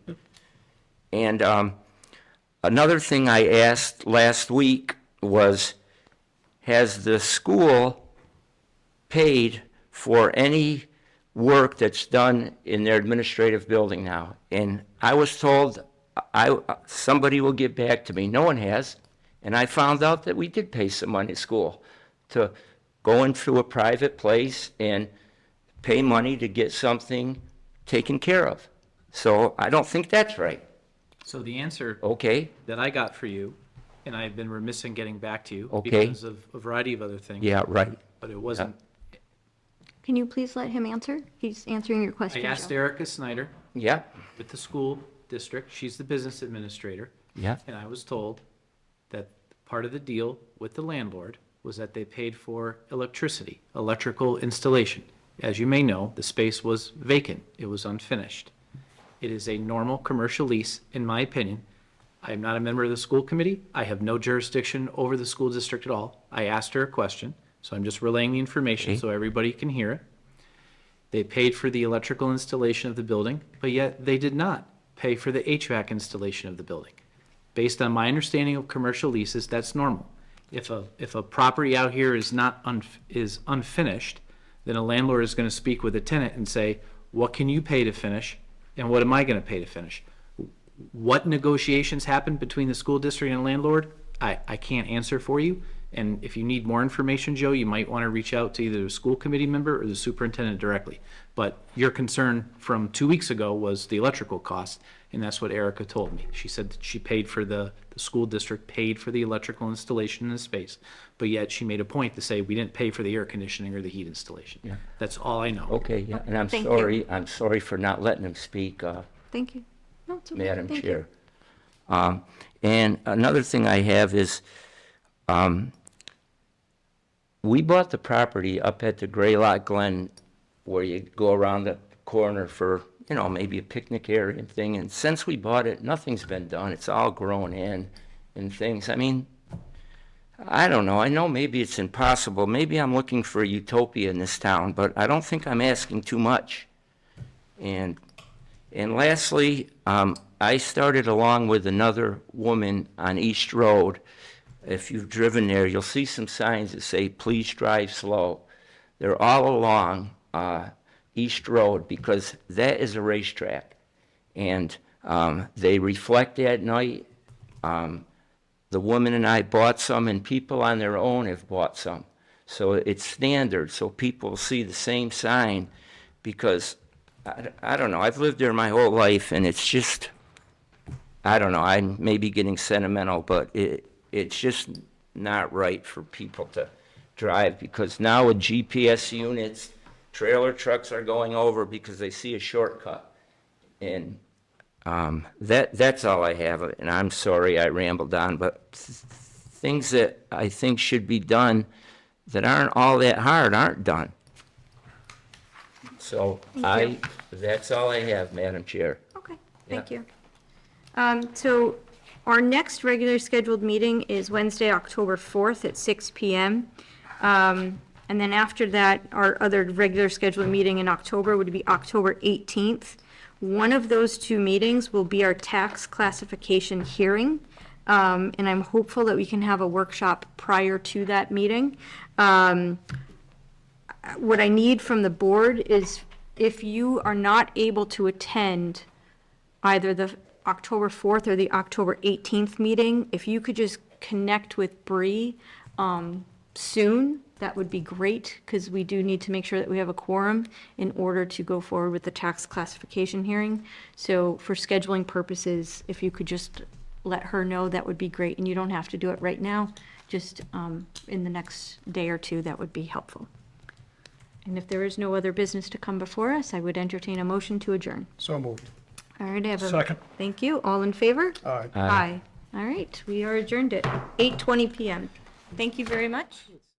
And another thing I asked last week was, has the school paid for any work that's done in their administrative building now? And I was told somebody will get back to me. No one has. And I found out that we did pay some money to school to go into a private place and pay money to get something taken care of. So I don't think that's right. So the answer Okay? that I got for you, and I've been remiss in getting back to you Okay. because of a variety of other things. Yeah, right. But it wasn't. Can you please let him answer? He's answering your I question, asked Joe. Erica Snyder Yeah, with the school district. She's the business administrator. yeah. And I was told that part of the deal with the landlord was that they paid for electricity, electrical installation. As you may know, the space was vacant. It was unfinished. It is a normal commercial lease, in my opinion. I am not a member of the school committee. I have no jurisdiction over the school district at all. I asked her a question, so I'm just relaying the information Okay. so everybody can hear it. They paid for the electrical installation of the building, but yet they did not pay for the HVAC installation of the building. Based on my understanding of commercial leases, that's normal. If a property out here is is unfinished, then a landlord is going to speak with a tenant and say, what can you pay to finish, and what am I going to pay to finish? What negotiations happen between the school district and landlord, I can't answer for you. And if you need more information, Joe, you might want to reach out to either the school committee member or the superintendent directly. But your concern from 2 weeks ago was the electrical cost, and that's what Erica told me. She said that she paid for the school district paid for the electrical installation in the space, but yet she made a point to say we didn't pay for the air conditioning or the heat installation. Yeah. That's all I know. Okay, yeah. And Thank you. I'm sorry for not letting him speak, Thank you. No, it's okay. Madam Thank you. Chair. And another thing I have is, we bought the property up at the Graylock Glen where you go around the corner for, maybe a picnic area and thing. And since we bought it, nothing's been done. It's all grown in and things. I don't know. I know maybe it's impossible. Maybe I'm looking for a utopia in this town, but I don't think I'm asking too much. And lastly, I started along with another woman on East Road. If you've driven there, you'll see some signs that say, please drive slow. They're all along East Road because that is a racetrack. And they reflect at night. The woman and I bought some, and people on their own have bought some. So it's standard, so people see the same sign because, I don't know, I've lived there my whole life, and it's just, I don't know, I may be getting sentimental, but it's just not right for people to drive because now with GPS units, trailer trucks are going over because they see a shortcut. And That's all I have, and I'm sorry I rambled on, but things that I think should be done that aren't all that hard aren't done. So that's all I have, Madam Chair. Okay, thank you. So our next regular scheduled meeting is Wednesday, October 4th at 6 PM. And then after that, our other regular scheduled meeting in October would be October 18th. One of those two meetings will be our tax classification hearing. And I'm hopeful that we can have a workshop prior to that meeting. What I need from the board is if you are not able to attend either the October 4th or the October 18th meeting, if you could just connect with Bree soon, that would be great, because we do need to make sure that we have a quorum in order to go forward with the tax classification hearing. So for scheduling purposes, if you could just let her know, that would be great. And you don't have to do it right now, just in the next day or two, that would be helpful. And if there is no other business to come before us, I would entertain a motion to adjourn. So moved. All right, I have a. Second. Thank you. All in favor? Aye. Aye. All right, we are adjourned at 8:20 PM. Thank you very much.